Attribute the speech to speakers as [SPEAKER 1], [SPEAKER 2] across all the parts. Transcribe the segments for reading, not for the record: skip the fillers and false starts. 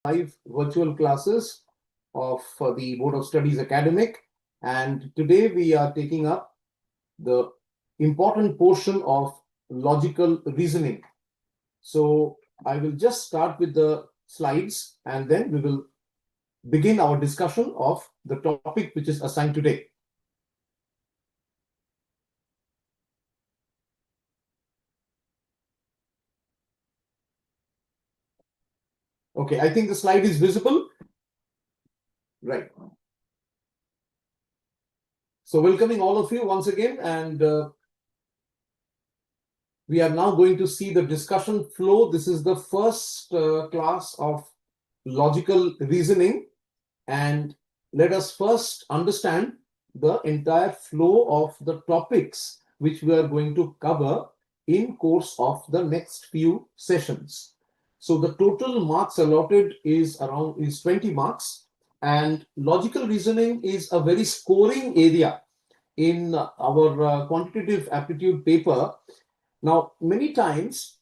[SPEAKER 1] 5 virtual classes of the Board of Studies Academic, and today we are taking up the important portion of logical reasoning. So I will just start with the slides and then we will begin our discussion of the topic which is assigned today. Okay, I think the slide is visible. Right. So welcoming all of you once again, and we are now going to see the discussion flow. This is the first class of logical reasoning, and let us first understand the entire flow of the topics which we are going to cover in course of the next few sessions. So the total marks allotted is 20 marks, and logical reasoning is a very scoring area in our quantitative aptitude paper. Now, many times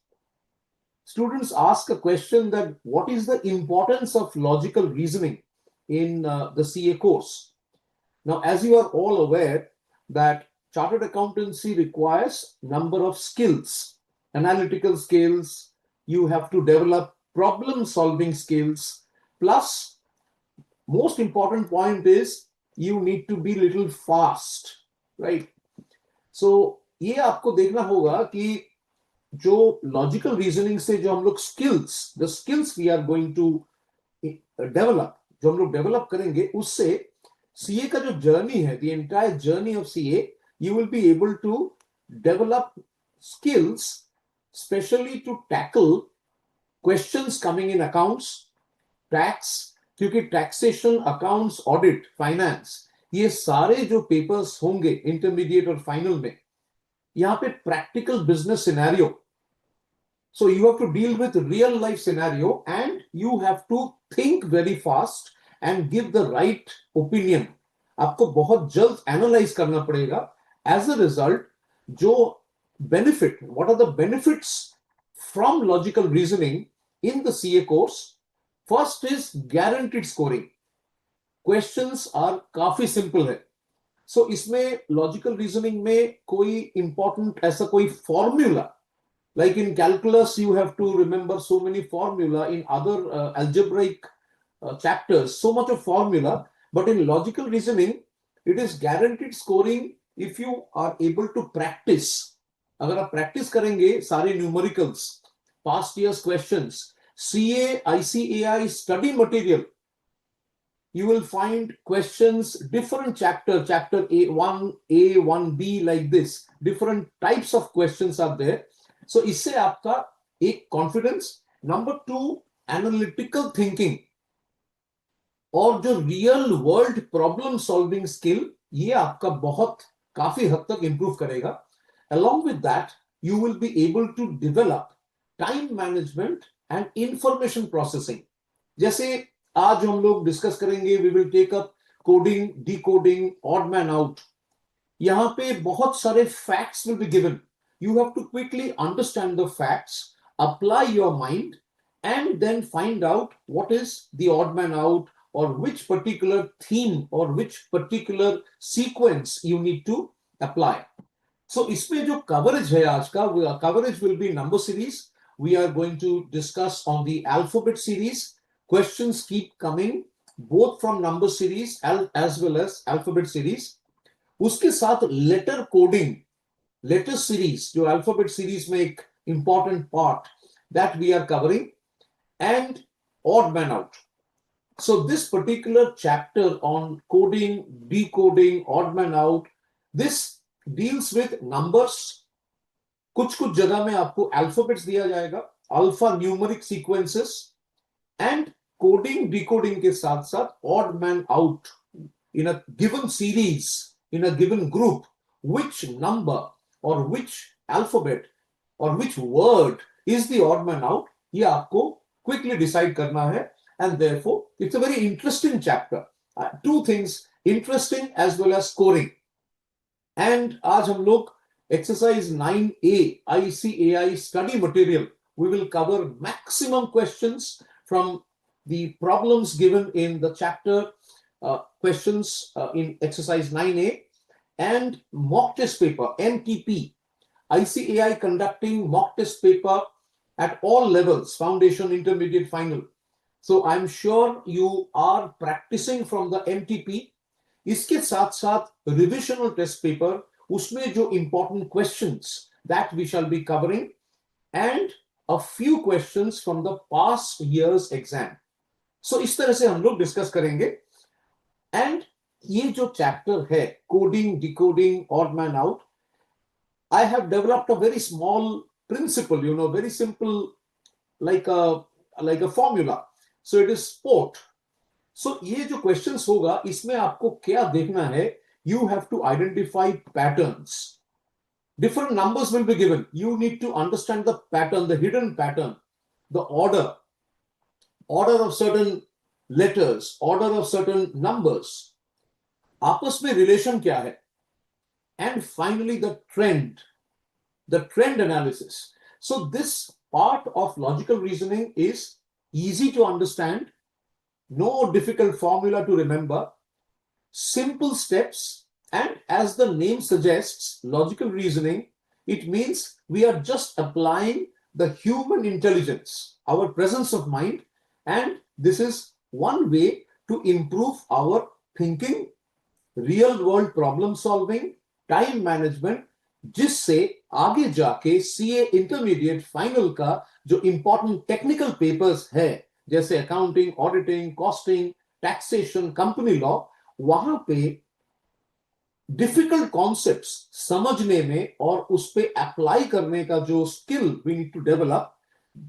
[SPEAKER 1] students ask a question that what is the importance of logical reasoning in the CA course? Now, as you are all aware that chartered accountancy requires number of skills, analytical skills, you have to develop problem solving skills, plus most important point is you need to be little fast, right? So ये आपको देखना होगा कि जो logical reasoning से जो हम लोग the skills we are going to develop, जो हम लोग डेवलप करेंगे, उससे सीए का जो जर्नी है, the entire journey of CA, you will be able to develop skills specially to tackle questions coming in accounts, tax, क्योंकि टैक्सेशन, अकाउंट्स, ऑडिट, फाइनेंस, ये सारे जो पेपर्स होंगे इंटरमीडिएट और फाइनल में, यहाँ पे practical business scenario. So you have to deal with real life scenario and you have to think very fast and give the right opinion. आपको बहुत जल्द एनालाइज करना पड़ेगा. As a result, जो benefit, what are the benefits from logical reasoning in the CA course? First is guaranteed scoring. Questions are काफी simple है. So इसमें logical reasoning में कोई important ऐसा कोई formula, like in calculus you have to remember so many formula, in other algebraic chapters so much of formula, but in logical reasoning it is guaranteed scoring if you are able to practice. अगर आप practice करेंगे सारे numericals, past years questions, CA ICAI study material, you will find questions, different chapter A1, A, 1B, like this. Different types of questions are there. So इससे आपका एक confidence, number 2, analytical thinking, और जो real world problem solving skill, ये आपका बहुत काफी हद तक improve करेगा. Along with that, you will be able to develop time management and information processing. जैसे आज हम लोग डिस्कस करेंगे, we will take up coding, decoding, odd man out. यहाँ पे बहुत सारे facts will be given. You have to quickly understand the facts, apply your mind, and then find out what is the odd man out, or which particular theme or which particular sequence you need to apply. So इसमें जो coverage है आज का, coverage will be number series. We are going to discuss on the alphabet series. Questions keep coming both from number series as well as alphabet series. उसके साथ letter coding, letter series, जो alphabet series में एक important part that we are covering, and odd man out. So this particular chapter on coding, decoding, odd man out, this deals with numbers. कुछ जगह में आपको alphabets दिया जाएगा, alphanumeric sequences, and coding, decoding के साथ साथ odd man out in a given series, in a given group, which number or which alphabet or which word is the odd man out, ये आपको quickly decide करना है. And therefore it's a very interesting chapter. Two things, interesting as well as scoring. And आज हम लोग exercise 9A ICAI study material, we will cover maximum questions from the problems given in the chapter questions in exercise 9A and mock test paper, MTP. ICAI conducting mock test paper at all levels, foundation, intermediate, final. So I'm sure you are practicing from the MTP. इसके साथ साथ revisional test paper, उसमें जो important questions that we shall be covering and a few questions from the past year's exam. So इस तरह से हम लोग डिस्कस करेंगे. And ये जो चैप्टर है coding, decoding, odd man out, I have developed a very small principle, very simple, like a formula. So it is sport. So ये जो questions होगा, इसमें आपको क्या देखना है? You have to identify patterns. Different numbers will be given. You need to understand the pattern, the hidden pattern, the order of certain letters, order of certain numbers. आपस में relation क्या है? And finally, the trend analysis. So this part of logical reasoning is easy to understand, no difficult formula to remember, simple steps, and as the name suggests, logical reasoning, it means we are just applying the human intelligence, our presence of mind, and this is one way to improve our thinking, real world problem solving, time management, जिससे आगे जाके CA intermediate final का जो important technical papers है जैसे accounting, auditing, costing, taxation, company law, वहां पे difficult concepts समझने में और उस पे अप्लाई करने का जो skill we need to develop,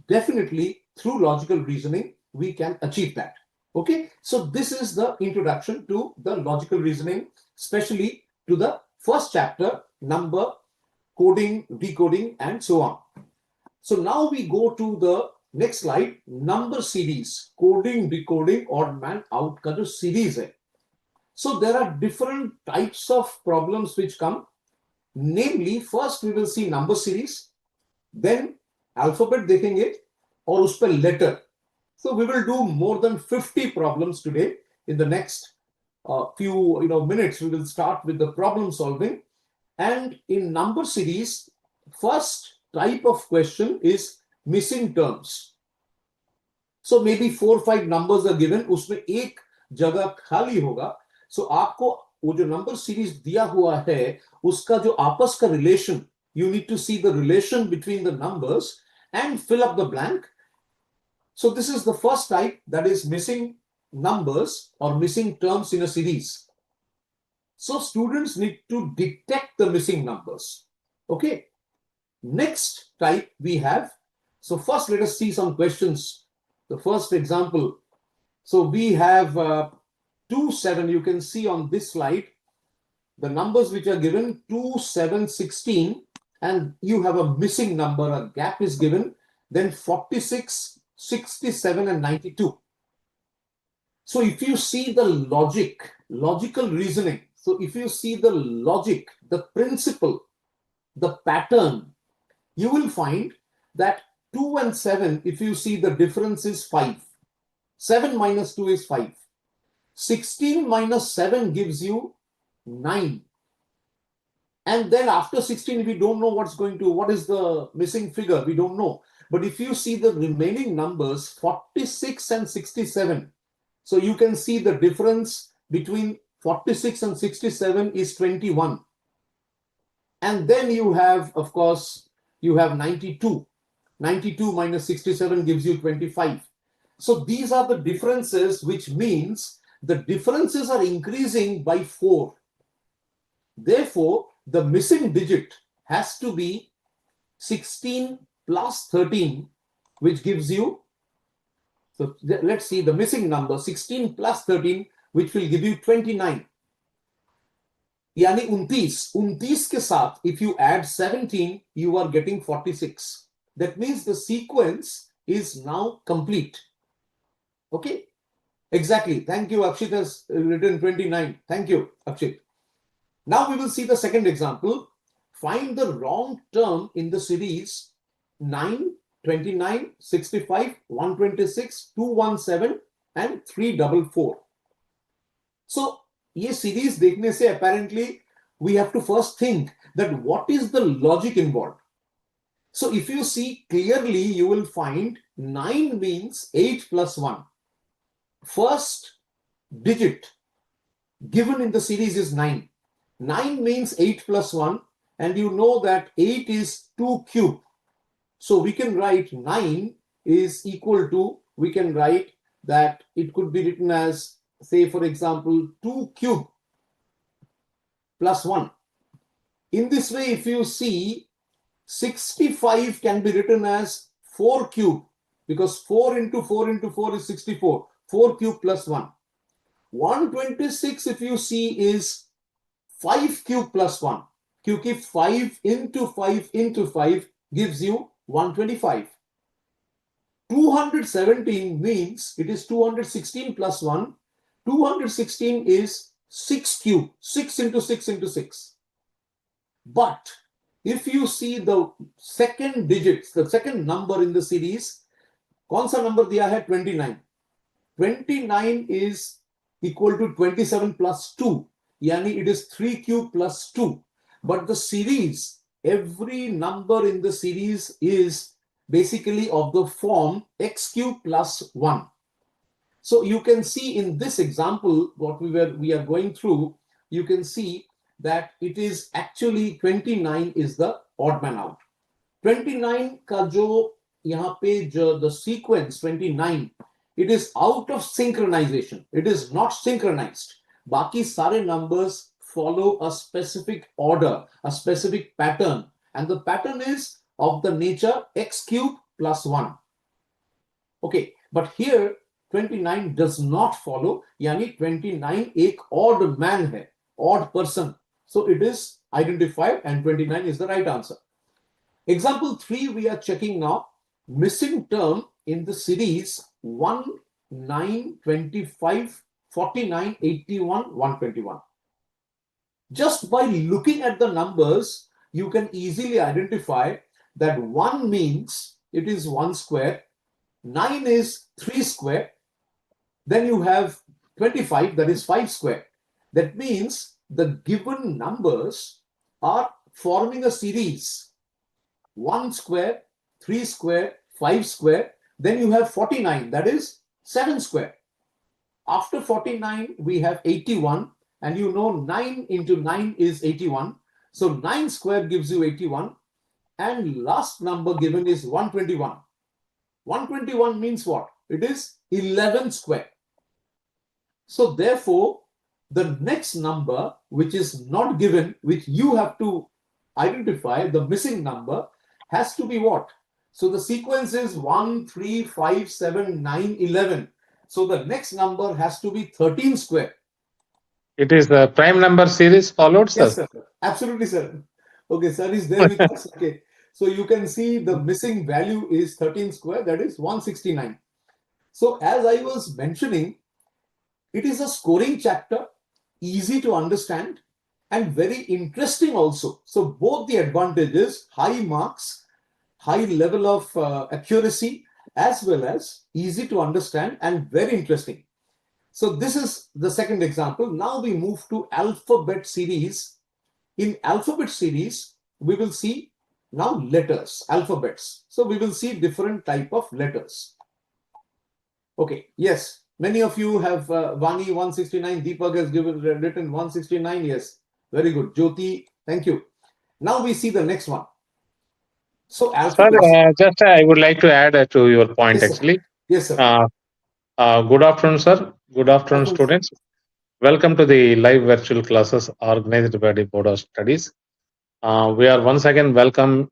[SPEAKER 1] definitely through logical reasoning we can achieve that. Okay, so this is the introduction to the logical reasoning, especially to the first chapter, number, coding, decoding, and so on. So now we go to the next slide, number series, coding, decoding, odd man out का जो series है. So there are different types of problems which come. Namely, first we will see number series, then alphabet देखेंगे और उस पर letter. So we will do more than 50 problems today. In the next few minutes, we will start with the problem solving. And in number series, first type of question is missing terms. So maybe 4 or 5 numbers are given. उसमें एक जगह खाली होगा. So आपको वो जो number series दिया हुआ है, उसका जो आपस का relation, you need to see the relation between the numbers and fill up the blank. So this is the first type, that is missing numbers or missing terms in a series. So students need to detect the missing numbers. Okay. Next type we have. So first let us see some questions. The first example. So we have 2, 7. You can see on this slide the numbers which are given 2, 7, 16, and you have a missing number, a gap is given, then 46, 67 and 92. So if you see the logical reasoning, so if you see the logic, the principle, the pattern, you will find that 2 and 7, if you see the difference is 5. 7 minus 2 is 5. 16 minus 7 gives you 9. And then after 16, we don't know what is the missing figure, we don't know. But if you see the remaining numbers, 46 and 67, so you can see the difference between 46 and 67 is 21. And then you have, of course, you have 92. 92 minus 67 gives you 25. So these are the differences, which means the differences are increasing by 4. Therefore, the missing digit has to be 16 plus 13, which gives you, so let's see the missing number, 16 plus 13, which will give you 29. यानी 29 के साथ, if you add 17, you are getting 46. That means the sequence is now complete. Okay, exactly. Thank you. Akshit has written 29. Thank you, Akshit. Now we will see the second example. Find the wrong term in the series 9, 29, 65, 126, 217, and 344. So ये series देखने से apparently we have to first think that what is the logic involved. So if you see clearly, you will find 9 means 8 plus 1. First digit given in the series is 9. 9 means 8 plus 1, and you know that 8 is 2 cube. So we can write 9 is equal to, we can write that it could be written as, say for example, 2 cube plus 1. In this way, if you see, 65 can be written as 4 cube, because 4 into 4 into 4 is 64. 4 cube plus 1. 126, if you see, is 5 cube plus 1. Kyunki 5 into 5 into 5 gives you 125. 217 means it is 216 plus 1. 216 is 6 cube. 6 into 6 into 6. But if you see the second digits, the second number in the series, कौन सा number दिया है? 29. 29 is equal to 27 plus 2. Yani it is 3 cube plus 2. But the series, every number in the series is basically of the form x cube plus 1. So you can see in this example, what we are going through, you can see that it is actually 29 is the odd man out. 29 का जो यहाँ पे जो the sequence 29, it is out of synchronization. It is not synchronized. बाकी सारे numbers follow a specific order, a specific pattern, and the pattern is of the nature x cube plus 1. Okay, but here 29 does not follow. यानी 29 एक odd man है, odd person. So it is identified, and 29 is the right answer. Example 3 we are checking now. Missing term in the series 1, 9, 25, 49, 81, 121. Just by looking at the numbers, you can easily identify that 1 means it is 1 square, 9 is 3 square, then you have 25, that is 5 square. That means the given numbers are forming a series. 1 square, 3 square, 5 square, then you have 49, that is 7 square. After 49, we have 81, and you know 9 into 9 is 81. So 9 square gives you 81, and last number given is 121. 121 means what? It is 11 square. So therefore, the next number which is not given, which you have to identify, the missing number, has to be what? So the sequence is 1, 3, 5, 7, 9, 11. So the next number has to be 13 square.
[SPEAKER 2] It is the prime number series followed, sir?
[SPEAKER 1] Yes, sir. Absolutely, sir. Okay, sir is there with us. Okay. So you can see the missing value is 13 square, that is 169. So as I was mentioning, it is a scoring chapter, easy to understand and very interesting also. So both the advantages, high marks, high level of accuracy, as well as easy to understand and very interesting. So this is the second example. Now we move to alphabet series. In alphabet series, we will see now letters, alphabets. So we will see different type of letters. Okay, yes. Many of you have Vani 169, Deepak has written 169. Yes, very good. Jyoti, thank you. Now we see the next one. So
[SPEAKER 2] Sir,
[SPEAKER 1] alphabets.
[SPEAKER 2] just I would like to add to your point
[SPEAKER 1] Yes, sir.
[SPEAKER 2] actually.
[SPEAKER 1] Yes, sir.
[SPEAKER 2] Good afternoon, sir. Good afternoon, students. Welcome to the live virtual classes organized by the Board of Studies. We are once again welcome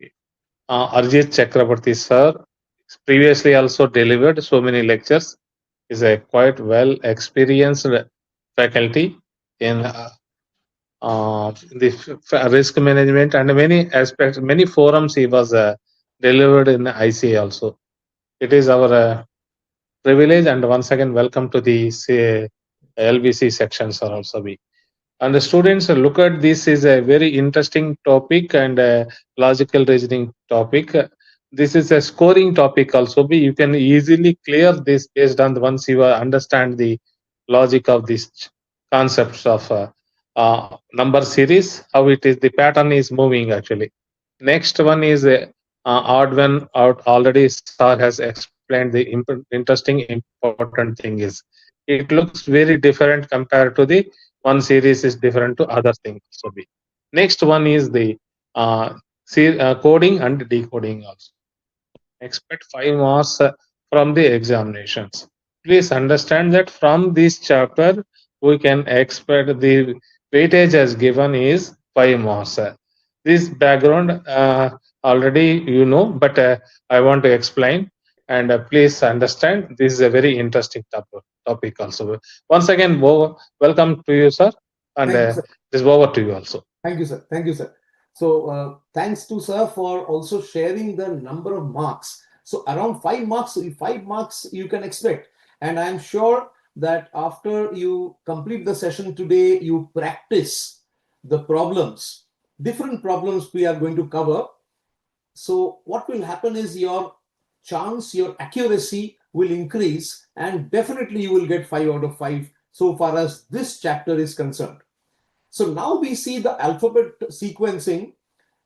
[SPEAKER 2] Arjit Chakrabarti, sir. Previously also delivered so many lectures. Is a quite well experienced faculty in the risk management and many aspects, many forums he was delivered in ICAI also. It is our privilege, and once again welcome to the LBC sections are also be. And the students look at this is a very interesting topic and a logical reasoning topic. this is a scoring topic also. You can easily clear this based on once you understand the logic of these concepts of number series, how it is the pattern is moving actually. Next one is odd one out. Already Sir has explained the interesting important thing is it looks very different compared to the one series is different to other things. So next one is the coding and decoding also. Expect 5 marks from the examinations. Please understand that from this chapter, we can expect the weightage as given is 5 marks. This background already you know, but I want to explain, and please understand this is a very interesting topic also. Once again, welcome to you, sir, and
[SPEAKER 1] Thank you, sir.
[SPEAKER 2] this is over to you also.
[SPEAKER 1] Thank you, sir. Thank you, sir. So thanks to sir for also sharing the number of marks. So around 5 marks, 5 marks you can expect. And I'm sure that after you complete the session today, you practice the problems, different problems we are going to cover. So what will happen is your chance, your accuracy will increase, and definitely you will get 5 out of 5 so far as this chapter is concerned. So now we see the alphabet sequencing.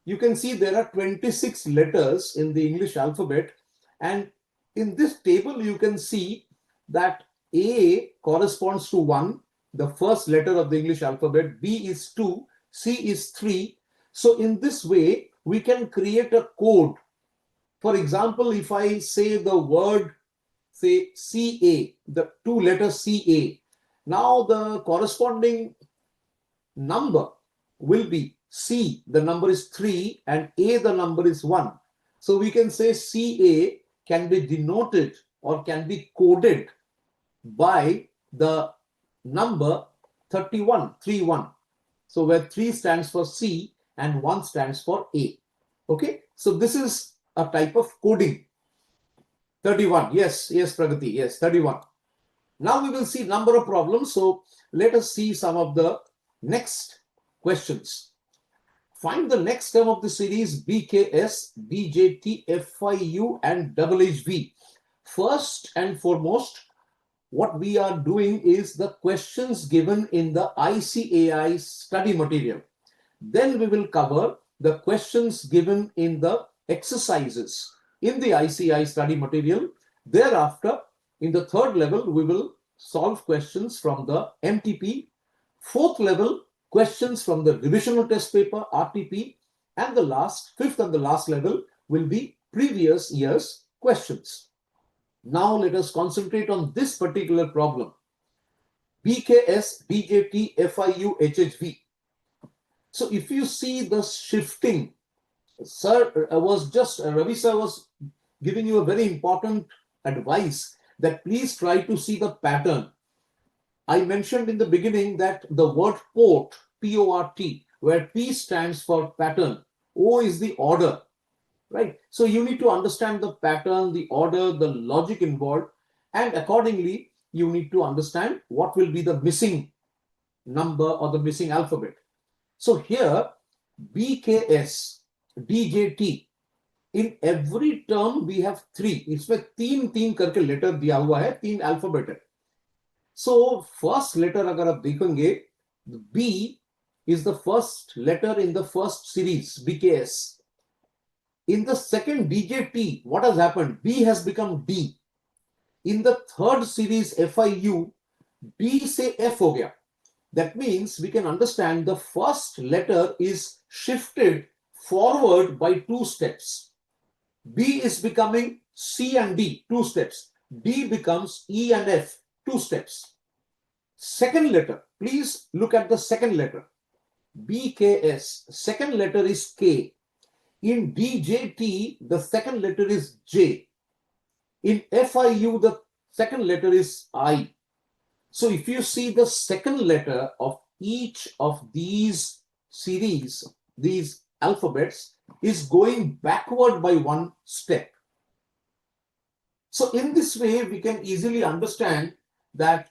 [SPEAKER 1] You can see there are 26 letters in the English alphabet. And in this table, you can see that A corresponds to 1, the first letter of the English alphabet. B is 2, C is 3. So in this way, we can create a code. For example, if I say the word, say CA, the 2 letters CA, now the corresponding number will be C, the number is 3, and A, the number is 1. So we can say CA can be denoted or can be coded by the number 31, 31. So where 3 stands for C and 1 stands for A. Okay, so this is a type of coding. 31, yes, Pragati, yes, 31. Now we will see number of problems. So let us see some of the next questions. Find the next term of the series BKS, BJT, FIU, and HHV. First and foremost, what we are doing is the questions given in the ICAI study material. Then we will cover the questions given in the exercises in the ICAI study material. Thereafter, in the third level, we will solve questions from the MTP. Fourth level, questions from the revisional test paper, RTP. And the last, fifth and the last level will be previous year's questions. Now let us concentrate on this particular problem. BKS, BJT, FIU, HHV. So if you see the shifting, Ravi sir was giving you a very important advice that please try to see the pattern. I mentioned in the beginning that the word port, P-O-R-T, where P stands for pattern, O is the order, right? So you need to understand the pattern, the order, the logic involved, and accordingly, you need to understand what will be the missing number or the missing alphabet. So here, BKS, DJT, in every term we have 3. इसमें 3 करके letter दिया हुआ है, 3 alphabet है. So first letter अगर आप देखेंगे, B is the first letter in the first series, BKS. In the second DJT, what has happened? B has become D. In the third series FIU, B से F हो गया. That means we can understand the first letter is shifted forward by 2 steps. B is becoming C and D, 2 steps. D becomes E and F, 2 steps. Second letter, please look at the second letter. BKS, second letter is K. In DJT, the second letter is J. In FIU, the second letter is I. So if you see the second letter of each of these series, these alphabets, is going backward by 1 step. So in this way, we can easily understand that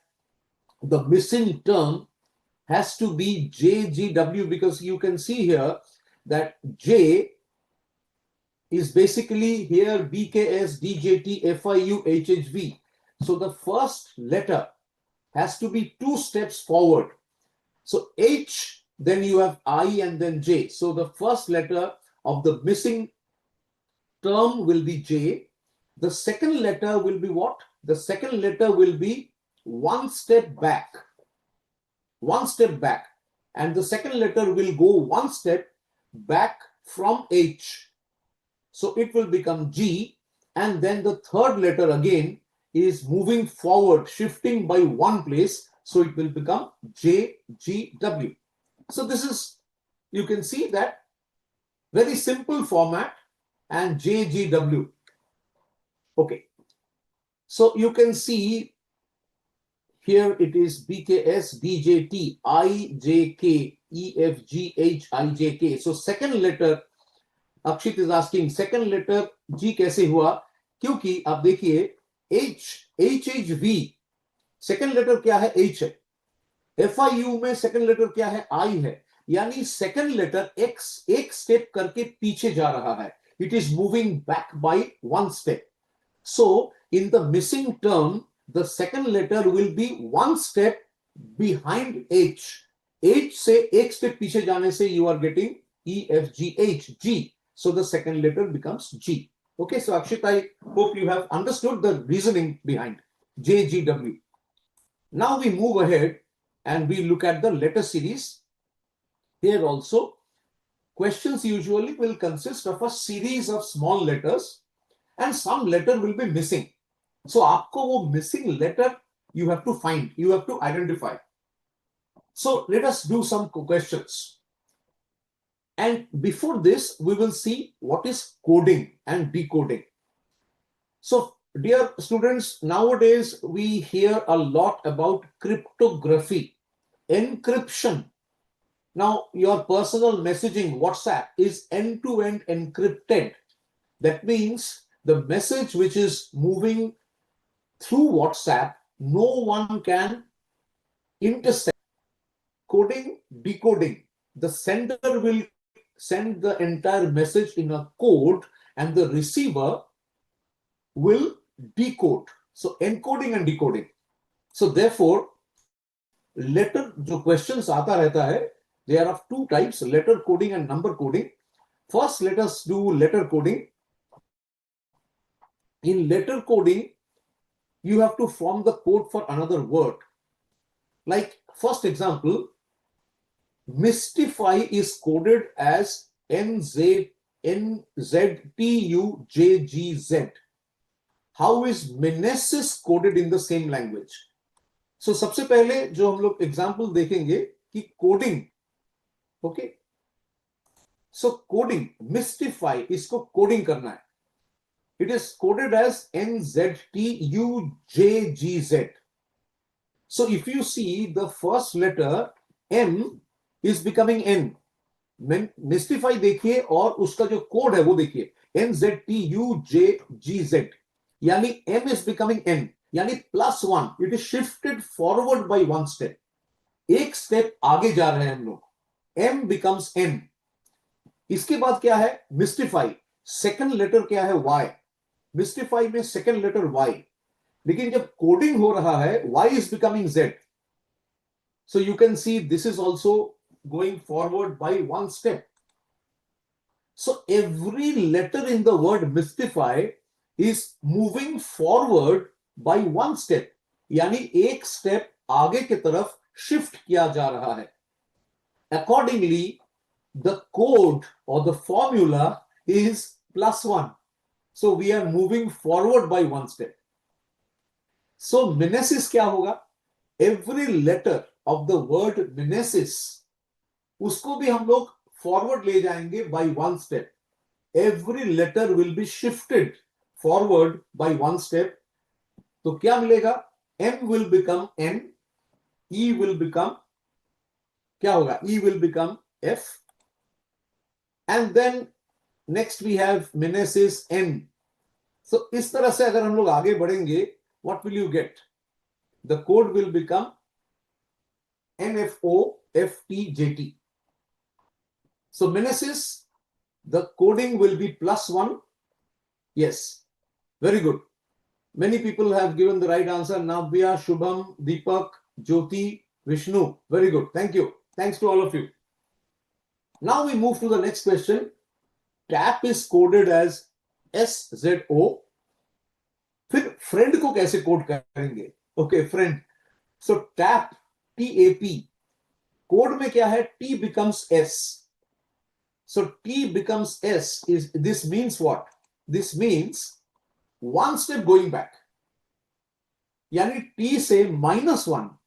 [SPEAKER 1] the missing term has to be JGW, because you can see here that J is basically here BKS, DJT, FIU, HHV. So the first letter has to be 2 steps forward. So H, then you have I and then J. So the first letter of the missing term will be J. The second letter will be what? The second letter will be 1 step back. 1 step back. And the second letter will go 1 step back from H. So it will become G. And then the third letter again is moving forward, shifting by 1 place. So it will become J, G, W. So this is, you can see that very simple format and J, G, W. Okay. So you can see here it is BKS, DJT, IJK, EFG, HIJK. So second letter, Akshit is asking, second letter G कैसे हुआ? क्योंकि आप देखिए HHV, second letter क्या है? H है. FIU में second letter क्या है? I है. यानी second letter X एक step करके पीछे जा रहा है. It is moving back by 1 step. So in the missing term, the second letter will be 1 step behind H. H से एक step पीछे जाने से you are getting E, F, G, H, G. So the second letter becomes G. Okay, so Akshit, I hope you have understood the reasoning behind J, G, W. Now we move ahead and we look at the letter series. Here also, questions usually will consist of a series of small letters and some letter will be missing. So आपको वो missing letter you have to find, you have to identify. So let us do some questions. And before this, we will see what is coding and decoding. So dear students, nowadays we hear a lot about cryptography, encryption. Now your personal messaging, WhatsApp, is end-to-end encrypted. That means the message which is moving through WhatsApp, no one can intercept. Coding, decoding. The sender will send the entire message in a code and the receiver will decode. So encoding and decoding. So therefore, letter जो questions आता रहता है, they are of 2 types, letter coding and number coding. First, let us do letter coding. In letter coding, you have to form the code for another word. Like first example, mystify is coded as NZTUJGZ. How is menaces coded in the same language? So सबसे पहले जो हम लोग example देखेंगे कि coding, okay, सो coding, mystify, इसको coding करना है. It is coded as NZTUJGZ. So if you see the first letter M is becoming N. Mystify देखिए और उसका जो कोड है वो देखिए NZTUJGZ. यानी M is becoming N. यानी +1. It is shifted forward by 1 step. एक स्टेप आगे जा रहे हैं हम लोग. M becomes N. इसके बाद क्या है? मिस्टिफाई. सेकंड लेटर क्या है? Y. मिस्टिफाई में सेकंड लेटर Y. लेकिन जब कोडिंग हो रहा है, Y is becoming Z. So you can see this is also going forward by 1 step. So every letter in the word mystify is moving forward by 1 step. यानी एक step आगे की तरफ शिफ्ट किया जा रहा है. Accordingly, the code or the formula is +1. So we are moving forward by 1 step. So menaces क्या होगा? Every letter of the word menaces, उसको भी हम लोग forward ले जाएंगे by 1 step. Every letter will be shifted forward by 1 step. तो क्या मिलेगा? M will become N, E will become, क्या होगा? E will become F. And then next we have menaces N. So इस तरह से अगर हम लोग आगे बढ़ेंगे, what will you get? The code will become NFOFTJT. So menaces, the coding will be +1. Yes, very good. Many people have given the right answer. Navya, Shubham, Deepak, Jyoti, Vishnu. Very good. Thank you. Thanks to all of you. Now we move to the next question. TAP is coded as SZO. फिर friend को कैसे code करेंगे? Okay, friend. So TAP, TAP. Code में क्या है? T becomes S. So T becomes S. This means what? This means one step going back. यानी T से -1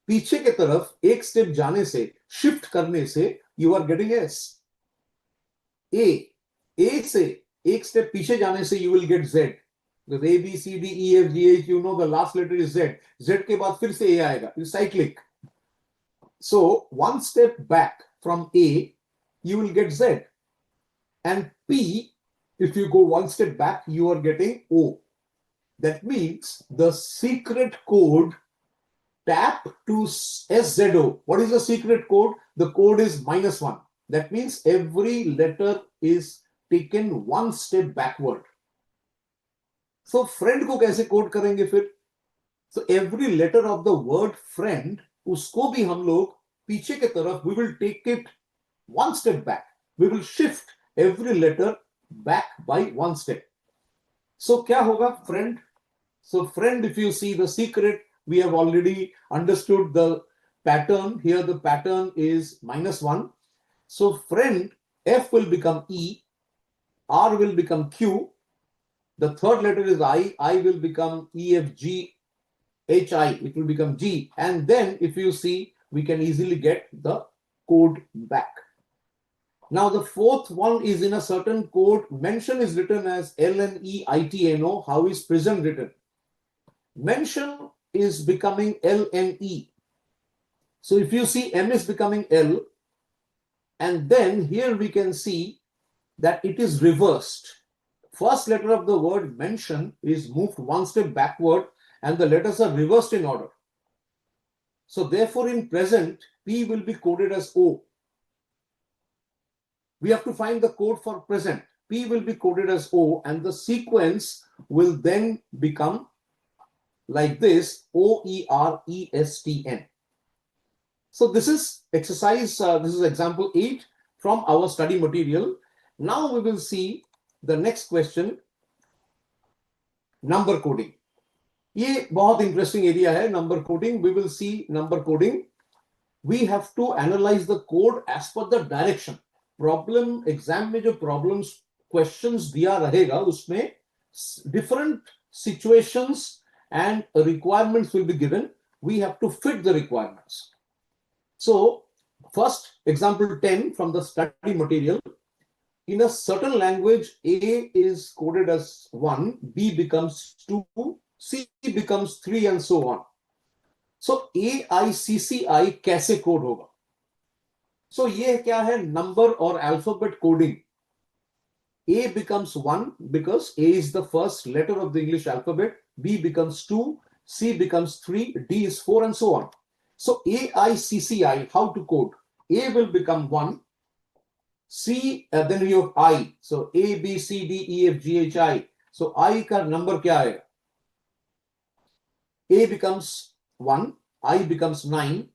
[SPEAKER 1] पीछे के तरफ एक स्टेप जाने से, शिफ्ट करने से यू आर गेटिंग एस. ए से एक स्टेप पीछे जाने से you will gate Z. A B C D E F G H, you know the last letter is Z. Z के बाद फिर से A आएगा. It's cyclic. So one step back from A, you will get Z. And P, if you go one step back, you are getting O. That means the secret code TAP to SZO. What is the secret code? The code is -1. That means every letter is taken one step backward. So friend को कैसे code करेंगे फिर? So every letter of the word friend, उसको भी हम लोग पीछे के तरफ, we will take it one step back. We will shift every letter back by one step. So क्या होगा friend? So friend, if you see the secret, we have already understood the pattern. Here the pattern is -1. So friend, F will become E, R will become Q, the third letter is I will become E, F, G, H, I, it will become G. And then if you see, we can easily get the code back. Now the fourth one is in a certain code. Mention is written as LNEITNO. How is present written? Mention is becoming LNE. So if you see M is becoming L, and then here we can see that it is reversed. First letter of the word mention is moved one step backward and the letters are reversed in order. So therefore in present, P will be coded as O. We have to find the code for present. P will be coded as O and the sequence will then become like this, OERESTN. So this is exercise, this is example 8 from our study material. Now we will see the next question, number coding. ये बहुत interesting area है, number coding. We will see number coding. We have to analyze the code as per the direction. Problem exam में जो problems questions दिया रहेगा उसमें different situations and requirements will be given. We have to fit the requirements. So first example 10 from the study material. In a certain language, A is coded as 1, B becomes 2, C becomes 3 and so on. So AICCI कैसे code होगा? So ये क्या है? Number or alphabet coding. A becomes 1 because A is the first letter of the English alphabet, B becomes 2, C becomes 3, D is 4 and so on. So AICCI, how to code? A will become 1, C, then you have I. So A, B, C, D, E, F, G, H, I. So I का number क्या आएगा? A becomes 1, I becomes 9.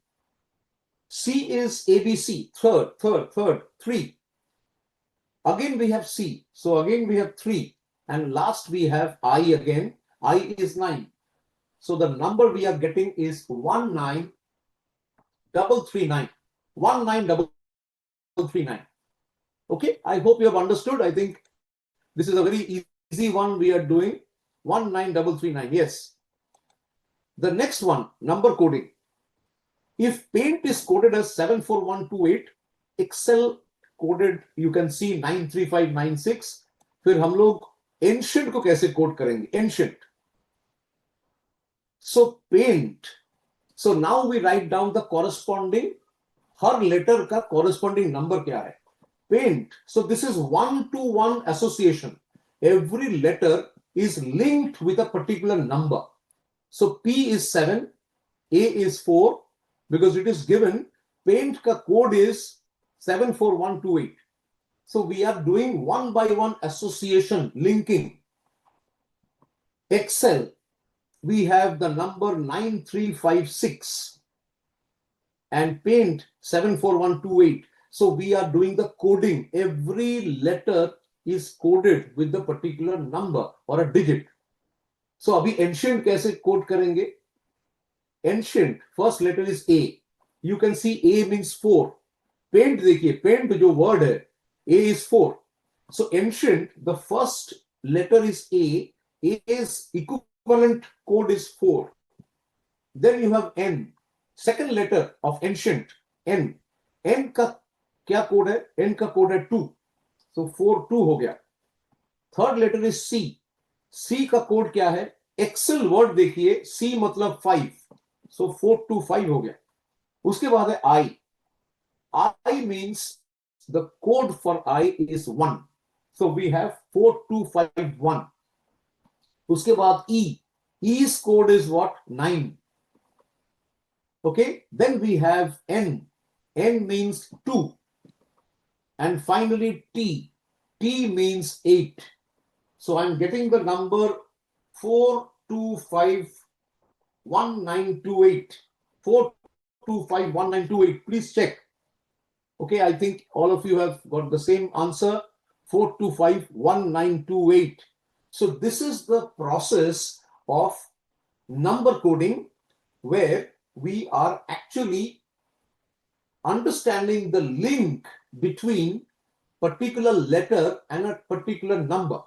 [SPEAKER 1] C is ABC, third, 3. Again we have C. So again we have 3. And last we have I again. I is 9. So the number we are getting is 19339. 19339. Okay, I hope you have understood. I think this is a very easy one we are doing. 19339, yes. The next one, number coding. If paint is coded as 74128, Excel coded, you can see 93596. फिर हम लोग ancient को कैसे code करेंगे? Ancient. So paint. So now we write down the corresponding, her letter का corresponding number क्या है? Paint. So this is 1-to-1 association. Every letter is linked with a particular number. So P is 7, A is 4, because it is given, paint ka code is 74128. So we are doing one by one association, linking. Excel, we have the number 9356 and Paint 74128. So we are doing the coding. Every letter is coded with the particular number or a digit. So abhi ancient kaise code karenge? Ancient, first letter is A. You can see A means 4. Paint dekhiye, paint jo word hai, A is 4. So ancient, the first letter is A. A's equivalent code is 4. Then you have N. Second letter of ancient, N. N का क्या code है? N का code है 2. So 4 2 हो गया. Third letter is C. C का code क्या है? Excel word देखिए, C मतलब 5. So 4 2 5 हो गया. उसके बाद है I. I means the code for I is 1. So we have 4 2 5 1. उसके बाद E. E's code is what? 9. Okay, then we have N. N means 2. And finally T. T means 8. So I'm getting the number 4251928. 4251928. Please check. Okay, I think all of you have got the same answer. 4251928. So this is the process of number coding where we are actually understanding the link between particular letter and a particular number.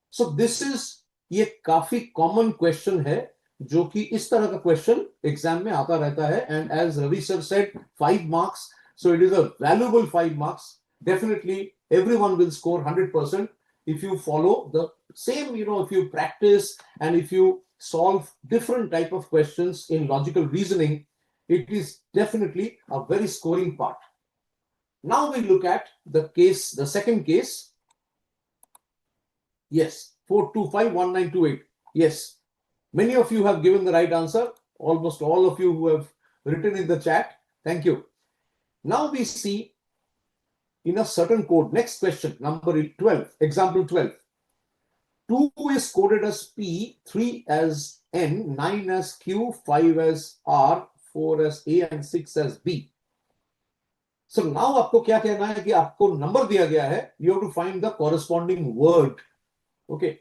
[SPEAKER 1] So this is ये काफी common question है जो कि इस तरह का question exam में आता रहता है and as Ravi sir said 5 marks, so it is a valuable 5 marks. Definitely everyone will score 100% if you follow the same, if you practice and if you solve different type of questions in logical reasoning, it is definitely a very scoring part. Now we look at the case, the second case. Yes, 4251928. Yes, many of you have given the right answer. Almost all of you who have written in the chat. Thank you. Now we see in a certain code. Next question, number 12, example 12. 2 is coded as P, 3 as N, 9 as Q, 5 as R, 4 as A and 6 as B. So now आपको क्या कहना है कि आपको number दिया गया है, you have to find the corresponding word. Okay,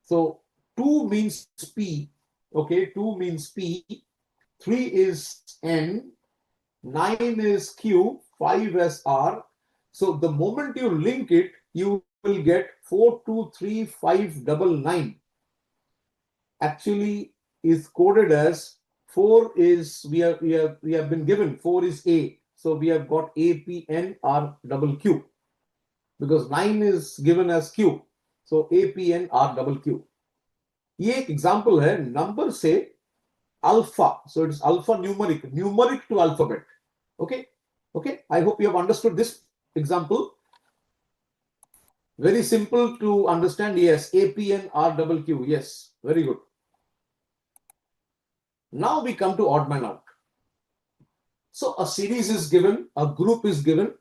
[SPEAKER 1] so 2 means P. Okay, 2 means P, 3 is N, 9 is Q, 5 as R. So the moment you link it, you will get 42359. Actually is coded as 4 is we have been given 4 is A. So we have got A, P, N, R, double Q. Because 9 is given as Q. So A, P, N, R, double Q. ये एक example है number से alpha. So it is alpha numeric to alphabet. Okay. Okay. I hope you have understood this example. Very simple to understand. Yes. A, P, N, R, double Q. Yes. Very good. Now we come to odd man out. So a series is given, a group is given,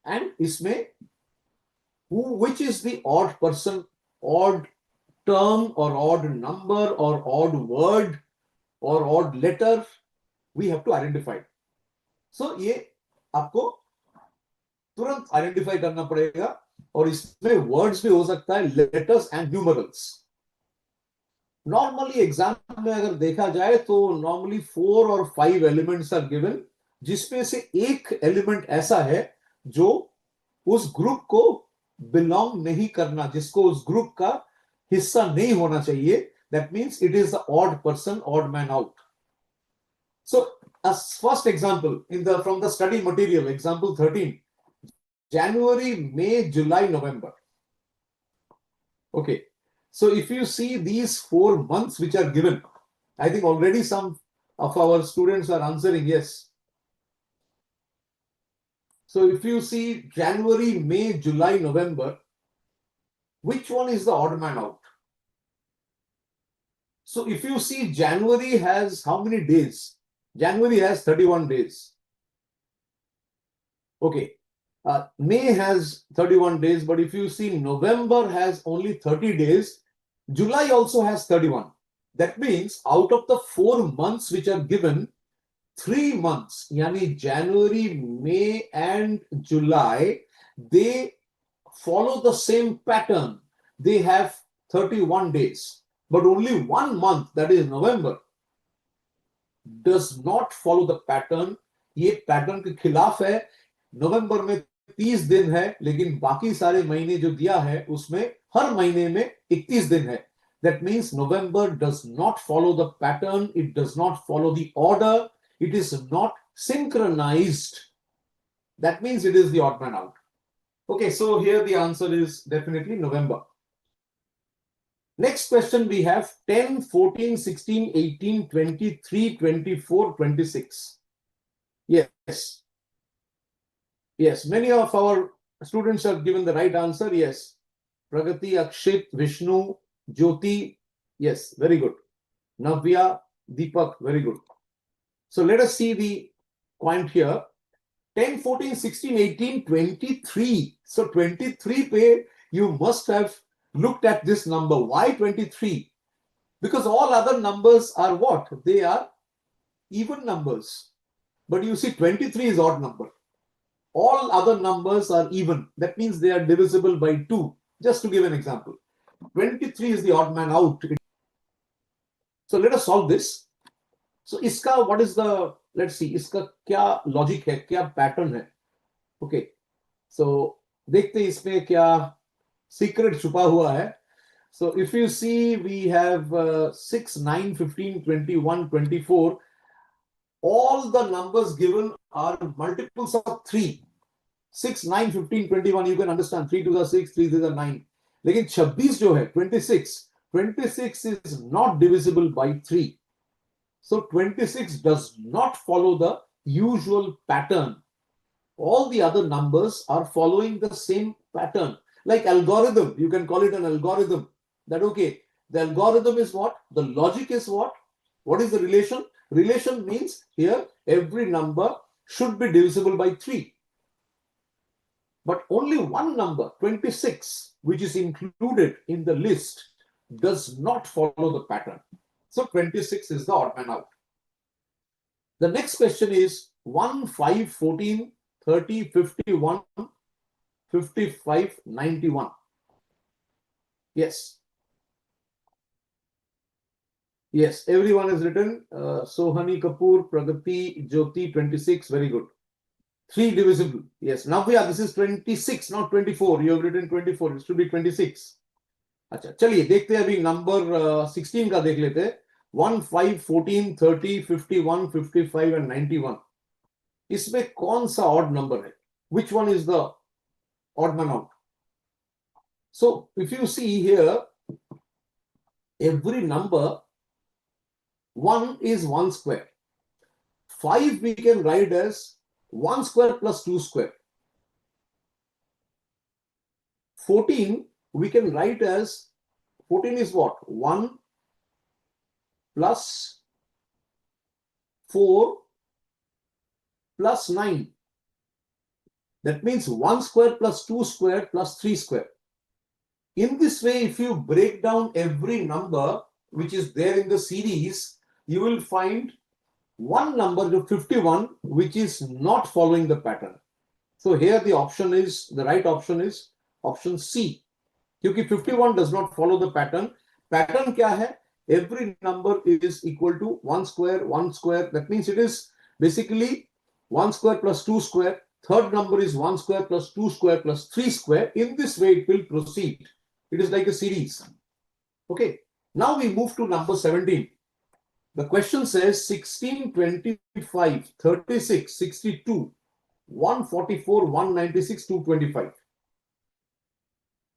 [SPEAKER 1] and इसमें which is the odd person, odd term or odd number or odd word or odd letter, we have to identify. So ये आपको तुरंत identify करना पड़ेगा और इसमें words भी हो सकता है, letters and numerals. Normally exam में अगर देखा जाए तो नॉर्मली 4 और 5 एलिमेंट्स आर गिवन, जिसमें से एक एलिमेंट ऐसा है जो उस ग्रुप को बिलोंग नहीं करना, जिसको उस ग्रुप का हिस्सा नहीं होना चाहिए. That means it is the odd person, odd man out. So as first example from the study material, example 13, January, May, July, November. Okay, so if you see these 4 months which are given, I think already some of our students are answering yes. So if you see January, May, July, November, which one is the odd man out? So if you see January has how many days? January has 31 days. Okay. May has 31 days, but if you see November has only 30 days, July also has 31. That means out of the 4 months which are given, 3 months, yani January, May and July, they follow the same pattern. They have 31 days. But only 1 month, that is November, does not follow the pattern. ये pattern के खिलाफ है. नवंबर में 30 दिन है, लेकिन बाकी सारे महीने जो दिया है उसमें हर महीने में 31 दिन है. That means November does not follow the pattern, it does not follow the order, it is not synchronized. That means it is the odd man out. Okay, so here the answer is definitely November. Next question we have 10, 14, 16, 18, 23, 24, 26. Yes. Yes, many of our students have given the right answer. Yes. Pragati, Akshit, Vishnu, Jyoti. Yes, very good. Navya, Deepak, very good. So let us see the point here. 10, 14, 16, 18, 23. So 23 pe you must have looked at this number. Why 23? Because all other numbers are what? They are even numbers. But you see 23 is odd number. All other numbers are even. That means they are divisible by 2. Just to give an example. 23 is the odd man out. So let us solve this. So iska, what is the, let's see, iska kya logic hai, kya pattern hai. Okay. So dekhte isme kya secret छुपा हुआ है. So if you see, we have 6, 9, 15, 21, 24. All the numbers given are multiples of 3. 6, 9, 15, 21, you can understand. 3 to the 6, 3 to the 9. लेकिन 26 जो है, 26 is not divisible by 3. So 26 does not follow the usual pattern. All the other numbers are following the same pattern. Like algorithm, you can call it an algorithm. That okay, the algorithm is what? The logic is what? What is the relation? Relation means here every number should be divisible by 3. But only one number, 26, which is included in the list, does not follow the pattern. So 26 is the odd man out. The next question is 1, 5, 14, 30, 51, 55, 91. Yes. Yes, everyone has written. Sohani Kapoor, Pragati, Jyoti, 26. Very good. 3 divisible. Yes. Navya, this is 26, not 24. You have written 24. It should be 26. अच्छा चलिए देखते हैं अभी number 16 का देख लेते हैं. 1, 5, 14, 30, 51, 55 and 91. इसमें कौन सा ऑड नंबर है? Which one is the odd man out? So if you see here, every number, 1 is 1 square. 5 we can write as 1 square plus 2 square. 14 we can write as, 14 is what? 1 plus 4 plus 9. That means 1 square plus 2 square plus 3 square. In this way, if you break down every number which is there in the series, you will find one number, the 51, which is not following the pattern. So here the option is, the right option is option C. Because 51 does not follow the pattern. Pattern kya hai? Every number is equal to 1 square, 1 square. That means it is basically 1 square plus 2 square. Third number is 1 square plus 2 square plus 3 square. In this way, it will proceed. It is like a series. Okay. Now we move to number 17. The question says 16, 25, 36, 62, 144, 196, 225.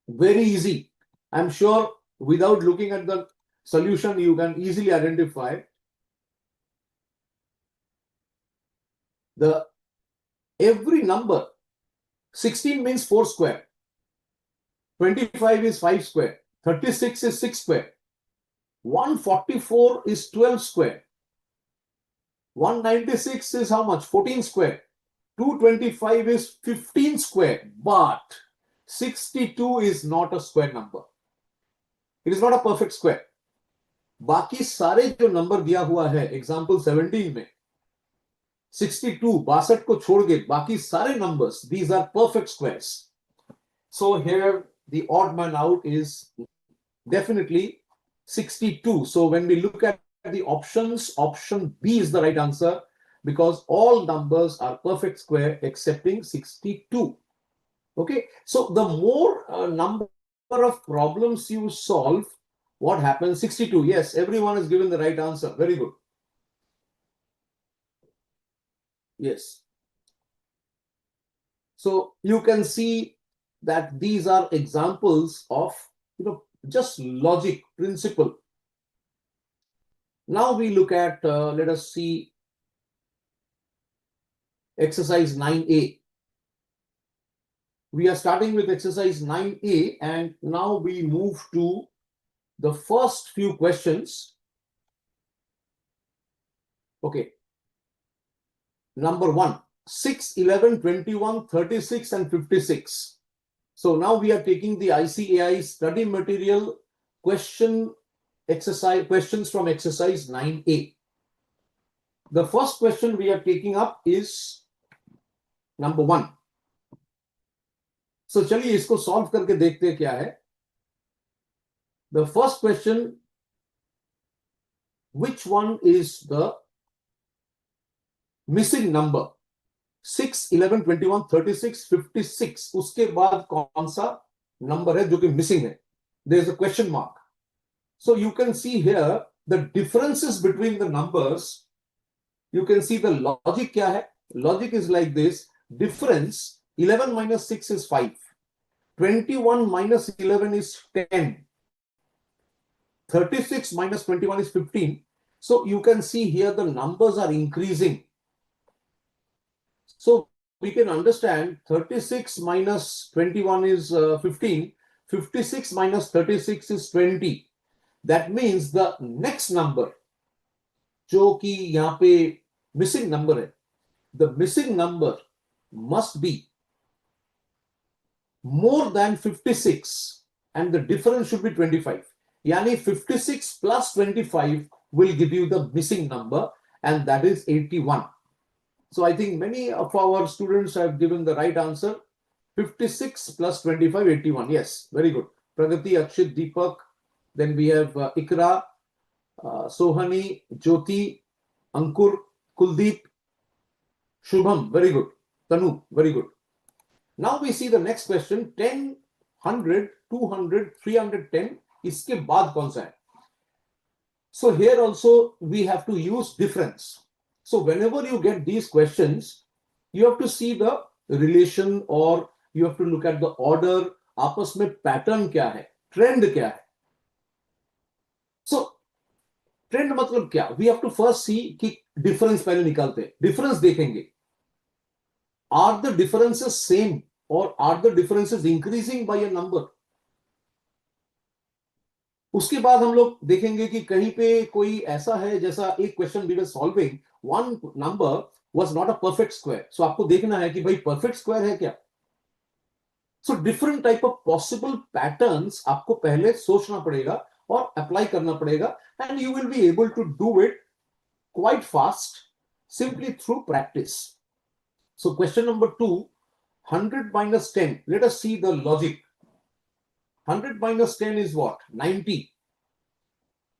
[SPEAKER 1] Very easy. I'm sure without looking at the solution, you can easily identify the every number. 16 means 4 square. 25 is 5 square. 36 is 6 square. 144 is 12 square. 196 is how much? 14 square. 225 is 15 square, but 62 is not a square number. It is not a perfect square. बाकी सारे जो number दिया हुआ है example 17 में 62 62 को छोड़ के बाकी सारे numbers, these are perfect squares. So here the odd man out is definitely 62. So when we look at the options, option B is the right answer because all numbers are perfect square excepting 62. Okay, so the more number of problems you solve, what happens? 62. Yes, everyone has given the right answer. Very good. Yes. So you can see that these are examples of just logic principle. Now we look at let us see exercise 9A. We are starting with exercise 9A and now we move to the first few questions. Okay. Number 1, 6, 11, 21, 36 and 56. So now we are taking the ICAI study material questions from exercise 9A. The first question we are taking up is number 1. So चलिए इसको solve करके देखते हैं क्या है. The first question, which one is the missing number? 6, 11, 21, 36, 56. उसके बाद कौन सा number है जो कि missing है? There is a question mark. So you can see here the differences between the numbers. You can see the logic क्या है? Logic is like this. Difference 11 minus 6 is 5. 21 minus 11 is 10. 36 minus 21 is 15. So you can see here the numbers are increasing. So we can understand 36 minus 21 is 15. 56 minus 36 is 20. That means the next number, जो कि यहाँ पे missing number है, the missing number must be more than 56 and the difference should be 25. Yani 56 plus 25 will give you the missing number and that is 81. So I think many of our students have given the right answer. 56 plus 25, 81. Yes, very good. Pragati, Akshit, Deepak. Then we have Ikra, Sohani, Jyoti, Ankur, Kuldeep, Shubham. Very good. Tanu, very good. Now we see the next question. 10, 100, 200, 310. इसके बाद कौन सा है? So here also we have to use difference. So whenever you get these questions, you have to see the relation or you have to look at the order. आपस में pattern क्या है? Trend क्या है? So trend मतलब क्या? We have to first see कि difference पहले निकालते हैं. Difference देखेंगे. Are the differences same or are the differences increasing by a number? उसके बाद हम लोग देखेंगे कि कहीं पे कोई ऐसा है जैसा एक question we were solving, one number was not a perfect square. So आपको देखना है कि भाई परफेक्ट स्क्वायर है क्या. So different type of possible patterns आपको पहले सोचना पड़ेगा और अप्लाई करना पड़ेगा and you will be able to do it quite fast simply through practice. So question number 2, 100 minus 10. Let us see the logic. 100 minus 10 is what? 90.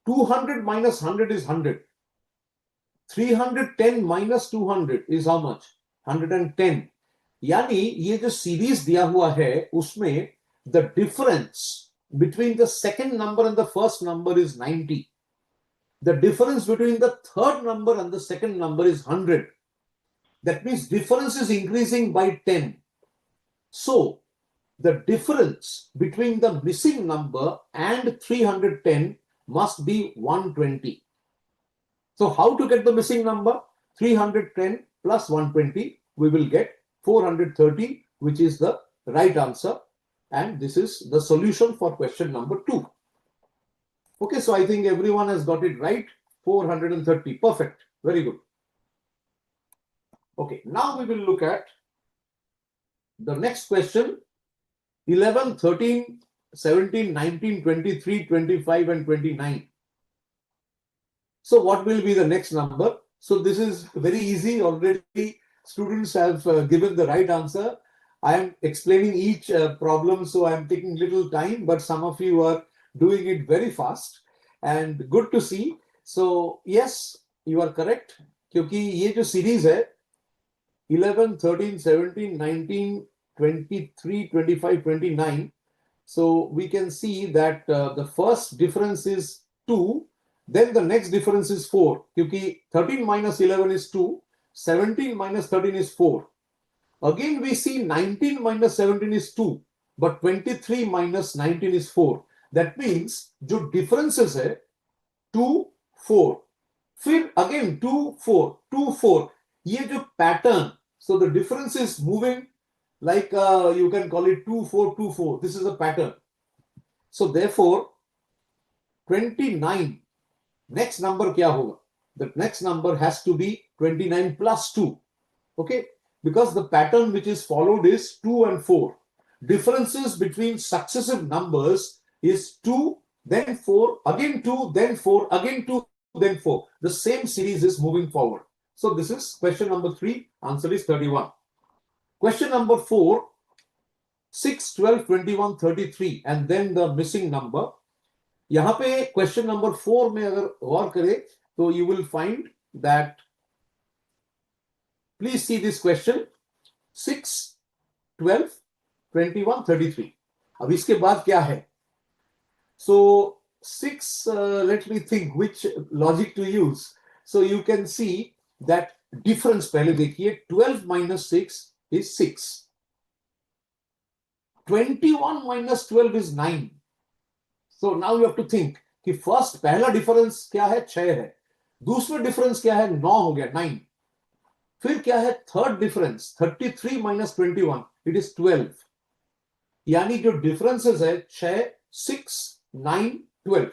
[SPEAKER 1] 200 minus 100 is 100. 310 minus 200 is how much? 110. यानी ये जो series दिया हुआ है उसमें the difference between the second number and the first number is 90. The difference between the third number and the second number is 100. That means difference is increasing by 10. So the difference between the missing number and 310 must be 120. So how to get the missing number? 310 plus 120, we will get 430, which is the right answer. And this is the solution for question number 2. Okay, so I think everyone has got it right. 430. Perfect. Very good. Okay, now we will look at the next question. 11, 13, 17, 19, 23, 25 and 29. So what will be the next number? So this is very easy. Already students have given the right answer. I am explaining each problem, so I am taking little time, but some of you are doing it very fast and good to see. So yes, you are correct. क्योंकि ये जो series है 11, 13, 17, 19, 23, 25, 29. So we can see that the first difference is 2. Then the next difference is 4. Because 13 minus 11 is 2. 17 minus 13 is 4. Again we see 19 minus 17 is 2. But 23 minus 19 is 4. That means जो differences है 2, 4. फिर again 2, 4, 2, 4. ये जो pattern, so the difference is moving like you can call it 2, 4, 2, 4. This is a pattern. So therefore 29 next number क्या होगा? The next number has to be 29 plus 2. Okay, because the pattern which is followed is 2 and 4. Differences between successive numbers is 2, then 4, again 2, then 4, again 2, then 4. The same series is moving forward. So this is question number 3. Answer is 31. Question number 4. 6, 12, 21, 33 and then the missing number. यहाँ पे question number 4 में अगर गौर करें तो you will find that, please see this question, 6, 12, 21, 33. अब इसके बाद क्या है? So 6, let me think which logic to use. So you can see that difference पहले देखिए, 12 minus 6 is 6. 21 minus 12 is 9. So now you have to think कि first पहला difference क्या है? 6 है. दूसरा difference क्या है? 9 हो गया, 9. फिर क्या है? Third difference 33 minus 21, it is 12. यानी जो differences है 6, 6, 9, 12.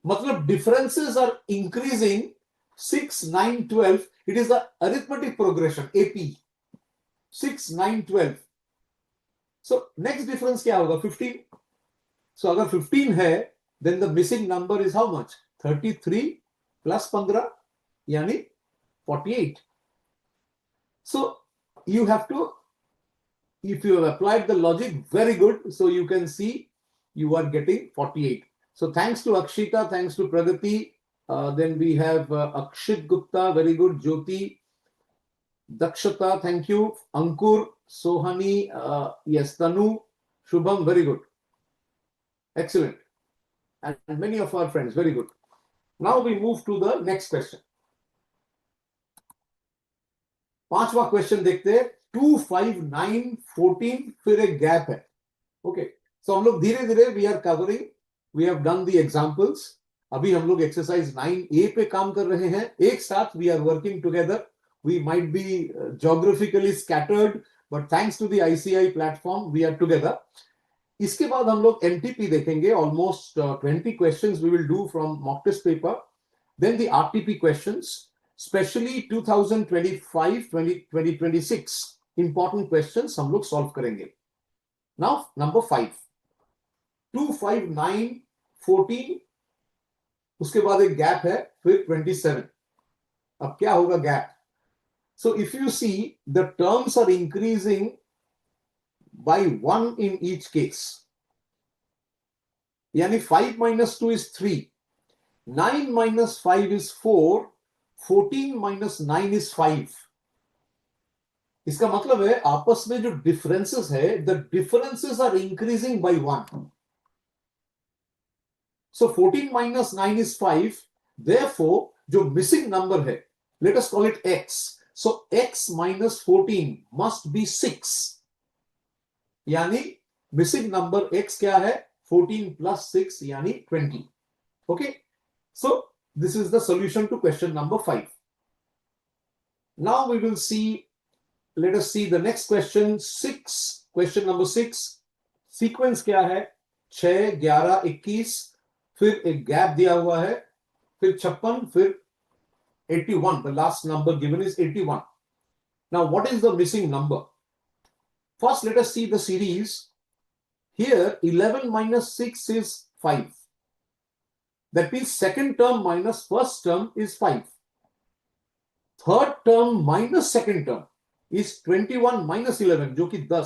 [SPEAKER 1] मतलब differences are increasing 6, 9, 12. It is the arithmetic progression AP 6, 9, 12. So next difference क्या होगा? 15. So अगर 15 है, then the missing number is how much? 33 plus 15 यानी 48. So you have to, if you have applied the logic, very good. So you can see you are getting 48. So thanks to Akshita, thanks to Pragati. Then we have Akshit Gupta, very good. Jyoti, Dakshata, thank you. Ankur, Sohani, yes, Tanu, Shubham, very good. Excellent. And many of our friends, very good. Now we move to the next question. पांचवा question देखते हैं. 2, 5, 9, 14, फिर एक gap है. Okay, सो हम लोग धीरे धीरे we are covering. We have done the examples. अभी हम लोग एक्सरसाइज 9A पे काम कर रहे हैं. एक साथ we are working together. We might be geographically scattered, but thanks to the ICAI platform we are together. इसके बाद हम लोग MTP देखेंगे. Almost 20 questions we will do from mock test paper. Then the RTP questions, specially 2025, 2026 important questions हम लोग solve करेंगे. Now number 5, 2, 5, 9, 14, उसके बाद एक गैप है, फिर 27. अब क्या होगा gap? So if you see the terms are increasing by 1 in each case. यानी 5 minus 2 is 3. 9 minus 5 is 4. 14 minus 9 is 5. इसका मतलब है आपस में जो differences है, the differences are increasing by 1. So 14 minus 9 is 5. Therefore, जो missing number है, let us call it x. So x minus 14 must be 6. यानी मिसिंग नंबर x क्या है? 14 plus 6 यानी 20. Okay, so this is the solution to question number 5. Now we will see, let us see the next question. 6, question number 6. Sequence क्या है? 6, 11, 21, फिर एक gap दिया हुआ है, फिर 56, फिर 81. The last number given is 81. Now, what is the missing number? First, let us see the series. Here, 11 minus 6 is 5. That means second term minus first term is 5. Third term minus second term is 21 minus 11, जो कि 10.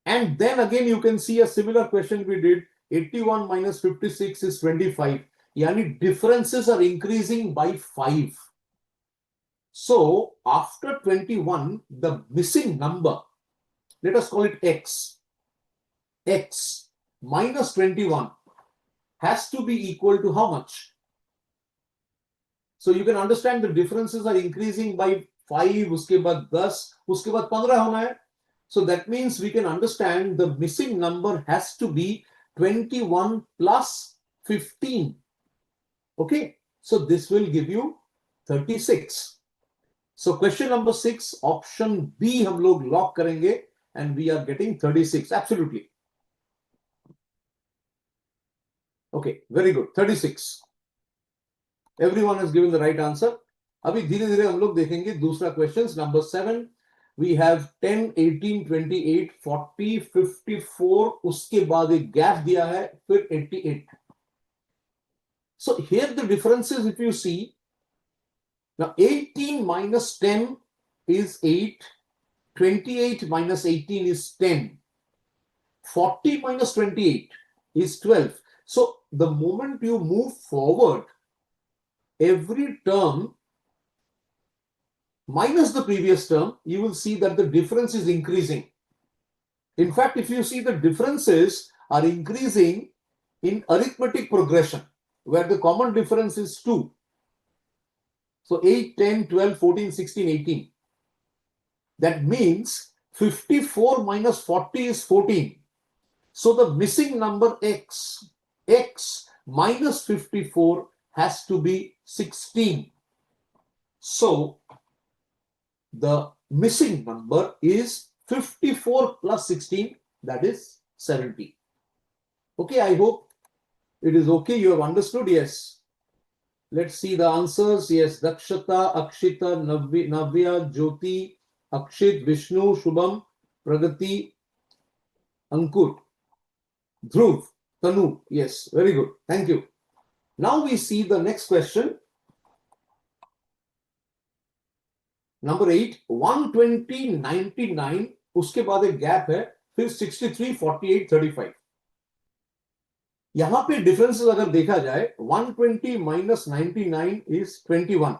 [SPEAKER 1] And then again you can see a similar question we did. 81 minus 56 is 25. Yani differences are increasing by 5. So after 21, the missing number, let us call it x. X minus 21 has to be equal to how much? So you can understand the differences are increasing by 5, uske baad 10, uske baad 15 hona hai. So that means we can understand the missing number has to be 21 plus 15. Okay, so this will give you 36. So question number 6, option B हम लोग lock करेंगे and we are getting 36. Absolutely. Okay, very good. 36. Everyone has given the right answer. अभी धीरे धीरे हम लोग देखेंगे दूसरा questions. Number 7. We have 10, 18, 28, 40, 54. उसके बाद एक gap दिया है, फिर 88. So here the differences, if you see, now 18 minus 10 is 8, 28 minus 18 is 10, 40 minus 28 is 12. So the moment you move forward, every term minus the previous term, you will see that the difference is increasing. In fact, if you see, the differences are increasing in arithmetic progression, where the common difference is 2. So 8, 10, 12, 14, 16, 18. That means 54 minus 40 is 14. So the missing number x minus 54 has to be 16. So the missing number is 54 plus 16, that is 70. Okay, I hope it is okay. You have understood? Yes. Let's see the answers. Yes, Dakshata, Akshita, Navya, Jyoti, Akshit, Vishnu, Shubham, Pragati, Ankur, Dhruv, Tanu. Yes, very good. Thank you. Now we see the next question. Number 8, 120, 99, उसके बाद एक gap है, फिर 63, 48, 35. यहां पे differences अगर देखा जाए, 120 minus 99 is 21.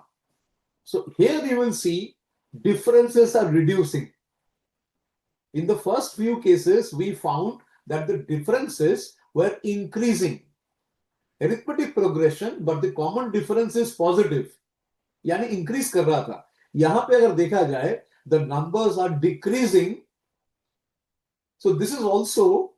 [SPEAKER 1] So here you will see differences are reducing. In the first few cases, we found that the differences were increasing. Arithmetic progression, but the common difference is positive. यानी increase कर रहा था. यहां पे अगर देखा जाए, the numbers are decreasing. So this is also,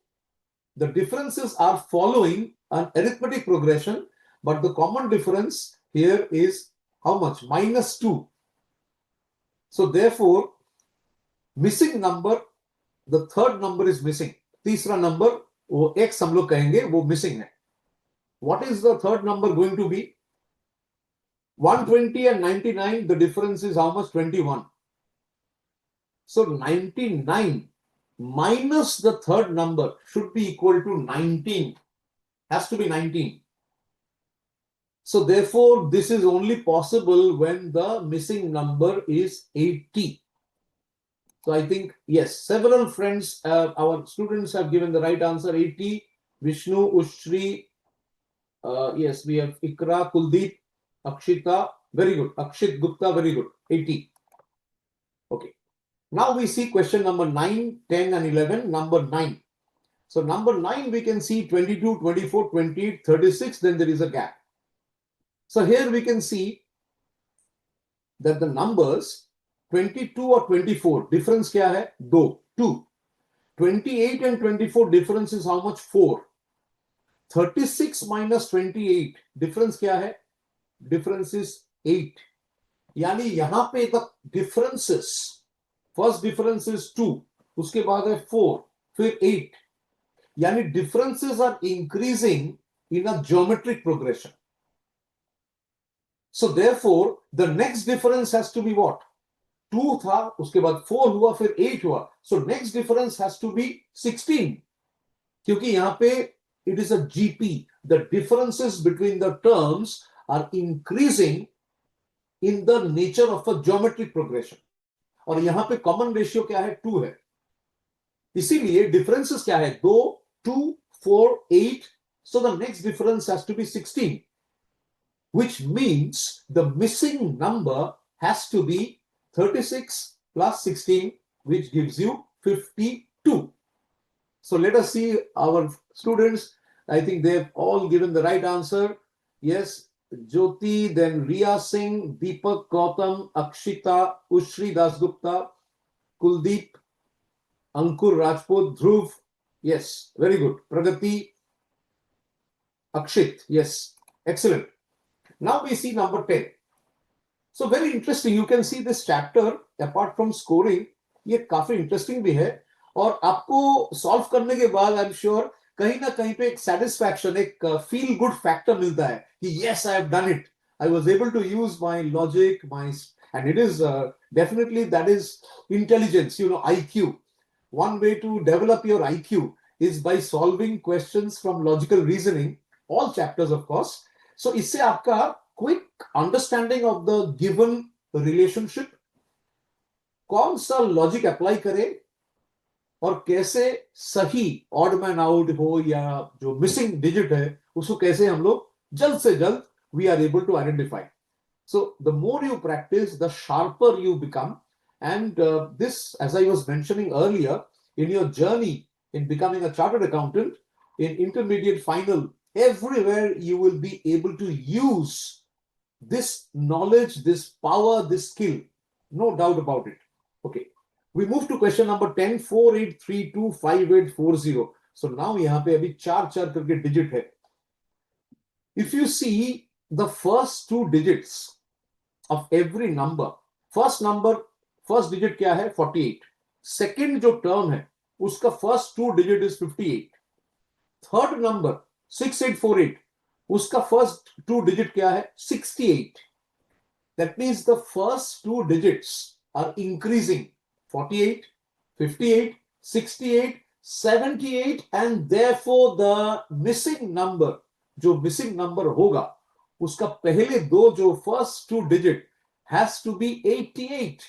[SPEAKER 1] the differences are following an arithmetic progression, but the common difference here is how much? Minus 2. So therefore, missing number, the third number is missing. तीसरा number, वो x हम लोग कहेंगे, वो missing है. What is the third number going to be? 120 and 99, the difference is how much? 21. So 99 minus the third number should be equal to 19. Has to be 19. So therefore, this is only possible when the missing number is 80. So I think, yes, several friends, our students have given the right answer, 80. Vishnu, Ushri, yes, we have Ikra, Kuldeep, Akshita, very good. Akshit Gupta, very good. 80. Okay. Now we see question number 9, 10 and 11. Number 9. So number 9 we can see 22, 24, 28, 36. Then there is a gap. So here we can see that the numbers 22 or 24. Difference kya hai? 2. 28 and 24 difference is how much? 4. 36 minus 28. Difference kya hai? Difference is 8. यानी यहां पे the differences, first difference is 2, उसके बाद है 4, फिर 8. यानी differences are increasing in a geometric progression. So therefore the next difference has to be what? 2 था, उसके बाद 4 हुआ, फिर 8 हुआ. So next difference has to be 16. क्योंकि यहाँ पे it is a GP. The differences between the terms are increasing in the nature of a geometric progression. और यहाँ पे common ratio क्या है? 2 है. इसीलिए differences क्या है? 2, 2, 4, 8. So the next difference has to be 16. Which means the missing number has to be 36 plus 16, which gives you 52. So let us see our students. I think they've all given the right answer. Yes, Jyoti, then Riya Singh, Deepak Gautam, Akshita, Ushri Dasgupta, Kuldeep, Ankur Rajput, Dhruv. Yes, very good. Pragati, Akshit. Yes, excellent. Now we see number 10. So very interesting. You can see this chapter, apart from scoring, ये काफी interesting भी है. और आपको solve करने के बाद I am sure कहीं ना कहीं पे एक सेटिस्फैक्शन, एक फील गुड फैक्टर मिलता है कि yes I have done it, I was able to use my logic, my, and it is definitely that is intelligence, you know, IQ. One way to develop your IQ is by solving questions from logical reasoning, all chapters of course. So इससे आपका quick understanding of the given relationship, कौन सा logic apply करे और कैसे सही odd man out हो या जो मिसिंग डिजिट है उसको कैसे हम लोग जल्द से जल्द we are able to identify. So the more you practice, the sharper you become. And this, as I was mentioning earlier, in your journey in becoming a chartered accountant, in intermediate final, everywhere you will be able to use this knowledge, this power, this skill. No doubt about it. Okay. We move to question number 10, 48325840. So now यहाँ पे अभी 4 करके digit है. If you see the first 2 digits of every number, first digit क्या है? 48. Second जो term है उसका first 2 digit is 58. Third number 6848, उसका first 2 digit क्या है? 68. That means the first 2 digits are increasing. 48, 58, 68, 78, and therefore the missing number, जो missing number होगा उसका पहले दो जो first 2 digit has to be 88.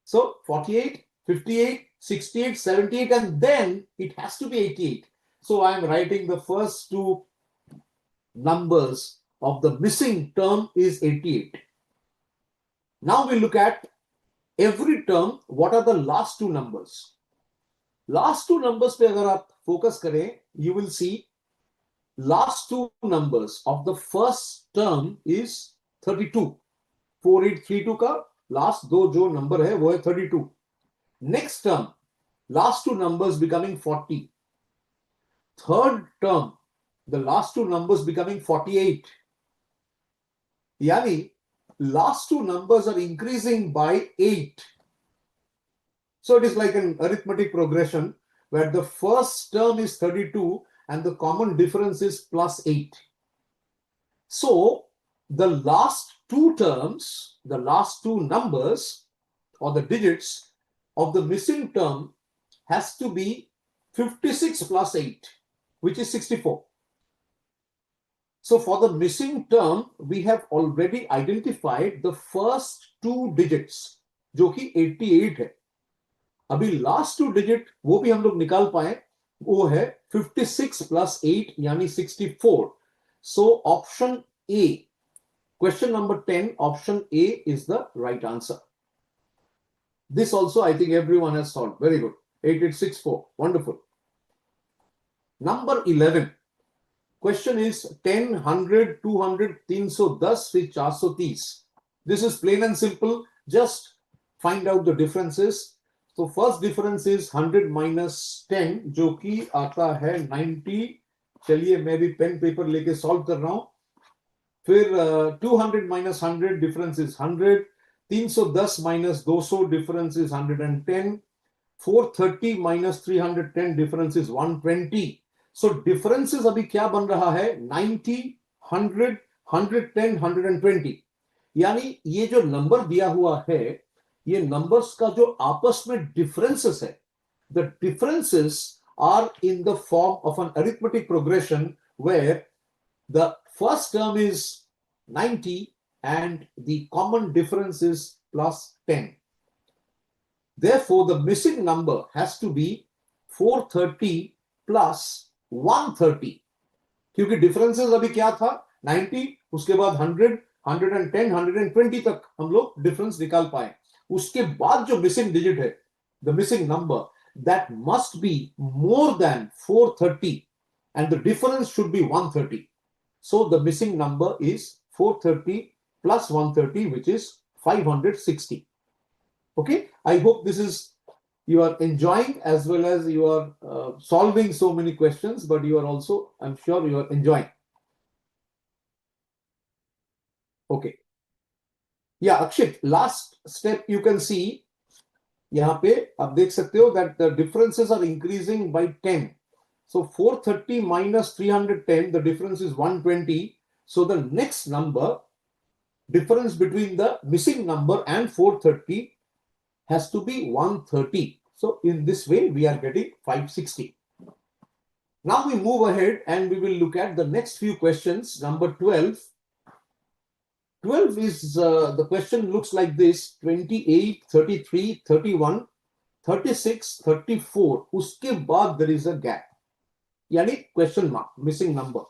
[SPEAKER 1] So 48, 58, 68, 78, and then it has to be 88. So I am writing the first 2 numbers of the missing term is 88. Now we look at every term, what are the last 2 numbers? Last 2 numbers पे अगर आप focus करें, you will see last 2 numbers of the first term is 32. 4832 का last 2 जो number है वो है 32. Next term, last 2 numbers becoming 40. Third term, the last 2 numbers becoming 48. यानी last 2 numbers are increasing by 8. So it is like an arithmetic progression where the first term is 32 and the common difference is plus 8. So the last 2 terms, the last 2 numbers or the digits of the missing term has to be 56 plus 8, which is 64. So for the missing term, we have already identified the first 2 digits, जो कि 88 है. अभी last 2 digit वो भी हम लोग निकाल पाए, वो है 56 plus 8 यानी 64. So option A, question number 10, option A is the right answer. This also I think everyone has solved. Very good. 8864. Wonderful. Number 11. Question is 10, 100, 200, 310 with 430. This is plain and simple. Just find out the differences. So first difference is 100 minus 10, जो कि आता है 90. चलिए मैं भी pen paper लेके solve कर रहा हूं. फिर 200 minus 100 difference is 100. 310 minus 200 difference is 110. 430 minus 310 difference is 120. So differences अभी क्या बन रहा है? 90, 100, 110, 120. यानी ये जो नंबर दिया हुआ है, ये नंबर्स का जो आपस में डिफरेंसेस है, the differences are in the form of an arithmetic progression where the first term is 90 and the common difference is plus 10. Therefore, the missing number has to be 430 plus 130. क्योंकि differences अभी क्या था, 90, उसके बाद 100, 110, 120 तक हम लोग डिफरेंस निकाल पाए. उसके बाद जो मिसिंग डिजिट है, the missing number, that must be more than 430 and the difference should be 130. So the missing number is 430 plus 130, which is 560. Okay, I hope this is, you are enjoying as well as you are solving so many questions, but you are also, I'm sure you are enjoying. Okay. Yeah, Akshit, last step you can see, यहाँ पे आप देख सकते हो that the differences are increasing by 10. So 430 minus 310, the difference is 120. So the next number, difference between the missing number and 430 has to be 130. So in this way, we are getting 560. Now we move ahead and we will look at the next few questions. Number 12. 12 is, the question looks like this: 28, 33, 31, 36, 34. उसके बाद there is a gap. यानी question mark, missing number.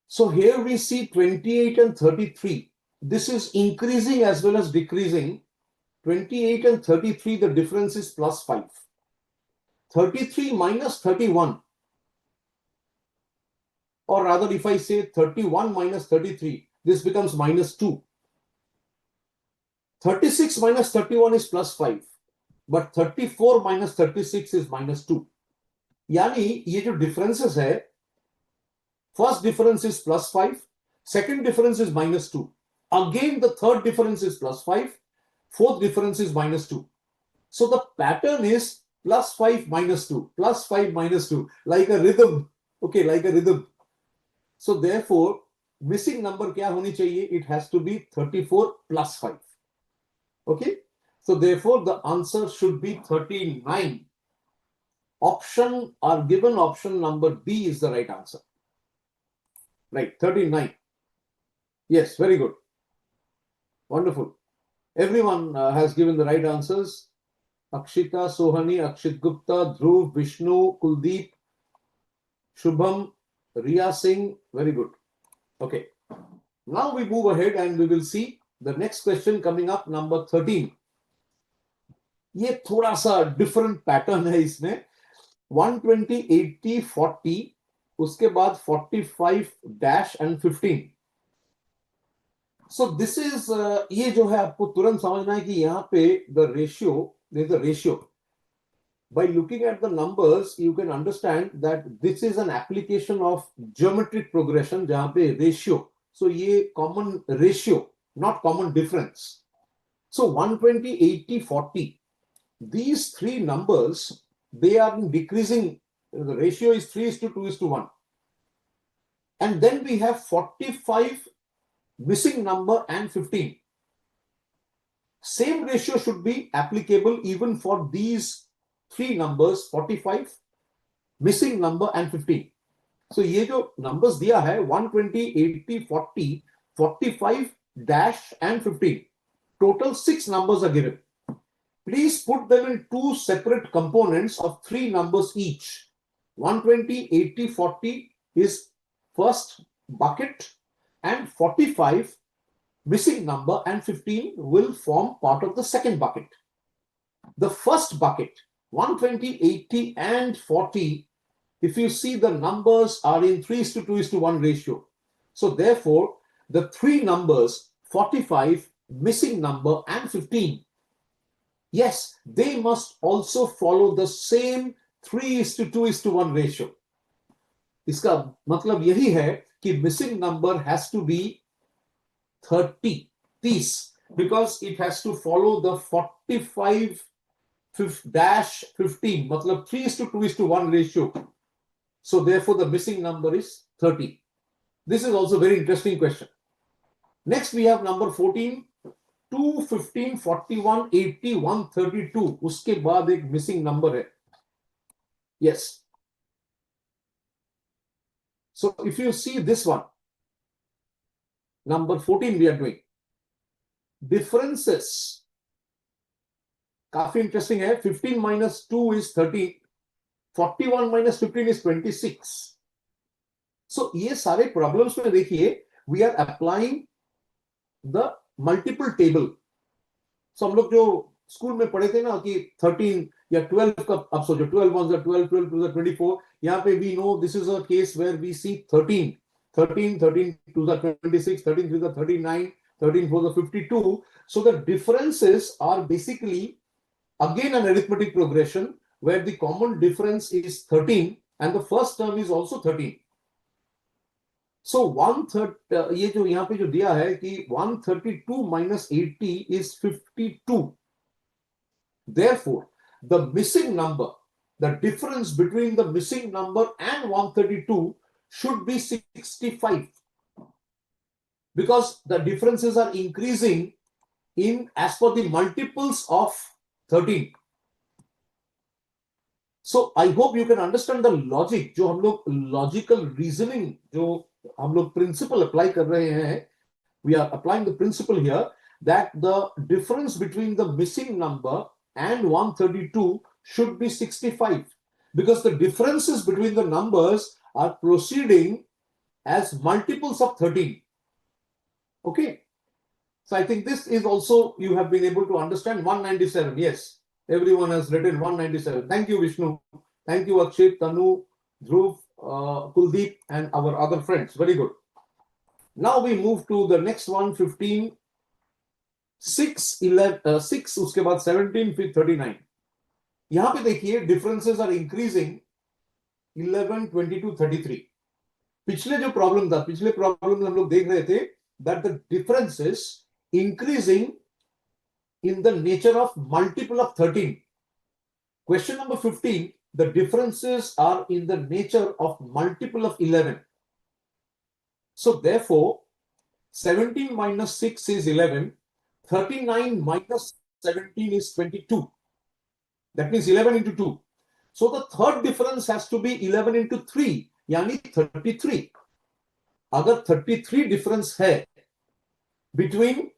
[SPEAKER 1] So here we see 28 and 33. This is increasing as well as decreasing. 28 and 33, the difference is plus 5. 33 minus 31, or rather if I say 31 minus 33, this becomes minus 2. 36 minus 31 is plus 5, but 34 minus 36 is minus 2. यानी ये जो differences है, first difference is plus 5, second difference is minus 2. Again, the third difference is plus 5, fourth difference is minus 2. So the pattern is plus 5 minus 2, plus 5 minus 2, like a rhythm. Okay, like a rhythm. So therefore, missing number क्या होनी चाहिए? It has to be 34 plus 5. Okay, so therefore the answer should be 39. Option or given option number B is the right answer. Right, 39. Yes, very good. Wonderful. Everyone has given the right answers. Akshita, Sohani, Akshit Gupta, Dhruv, Vishnu, Kuldeep, Shubham, Riya Singh. Very good. Okay. Now we move ahead and we will see the next question coming up, number 13. ये थोड़ा सा different pattern है इसमें. 120, 80, 40, उसके बाद 45 dash and 15. So this is, ये जो है आपको तुरंत समझना है कि यहाँ पे the ratio, there is a ratio. By looking at the numbers, you can understand that this is an application of geometric progression जहाँ पे ratio. So ये common ratio, not common difference. So 120, 80, 40. These three numbers, they are decreasing. The ratio is 3:2:1. And then we have 45 missing number and 15. Same ratio should be applicable even for these three numbers, 45, missing number and 15. So ये जो numbers दिया है 120, 80, 40, 45 dash and 15. Total 6 numbers are given. Please put them in two separate components of 3 numbers each. 120, 80, 40 is first bucket, and 45 missing number and 15 will form part of the second bucket. The first bucket, 120, 80 and 40, if you see the numbers are in 3:2:1 ratio. So therefore, the three numbers, 45, missing number and 15, yes, they must also follow the same 3:2:1 ratio. इसका मतलब यही है कि missing number has to be 30, because it has to follow the 45 dash 15, मतलब 3:2:1 ratio. So therefore the missing number is 30. This is also very interesting question. Next we have number 14, 2, 15, 41, 80, 132. उसके बाद एक missing number है. Yes. So if you see this one, number 14 we are doing. Differences. काफी interesting है. 15 minus 2 is 13. 41 minus 15 is 26. So ये सारे problems में देखिए, we are applying the multiple table. So हम लोग जो स्कूल में पढ़े थे ना कि 13 या 12 का, अब सोचो 12 ones are 12, 12 twos are 24. यहाँ पे we know this is a case where we see 13, 13, 13 twos are 26, 13 threes are 39, 13 fours are 52. So the differences are basically again an arithmetic progression where the common difference is 13 and the first term is also 13. So 130 ये जो यहाँ पे जो दिया है कि 132 minus 80 is 52. Therefore, the missing number, the difference between the missing number and 132 should be 65. Because the differences are increasing in as per the multiples of 13. So I hope you can understand the logic. जो हम लोग logical reasoning, जो हम लोग principle apply कर रहे हैं, we are applying the principle here that the difference between the missing number and 132 should be 65 because the differences between the numbers are proceeding as multiples of 13. Okay. So I think this is also, you have been able to understand. 197. Yes. Everyone has written 197. Thank you, Vishnu. Thank you, Akshit, Tanu, Dhruv, Kuldeep, and our other friends. Very good. Now we move to the next one, 15, 6, 11, 6, उसके बाद 17, फिर 39. यहाँ पे देखिए differences are increasing 11, 22, 33. पिछले जो problem था, पिछले problem हम लोग देख रहे थे that the differences increasing in the nature of multiple of 13. Question number 15, the differences are in the nature of multiple of 11. So therefore, 17 minus 6 is 11. 39 minus 17 is 22. That means 11 into 2. So the third difference has to be 11 into 3, यानी 33. अगर 33 difference है between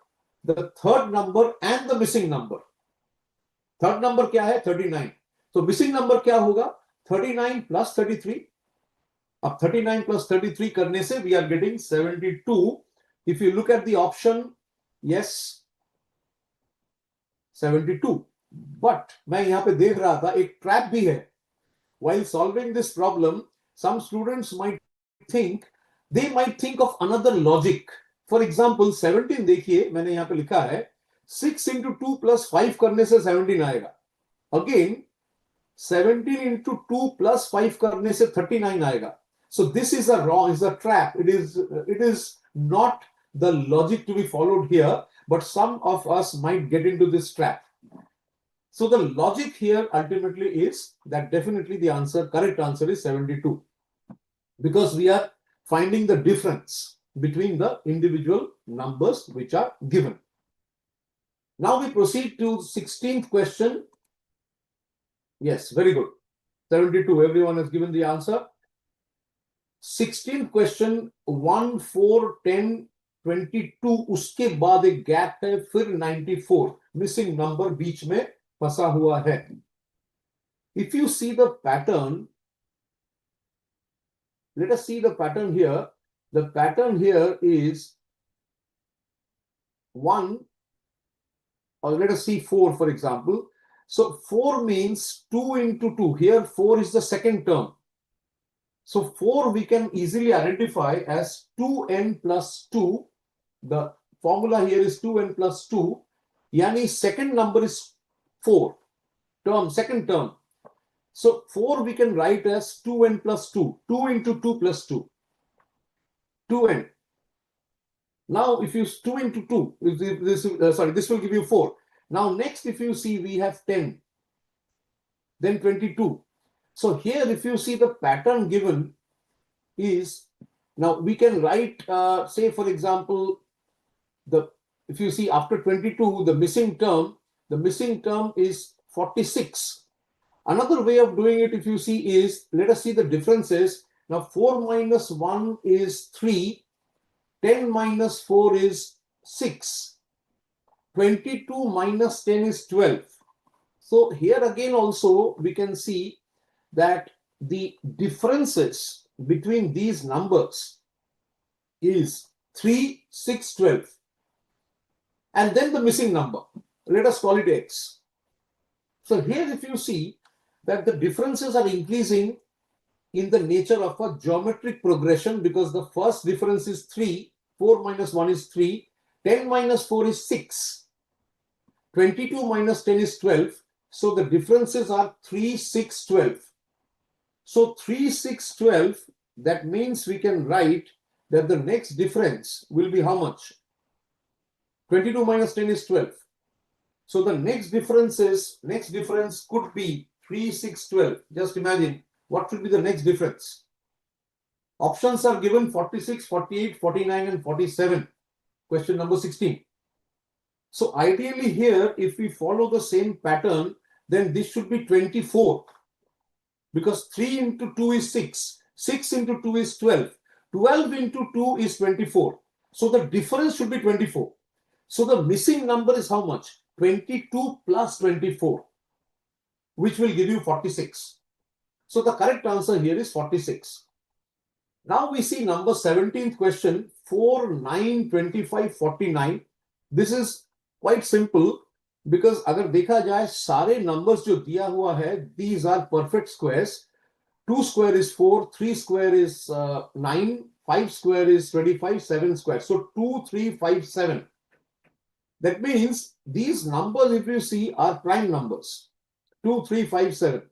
[SPEAKER 1] the third number and the missing number. Third number क्या है? 39. So missing number क्या होगा? 39 plus 33. अब 39 plus 33 करने से we are getting 72. If you look at the option, yes, 72. But मैं यहाँ पे देख रहा था एक trap भी है. While solving this problem, some students might think of another logic. For example, 17 देखिए मैंने यहाँ पे लिखा है 6 into 2 plus 5 करने से 17 आएगा. Again, 17 into 2 plus 5 करने से 39 आएगा. So this is a trap. It is not the logic to be followed here, but some of us might get into this trap. So the logic here ultimately is that definitely the correct answer is 72, because we are finding the difference between the individual numbers which are given. Now we proceed to 16th question. Yes, very good. 72, everyone has given the answer. 16th question, 1, 4, 10, 22, उसके बाद एक gap है, फिर 94, missing number बीच में फंसा हुआ है. If you see the pattern, let us see the pattern here. The pattern here is 1, or let us see 4, for example. So 4 means 2 into 2. Here 4 is the second term. So 4 we can easily identify as 2n plus 2. The formula here is 2n plus 2. Yani second number is 4. Second term. So 4 we can write as 2n plus 2. 2 into 2 plus 2. 2n. Now if you 2 into 2, this will give you 4. Now next, if you see, we have 10. Then 22. So here if you see the pattern given is Now we can write, say for example, if you see after 22, the missing term is 46. Another way of doing it, if you see, is let us see the differences. Now 4 minus 1 is 3, 10 minus 4 is 6, 22 minus 10 is 12. So here again also we can see that the differences between these numbers is 3, 6, 12. And then the missing number, let us call it x. So here if you see that the differences are increasing in the nature of a geometric progression, because the first difference is 3, 4 minus 1 is 3, 10 minus 4 is 6, 22 minus 10 is 12. So the differences are 3, 6, 12. So 3, 6, 12, that means we can write that the next difference will be how much? 22 minus 10 is 12. So the next difference could be 3, 6, 12. Just imagine what should be the next difference. Options are given 46, 48, 49 and 47. Question number 16. So ideally here, if we follow the same pattern, then this should be 24. Because 3 into 2 is 6. 6 into 2 is 12. 12 into 2 is 24. So the difference should be 24. So the missing number is how much? 22 plus 24, which will give you 46. So the correct answer here is 46. Now we see number 17th question, 4, 9, 25, 49. This is quite simple because अगर देखा जाए सारे numbers जो दिया हुआ है, these are perfect squares. 2 square is 4, 3 square is 9, 5 square is 25, 7 square. So 2, 3, 5, 7. That means these numbers, if you see, are prime numbers. 2, 3, 5, 7.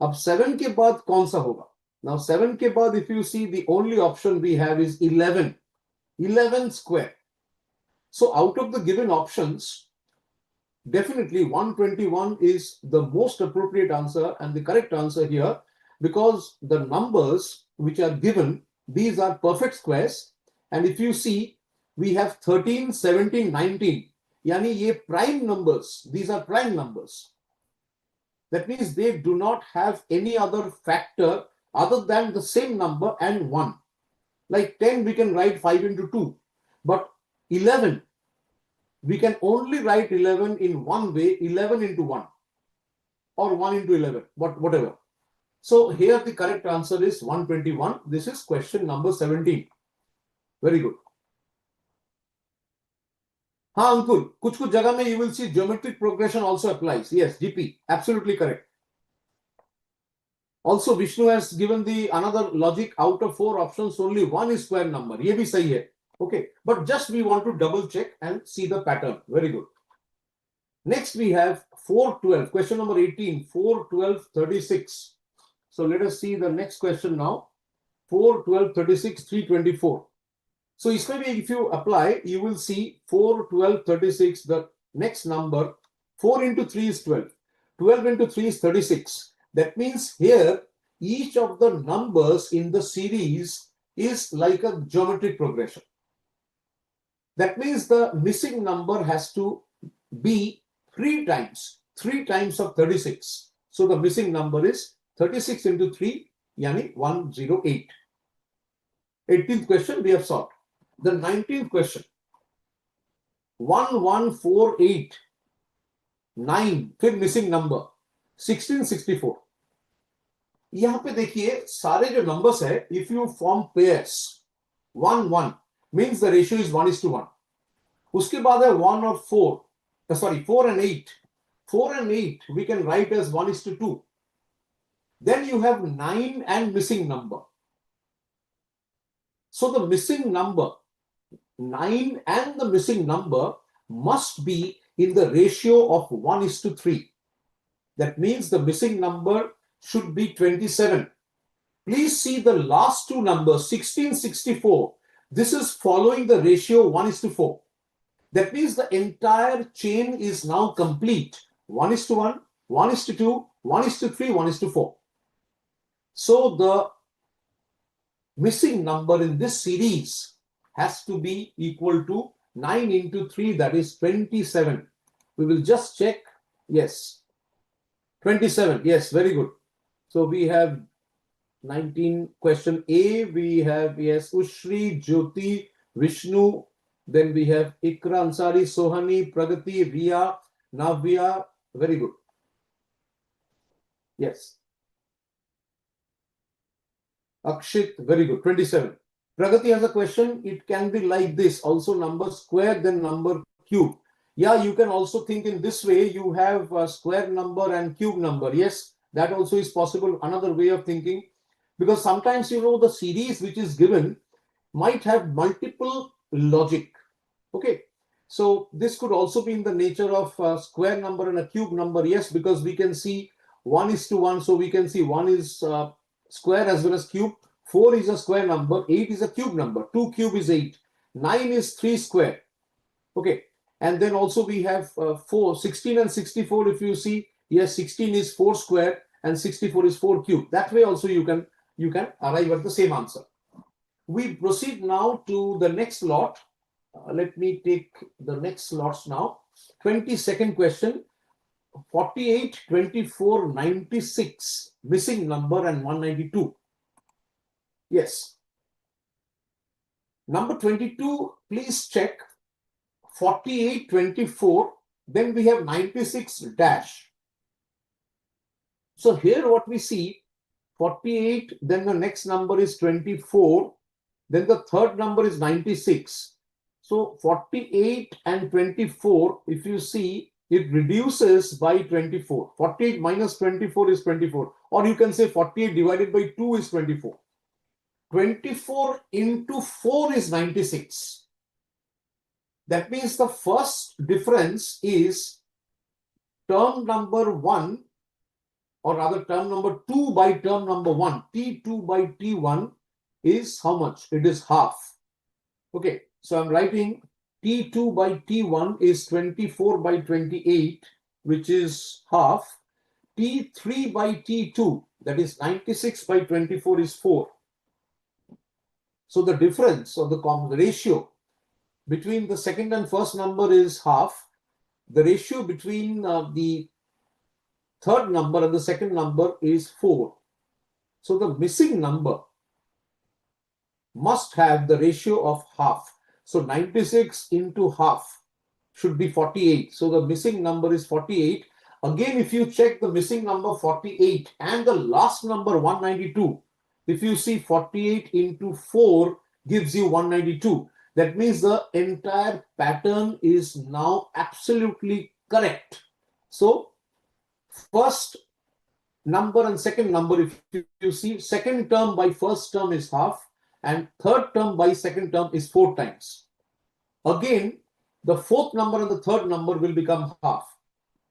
[SPEAKER 1] अब 7 के बाद कौन सा होगा? Now 7 के बाद, if you see, the only option we have is 11. 11 square. So out of the given options, definitely 121 is the most appropriate answer and the correct answer here, because the numbers which are given, these are perfect squares. And if you see, we have 13, 17, 19. Yani ye prime numbers. These are prime numbers. That means they do not have any other factor other than the same number and 1. Like 10, we can write 5 into 2. But 11, we can only write 11 in one way, 11 into 1. Or 1 into 11, whatever. So here the correct answer is 121. This is question number 17. Very good. हाँ अंकुर, कुछ जगह में you will see geometric progression also applies. Yes, GP, absolutely correct. Also Vishnu has given the another logic, out of 4 options only 1 is square number. ये भी सही है. Okay, but just we want to double check and see the pattern. Very good. Next we have 4, 12. Question number 18, 4, 12, 36. So let us see the next question now. 4, 12, 36, 324. So if you apply, you will see 4, 12, 36, the next number, 4 into 3 is 12. 12 into 3 is 36. That means here, each of the numbers in the series is like a geometric progression. That means the missing number has to be 3 times of 36. So the missing number is 36 into 3, yani 108. 18th question we have solved. The 19th question, 1148, 9, फिर missing number 1664. यहां पे देखिए सारे जो numbers है, if you form pairs 1 1 means the ratio is 1:1. उसके बाद है 1 or 4, 4 and 8. 4 and 8 we can write as 1:2. Then you have 9 and missing number. So the missing number 9 and the missing number must be in the ratio of 1:3. That means the missing number should be 27. Please see the last two numbers, 1664. This is following the ratio 1:4. That means the entire chain is now complete. 1:1, 1:2, 1:3, 1:4. So the missing number in this series has to be equal to 9 into 3, that is 27. We will just check. Yes, 27. Yes, very good. So we have 19. Question A, we have, yes, Ushri, Jyoti, Vishnu. Then we have Ikra, Ansari, Sohani, Pragati, Riya, Navya. Very good. Yes. Akshit, very good. 27. Pragati has a question. It can be like this. Also number square, then number cube. Yeah, you can also think in this way. You have a square number and cube number. Yes, that also is possible. Another way of thinking. Because sometimes, the series which is given might have multiple logic. Okay. So this could also be in the nature of a square number and a cube number. Yes, because we can see 1:1. So we can see 1 is square as well as cube. 4 is a square number. 8 is a cube number. 2 cube is 8. 9 is 3 square. Okay. And then also we have 16 and 64. If you see, yes, 16 is 4 square and 64 is 4 cube. That way also you can arrive at the same answer. We proceed now to the next lot. Let me take the next slots now. 22nd question. 48, 24, 96. Missing number and 192. Yes. Number 22, please check. 48, 24. Then we have 96 dash. So here what we see, 48, then the next number is 24. Then the third number is 96. So 48 and 24, if you see, it reduces by 24. 48 minus 24 is 24. Or you can say 48 divided by 2 is 24. 24 into 4 is 96. That means the first difference is term number 1, or rather term number 2 by term number 1. T2 by T1 is how much? It is half. Okay. So I'm writing T2 by T1 is 24 by 28, which is half. T3 by T2, that is 96 by 24 is 4. So the difference or the ratio between the second and first number is half. The ratio between the third number and the second number is 4. So the missing number must have the ratio of half. So 96 into half should be 48. So the missing number is 48. Again, if you check the missing number 48 and the last number 192, if you see 48 into 4 gives you 192. That means the entire pattern is now absolutely correct. So first number and second number, if you see, second term by first term is half and third term by second term is 4 times. Again, the fourth number and the third number will become half.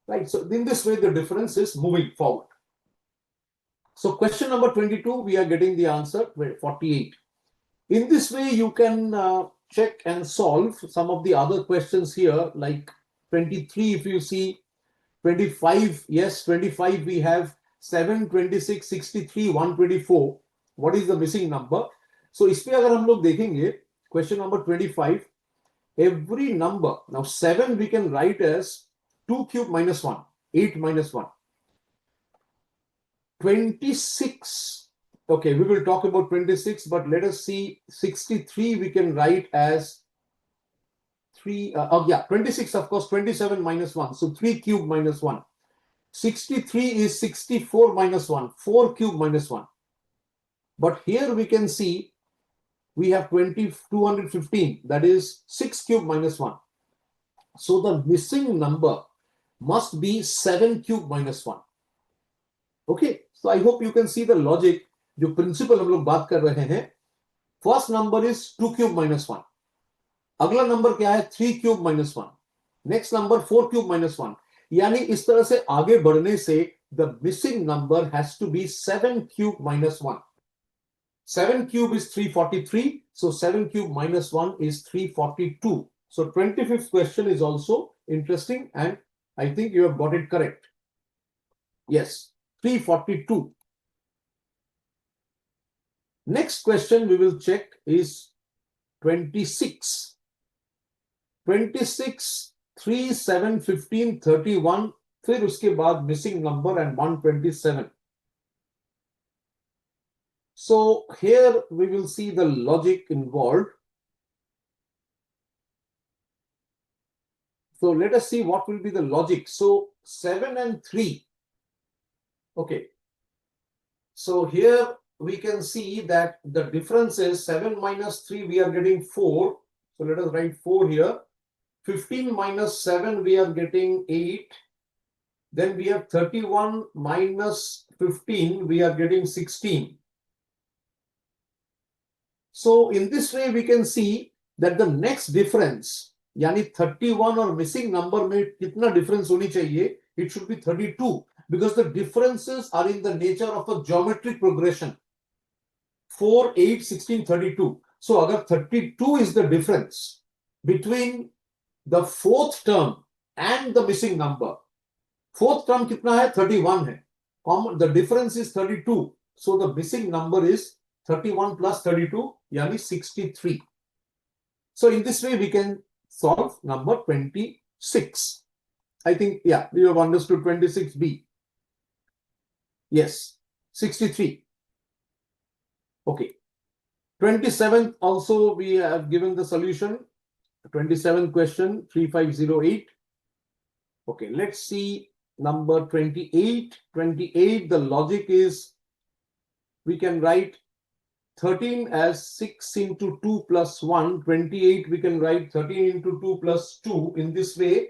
[SPEAKER 1] Right? So in this way, the difference is moving forward. So question number 22, we are getting the answer, 48. In this way, you can check and solve some of the other questions here, like 23, if you see, 25, yes, 25, we have 7, 26, 63, 124. What is the missing number? So, इसमें अगर हम लोग देखेंगे, question number 25, every number, now 7 we can write as 2 cube minus 1, 8 minus 1. 26, okay, we will talk about 26, but let us see, 63 we can write as 3, 26, of course, 27 minus 1, so 3 cube minus 1. 63 is 64 minus 1, 4 cube minus 1. But here we can see we have 215, that is 6 cube minus 1. So the missing number must be 7 cube minus 1. Okay, so I hope you can see the logic. जो principle हम लोग बात कर रहे हैं, first number is 2 cube minus 1. अगला number क्या है? 3 cube minus 1. Next number 4 cube minus 1. यानी इस तरह से आगे बढ़ने से the missing number has to be 7 cube minus 1. 7 cube is 343. So 7 cube minus 1 is 342. So 25th question is also interesting and I think you have got it correct. Yes, 342. Next question we will check is 26. 26, 3, 7, 15, 31. फिर उसके बाद missing number and 127. So here we will see the logic involved. So let us see what will be the logic. So 7 and 3. Okay. So here we can see that the difference is 7 minus 3, we are getting 4. So let us write 4 here. 15 minus 7, we are getting 8. Then we have 31 minus 15, we are getting 16. So in this way, we can see that the next difference, यानी 31 और missing number में कितना difference होनी चाहिए? It should be 32 because the differences are in the nature of a geometric progression. 4, 8, 16, 32. So अगर 32 is the difference between the fourth term and the missing number. Fourth term कितना है? 31 है. The difference is 32. So the missing number is 31 plus 32, yani 63. So in this way, we can solve number 26. I think, yeah, we have understood 26b. Yes, 63. Okay. 27th also we have given the solution. 27th question, 3508. Okay, let's see number 28. 28, the logic is we can write 13 as 6 into 2 plus 1. 28, we can write 13 into 2 plus 2. In this way,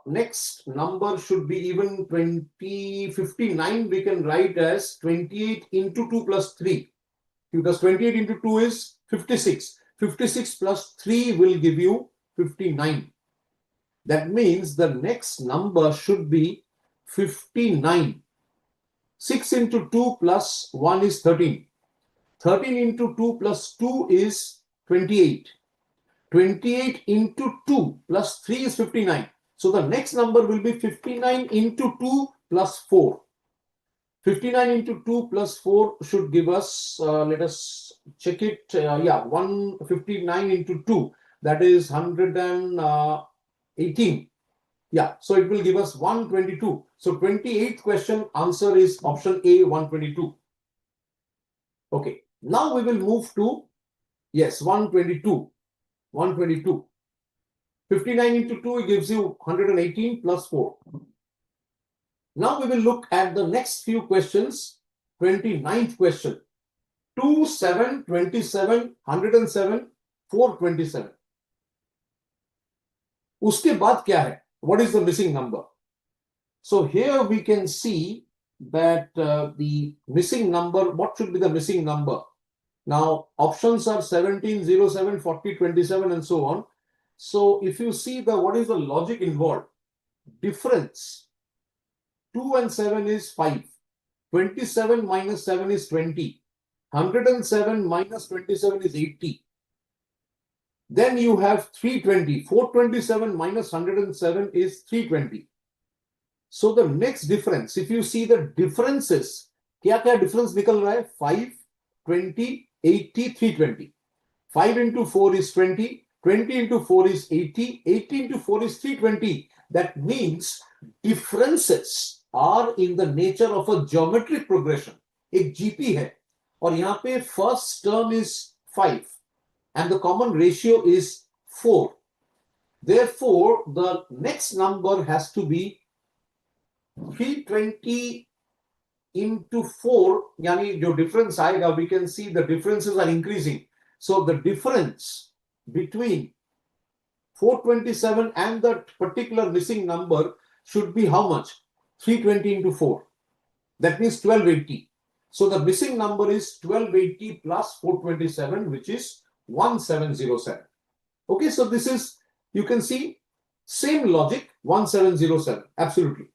[SPEAKER 1] next number should be even 59. We can write as 28 into 2 plus 3. Because 28 into 2 is 56. 56 plus 3 will give you 59. That means the next number should be 59. 6 into 2 plus 1 is 13. 13 into 2 plus 2 is 28. 28 into 2 plus 3 is 59. So the next number will be 59 into 2 plus 4. 59 into 2 plus 4 should give us, let us check it, 159 into 2, that is 118. Yeah, so it will give us 122. So 28th question answer is option A, 122. Okay, now we will move to, yes, 122. 122. 59 into 2 gives you 118 plus 4. Now we will look at the next few questions. 29th question. 2, 7, 27, 107, 427. उसके बाद क्या है? What is the missing number? So here we can see that the missing number, what should be the missing number? Now options are 17, 07, 40, 27 and so on. So if you see what is the logic involved? Difference. 2 and 7 is 5. 27 minus 7 is 20. 107 minus 27 is 80. Then you have 320. 427 minus 107 is 320. So the next difference, if you see the differences, क्या difference निकल रहा है? 5, 20, 80, 320. 5 into 4 is 20. 20 into 4 is 80. 80 into 4 is 320. That means differences are in the nature of a geometric progression. एक GP है और यहाँ पे first term is 5 and the common ratio is 4. Therefore, the next number has to be 320 into 4, यानी जो difference आएगा, we can see the differences are increasing. So the difference between 427 and that particular missing number should be how much? 320 into 4. That means 1280. So the missing number is 1280 plus 427, which is 1707. Okay, so this is, you can see, same logic, 1707. Absolutely.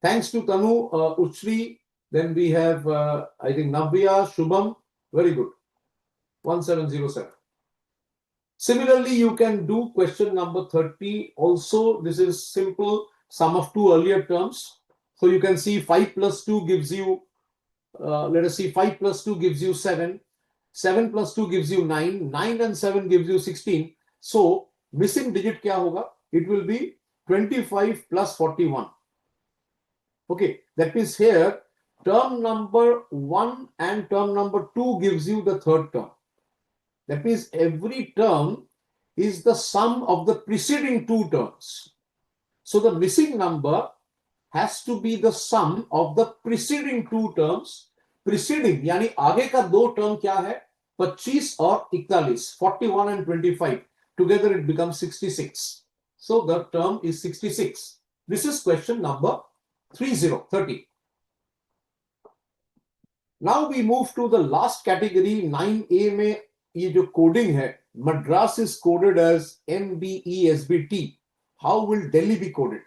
[SPEAKER 1] Thanks to Tanu, Uchri, then we have, I think, Navya, Shubham. Very good. 1707. Similarly, you can do question number 30. Also, this is simple sum of two earlier terms. So you can see 5 plus 2 gives you let us see, 5 plus 2 gives you 7. 7 plus 2 gives you 9. 9 and 7 gives you 16. So missing digit kya hoga? It will be 25 plus 41. Okay, that means here term number 1 and term number 2 gives you the third term. That means every term is the sum of the preceding two terms. So the missing number has to be the sum of the preceding two terms. Preceding यानी आगे का दो term क्या है? 25 और 41, 41 and 25. Together it becomes 66. So the term is 66. This is question number 30. Now we move to the last category. 9A में ये जो coding है, Madras is coded as MBESBT. How will Delhi be coded?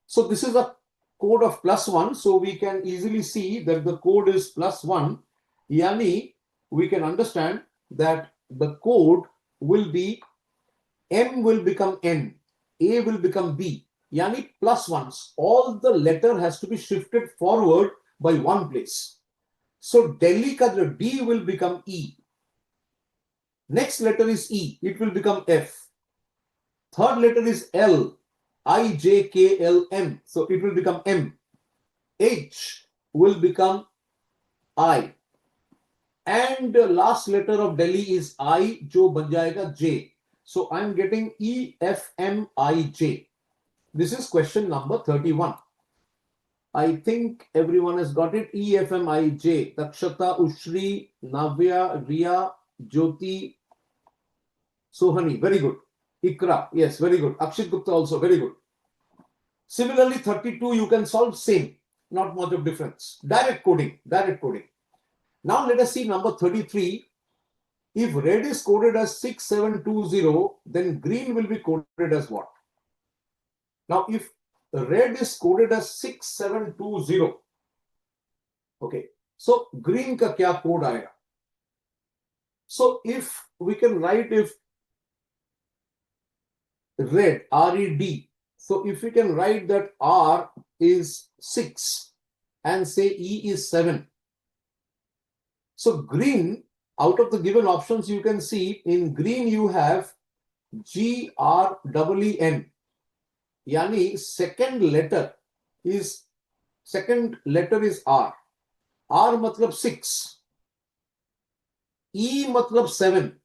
[SPEAKER 1] So this is a code of +1. So we can easily see that the code is +1. Yani we can understand that the code will be M will become N, A will become B. Yani +1s. All the letter has to be shifted forward by one place. So Delhi ka D will become E. Next letter is E. It will become F. Third letter is L. I, J, K, L, M. So it will become M. H will become I. And the last letter of Delhi is I, jo ban jayega J. So I am getting E, F, M, I, J. This is question number 31. I think everyone has got it. E, F, M, I, J. Takshata, Ushri, Navya, Riya, Jyoti, Sohani. Very good. Ikra. Yes, very good. Akshit Gupta also. Very good. Similarly, 32 you can solve same. Not much of difference. Direct coding. Direct coding. Now let us see number 33. If red is coded as 6720, then green will be coded as what? Now if red is coded as 6720, okay, so green ka kya code aayega? So if we can write if red, RED, so if we can write that R is 6 and say E is 7. So green, out of the given options, you can see in green you have GREEN. Yani second letter is R. R matlab 6. E matlab 7.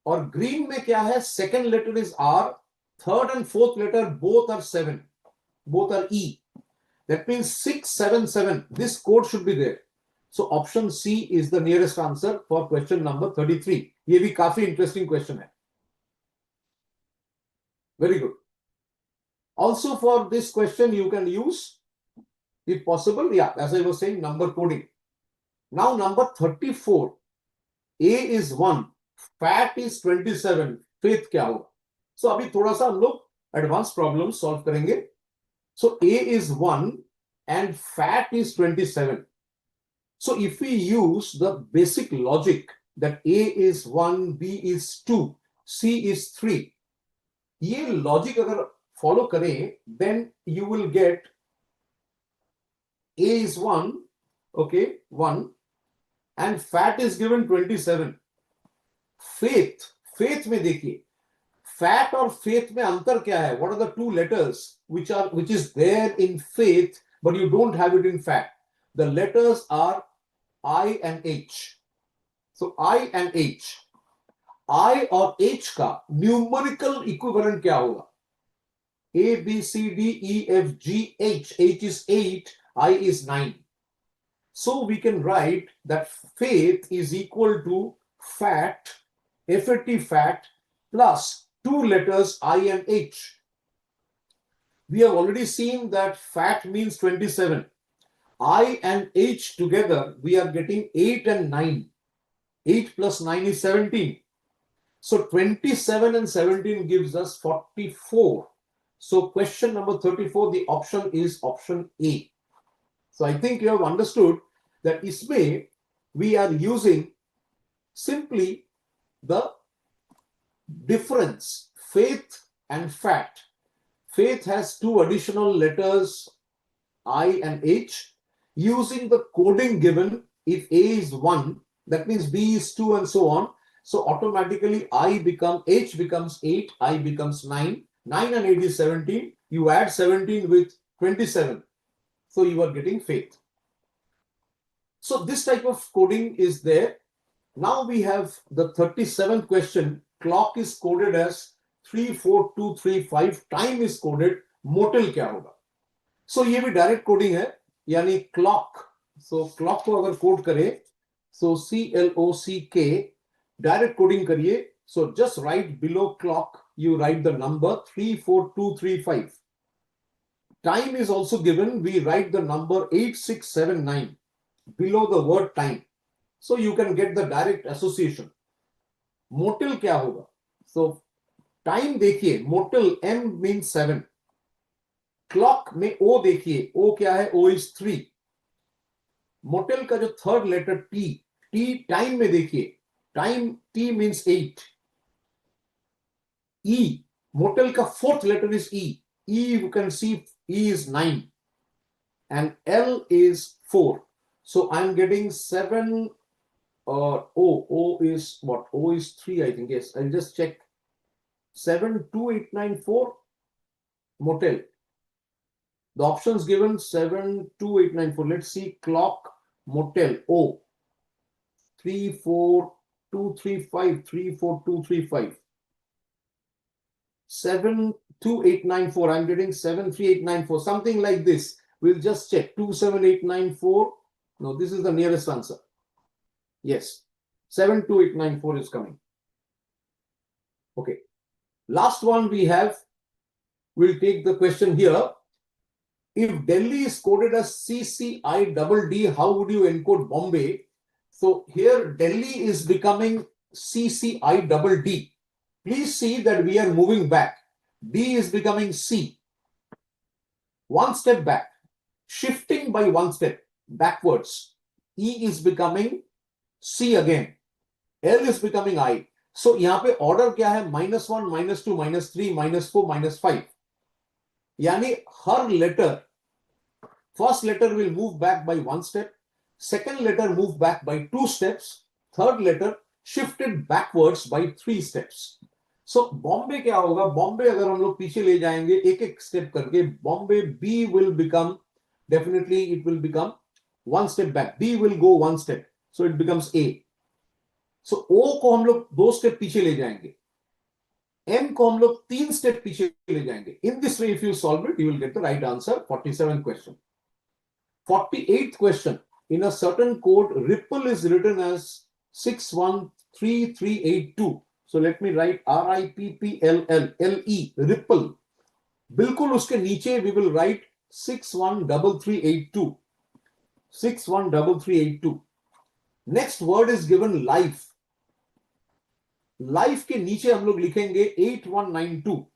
[SPEAKER 1] Or green में क्या है? Second letter is R. Third and fourth letter both are 7. Both are E. That means 677. This code should be there. So option C is the nearest answer for question number 33. ये भी काफी interesting question है. Very good. Also for this question you can use, if possible, yeah, as I was saying, number coding. Now number 34. A is 1. Fat is 27. Faith क्या होगा? So अभी थोड़ा सा हम लोग advanced problem solve करेंगे. So A is 1 and fat is 27. So if we use the basic logic that A is 1, B is 2, C is 3, ये logic अगर follow करें, then you will get A is 1, okay, 1, and fat is given 27. Faith में देखिए, fat और faith में अंतर क्या है? What are the two letters which is there in faith but you don't have it in fat? The letters are I and H. So I and H. I और H का numerical equivalent क्या होगा? A, B, C, D, E, F, G, H. H is 8, I is 9. So we can write that faith is equal to fat, FAT fat, plus two letters I and H. We have already seen that fat means 27. I and H together, we are getting 8 and 9. 8 plus 9 is 17. So 27 and 17 gives us 44. So question number 34, the option is option A. So I think you have understood that isme we are using simply the difference, faith and fat. Faith has two additional letters I and H. using the coding given. If A is 1, that means B is 2 and so on. So automatically H becomes 8, I becomes 9. 9 and 8 is 17. You add 17 with 27. So you are getting faith. So this type of coding is there. Now we have the 37th question. Clock is coded as 34235. Time is coded. Motel क्या होगा? So ये भी direct coding है, यानी clock. So clock को अगर code करें, so CLOCK, direct coding करिए. So just write below clock, you write the number 34235. Time is also given. We write the number 8679 below the word time. So you can get the direct association. Motel क्या होगा? So time देखिए, motel M means 7. Clock में O देखिए, O क्या है? O is 3. Motel का जो third letter T time में देखिए, time T means 8. E, motel का fourth letter is E. E you can see E is 9 and L is 4. So I'm getting 7. O is what? O is 3, I think. Yes, I'll just check. 72894 motel. The options given 72894. Let's see. Clock, motel, O. 34235. 34235. 72894. I'm getting 73894. Something like this. We'll just check. 27894. No, this is the nearest answer. Yes, 72894 is coming. Okay. Last one we have. We'll take the question here. If Delhi is coded as CCIDD, how would you encode Bombay? So here Delhi is becoming CCIDD. Please see that we are moving back. D is becoming C. One step back. Shifting by one step backwards. E is becoming C again. L is becoming I. So यहाँ पे order क्या है? -1, -2, -3, -4, -5. यानी हर letter, first letter will move back by one step, second letter move back by 2 steps, third letter shifted backwards by 3 steps. So Bombay क्या होगा? Bombay अगर हम लोग पीछे ले जाएंगे एक-एक step करके, Bombay B will become, definitely it will become one step back. B will go one step. So it becomes A. So O को हम लोग 2 स्टेप पीछे ले जाएंगे. M को हम लोग 3 स्टेप पीछे ले जाएंगे. In this way, if you solve it, you will get the right answer. 47th question. 48th question. In a certain code, ripple is written as 613382. So let me write RIPPLL, ripple. बिल्कुल उसके नीचे we will write 613382. 613382. Next word is given life. Life के नीचे हम लोग लिखेंगे 8192.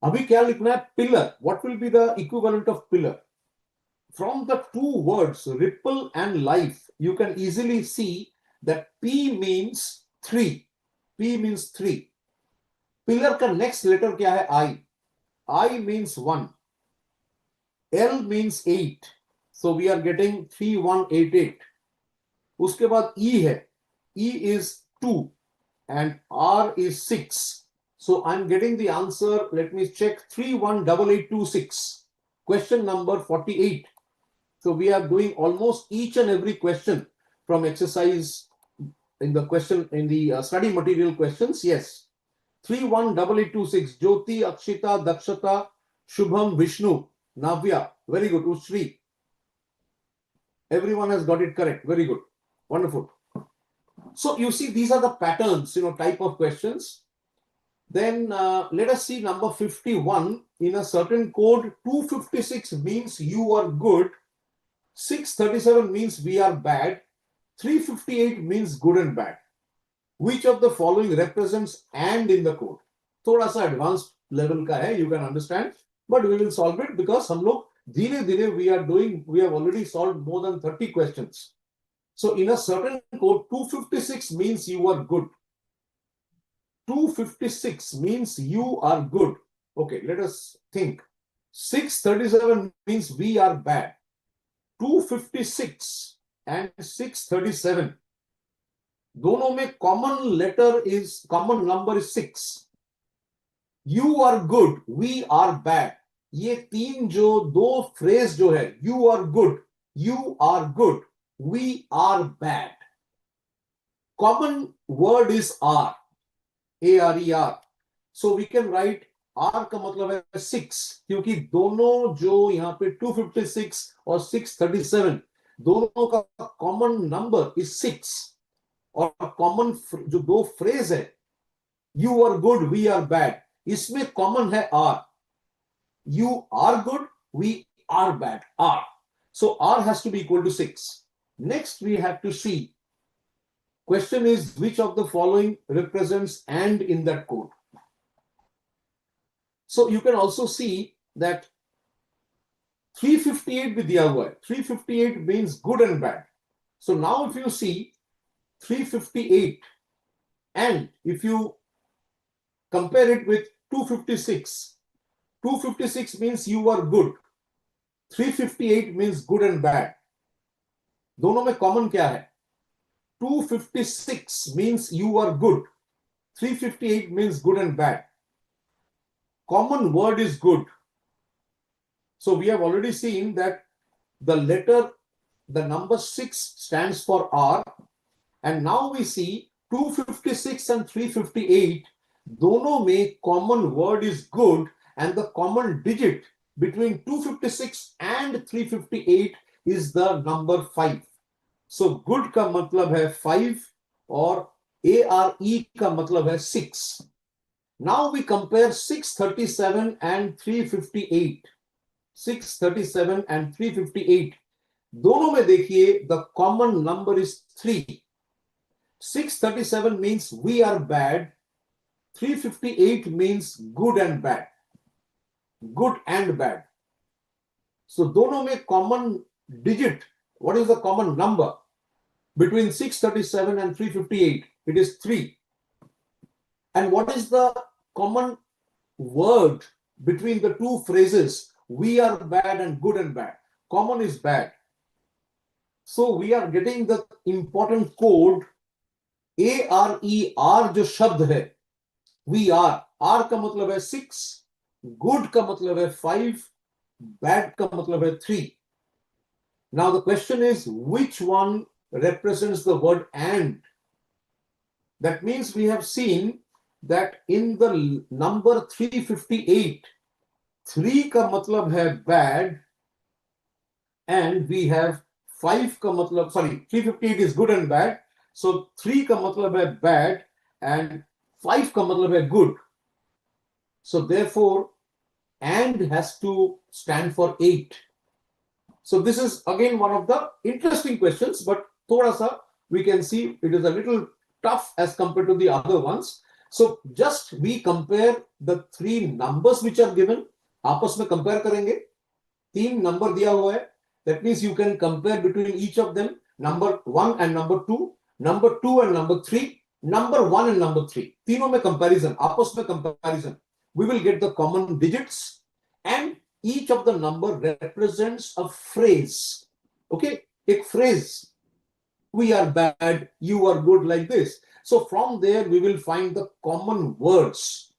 [SPEAKER 1] अभी क्या लिखना है? Pillar. What will be the equivalent of pillar? From the two words ripple and life, you can easily see that P means 3. P means 3. Pillar का next letter क्या है? I. I means 1. L means 8. So we are getting 3188. उसके बाद E है. E is 2 and R is 6. So I'm getting the answer. Let me check. 318826. Question number 48. So we are doing almost each and every question from exercise in the question in the study material questions. Yes. 318826. Jyoti, Akshita, Dakshata, Shubham, Vishnu, Navya. Very good. Ushri. Everyone has got it correct. Very good. Wonderful. So you see, these are the patterns, type of questions. Then let us see number 51. In a certain code, 256 means you are good. 637 means we are bad. 358 means good and bad. Which of the following represents and in the code? थोड़ा सा advanced level का है, you can understand. But we will solve it because हम लोग धीरे-धीरे we have already solved more than 30 questions. So in a certain code, 256 means you are good. 256 means you are good. Okay, let us think. 637 means we are bad. 256 and 637 दोनों में common number is 6. You are good, we are bad. ये तीन जो दो phrase जो है, you are good, we are bad. Common word is R, A-R-E-R. So we can write R का मतलब है 6, क्योंकि दोनों जो यहाँ पे 256 और 637 दोनों का कॉमन नंबर इज 6 और कॉमन जो दो फ्रेज है you are good we are bad इसमें कॉमन है R. You are good we are bad R. So R has to be equal to 6. Next we have to see. Question is which of the following represents and in that code. So you can also see that 358 with दिया हुआ है. 358 means good and bad. So now if you see 358 and if you compare it with 256, 256 means you are good. 358 means good and bad. दोनों में common क्या है? 256 means you are good. 358 means good and bad. Common word is good. So we have already seen that the number 6 stands for R. And now we see 256 and 358. दोनों में common word is good and the common digit between 256 and 358 is the number 5. So good का मतलब है 5 और ARE का मतलब है 6. Now we compare 637 and 358. 637 and 358. दोनों में देखिए the common number is 3. 637 means we are bad. 358 means good and bad. Good and bad. So दोनों में common digit. What is the common number between 637 and 358? It is 3. And what is the common word between the two phrases? We are bad and good and bad. Common is bad. So we are getting the important code ARER जो शब्द है. We are. R का मतलब है 6, good का मतलब है 5, bad का मतलब है 3. Now the question is which one represents the word and? That means we have seen that in the number 358, 3 का मतलब है bad and we have 5 का मतलब, sorry, 358 is good and bad. So 3 का मतलब है bad and 5 का मतलब है good. So therefore and has to stand for 8. So this is again one of the interesting questions, but thoda sa we can see it is a little tough as compared to the other ones. So just we compare the three numbers which are given. आपस में compare करेंगे. 3 number दिया हुआ है. That means you can compare between each of them. Number 1 and number 2, number 2 and number 3, number 1 and number 3. तीनों में comparison, आपस में comparison. We will get the common digits and each of the number represents a phrase. Okay, एक phrase. We are bad, you are good, like this. So from there we will find the common words.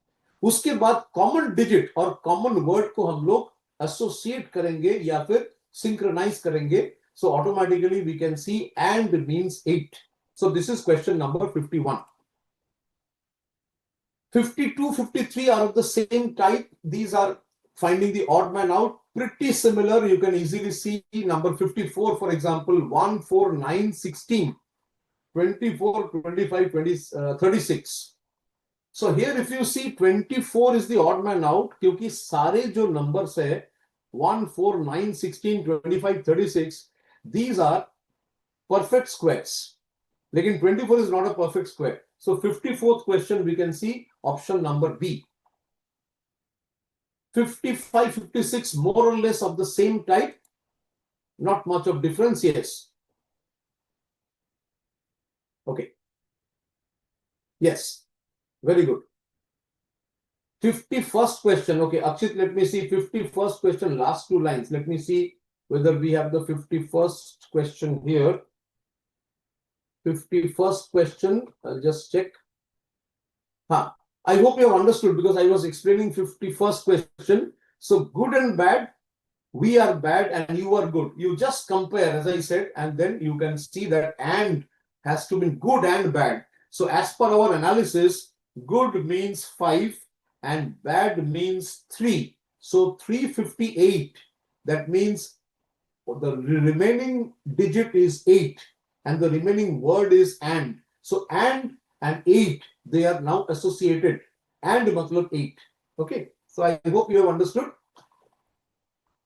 [SPEAKER 1] उसके बाद common digit और common word को हम लोग associate करेंगे या फिर synchronize करेंगे. So automatically we can see and means 8. So this is question number 51. 52, 53 are of the same type. These are finding the odd man out. Pretty similar. You can easily see number 54, for example, 1, 4, 9, 16, 24, 25, 20, 36. So here if you see 24 is the odd man out क्योंकि सारे जो numbers है 1, 4, 9, 16, 25, 36, these are perfect squares. लेकिन 24 is not a perfect square. So 54th question we can see option number B. 55, 56 more or less of the same type. Not much of difference, yes. Okay. Yes. Very good. 51st question. Okay, Akshit, let me see. 51st question, last two lines. Let me see whether we have the 51st question here. 51st question, I'll just check. I hope you have understood because I was explaining 51st question. So good and bad, we are bad and you are good. You just compare, as I said, and then you can see that and has to be good and bad. So as per our analysis, good means 5 and bad means 3. So 358, that means the remaining digit is 8 and the remaining word is and. So and 8, they are now associated. And matlab 8. Okay, so I hope you have understood.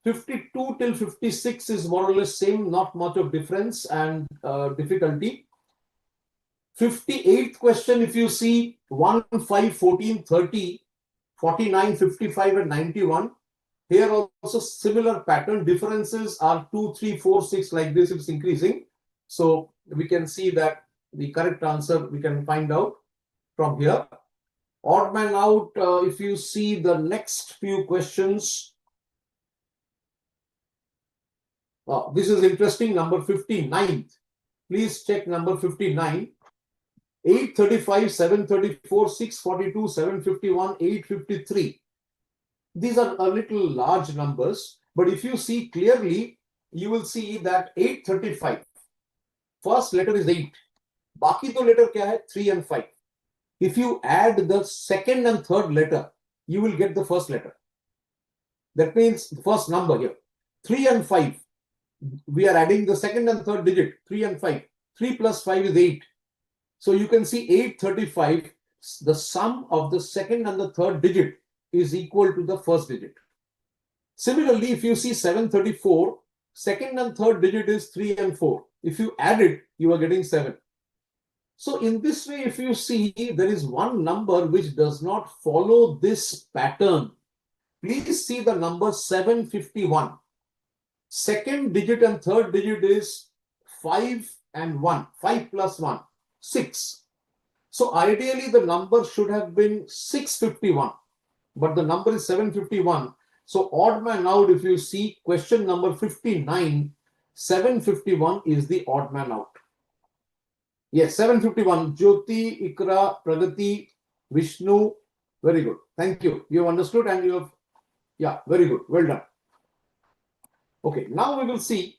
[SPEAKER 1] 52 till 56 is more or less same, not much of difference and difficulty. 58th question, if you see 1, 5, 14, 30, 49, 55 and 91. Here also similar pattern. Differences are 2, 3, 4, 6 like this. It's increasing. So we can see that the correct answer we can find out from here. Odd man out, if you see the next few questions. This is interesting. Number 59th. Please check number 59. 835, 734, 642, 751, 853. These are a little large numbers, but if you see clearly, you will see that 835, first letter is 8. Baki to letter kya hai? 3 and 5. If you add the second and third letter, you will get the first letter. That means the first number here. 3 and 5. We are adding the second and third digit, 3 and 5. 3 plus 5 is 8. So you can see 835, the sum of the second and the third digit is equal to the first digit. Similarly, if you see 734, second and third digit is 3 and 4. If you add it, you are getting 7. So in this way, if you see, there is one number which does not follow this pattern. Please see the number 751. Second digit and third digit is 5 and 1. 5 plus 1, 6. So ideally, the number should have been 651, but the number is 751. So odd man out, if you see question number 59, 751 is the odd man out. Yes, 751. Jyoti, Ikra, Pragati, Vishnu. Very good. Thank you. You have understood and you have, yeah, very good. Well done. Okay, now we will see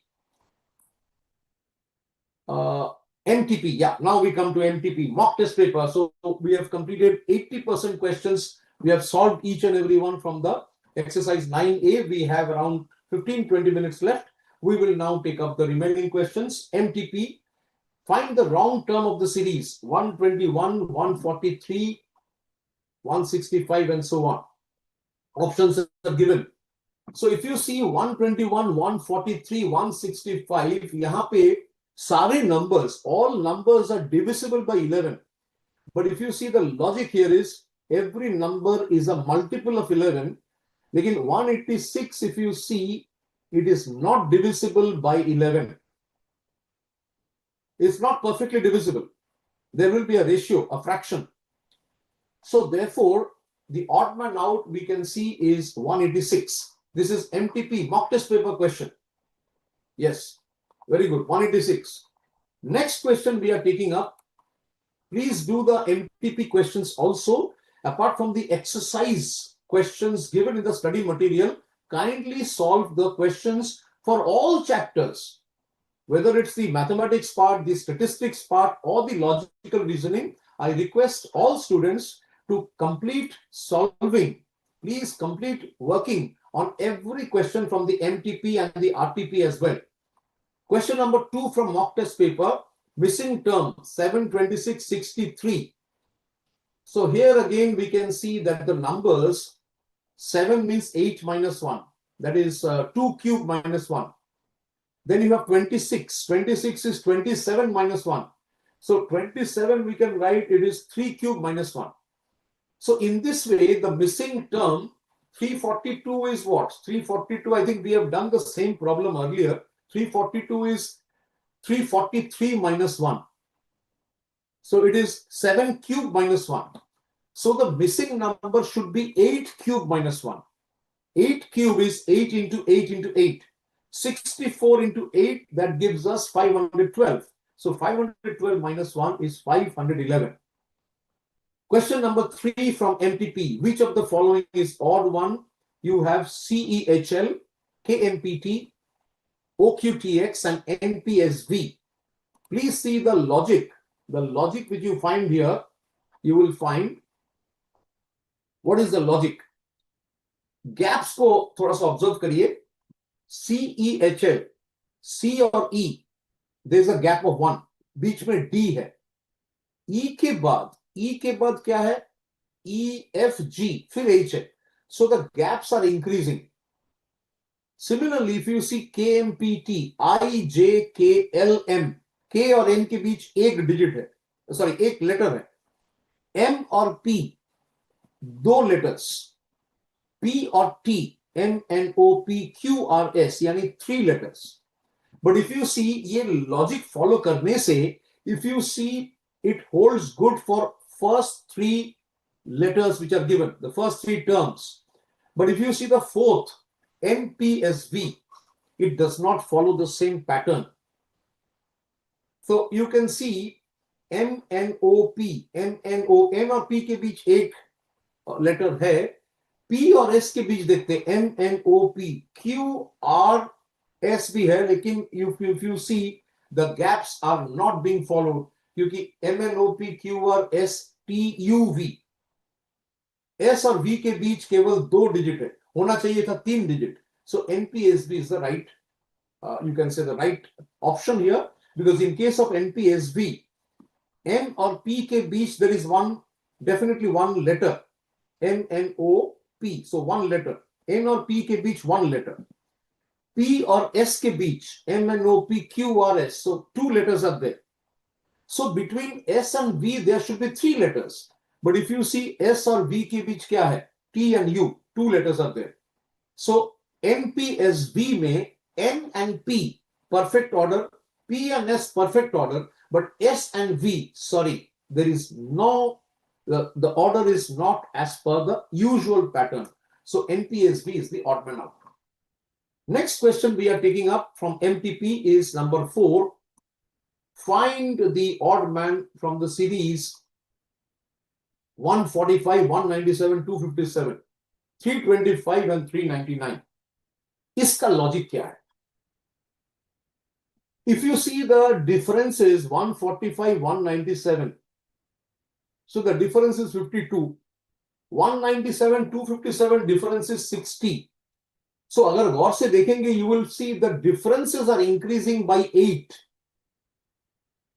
[SPEAKER 1] MTP. Yeah, now we come to MTP, mock test paper. So we have completed 80% questions. We have solved each and every one from the exercise 9A. We have around 15-20 minutes left. We will now take up the remaining questions. MTP, find the wrong term of the series 121, 143, 165 and so on. Options are given. So if you see 121, 143, 165, yahan pe sare numbers, all numbers are divisible by 11. But if you see the logic here is every number is a multiple of 11. Lekin 186, if you see, it is not divisible by 11. It's not perfectly divisible. There will be a ratio, a fraction. So therefore, the odd man out we can see is 186. This is MTP, mock test paper question. Yes, very good, 186. Next question we are taking up. Please do the MTP questions also. Apart from the exercise questions given in the study material, kindly solve the questions for all chapters. Whether it's the mathematics part, the statistics part, or the logical reasoning, I request all students to complete solving. Please complete working on every question from the MTP and the RTP as well. Question number 2 from mock test paper, missing term 72663. So here again we can see that the numbers 7 means 8 minus 1. That is 2 cube minus 1. Then you have 26. 26 is 27 minus 1. So 27 we can write it is 3 cube minus 1. So in this way, the missing term 342 is what? 342, I think we have done the same problem earlier. 342 is 343 minus 1. So it is 7 cube minus 1. So the missing number should be 8 cube minus 1. 8 cube is 8 into 8 into 8. 64 into 8, that gives us 512. So 512 minus 1 is 511. Question number 3 from MTP. Which of the following is odd one? You have CEHL, KMPT, OQTX, and NPSV. Please see the logic. The logic which you find here, you will find. What is the logic? Gaps को थोड़ा सा observe करिए. CEHL, C और E, there is a gap of 1. बीच में D है. E के बाद क्या है? EFG, फिर H है. So the gaps are increasing. Similarly, if you see KMPT, IJKLM, K और N के बीच एक डिजिट है, सॉरी एक लेटर है. M और P दो लेटर्स, P और T, MNOPQRS, यानी 3 letters. But if you see, ये logic follow करने से, if you see, it holds good for first 3 letters which are given, the first 3 terms. But if you see the fourth, NPSV, it does not follow the same pattern. So you can see MNOP, M और P के बीच एक letter है. P और S के बीच देखते हैं MNOP, QRS भी है, लेकिन if you see, the gaps are not being followed क्योंकि MNOP, QRS, TUV, S और V के बीच केवल 2 डिजिट है, होना चाहिए था 3 digit. So NPSV is the right, you can say the right option here, because in case of NPSV, M और P के बीच there is definitely one letter, MNOP. So 1 letter. N और P के बीच 1 letter. P और S के बीच MNOPQRS. So 2 letters are there. So between S and V there should be 3 letters. But if you see S और V के बीच क्या है? T and U. 2 letters are there. So NPSV में N and P perfect order, P and S perfect order, but S and V, sorry, there is no, the order is not as per the usual pattern. So NPSV is the odd man out. Next question we are taking up from MTP is number 4. Find the odd man from the series 145, 197, 257, 325 and 399. इसका logic क्या है? If you see the difference is 145, 197. So the difference is 52. 197, 257, difference is 60. So अगर गौर से देखेंगे, you will see the differences are increasing by 8.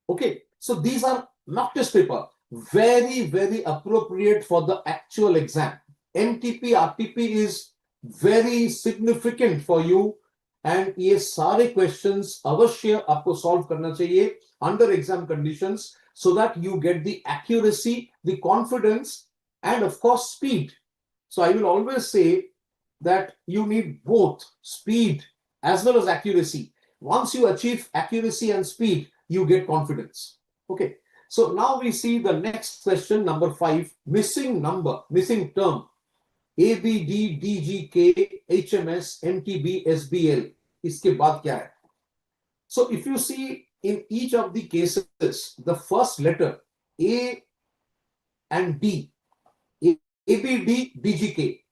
[SPEAKER 1] Okay, so these are mock test paper, very, very appropriate for the actual exam. MTP, RTP is very significant for you, and ये सारे questions अवश्य आपको solve करना चाहिए under exam conditions, so that you get the accuracy, the confidence, and of course speed. So I will always say that you need both speed as well as accuracy. Once you achieve accuracy and speed, you get confidence. Okay, so now we see the next question, number 5, missing number, missing term, ABD, DGK, HMS, MTB, SBL. इसके बाद क्या है? So if you see in each of the cases, the first letter A and D, ABD, DGK.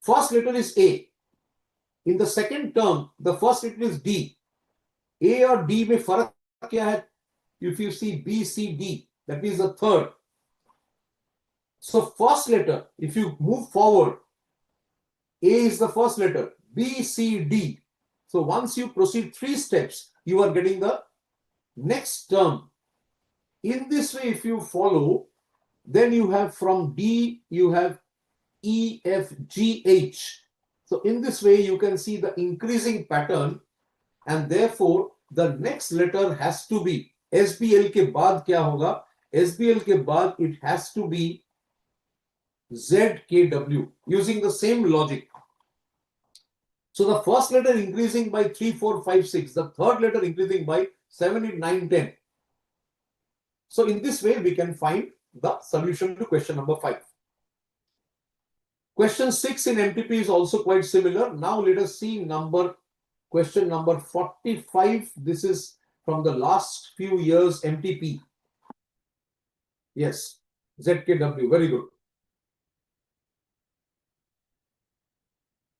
[SPEAKER 1] First letter is A. In the second term, the first letter is D. A और D में फर्क क्या है? If you see B, C, D, that means the third. So first letter, if you move forward, A is the first letter, B, C, D. So once you proceed 3 steps, you are getting the next term. In this way, if you follow, then you have from D, you have E, F, G, H. So in this way, you can see the increasing pattern, and therefore the next letter has to be SBL के बाद क्या होगा? SBL के बाद it has to be ZKW, using the same logic. So the first letter increasing by 3, 4, 5, 6, the third letter increasing by 7, 8, 9, 10. So in this way, we can find the solution to question number 5. Question 6 in MTP is also quite similar. Now let us see question number 45. This is from the last few years MTP. Yes, ZKW, very good.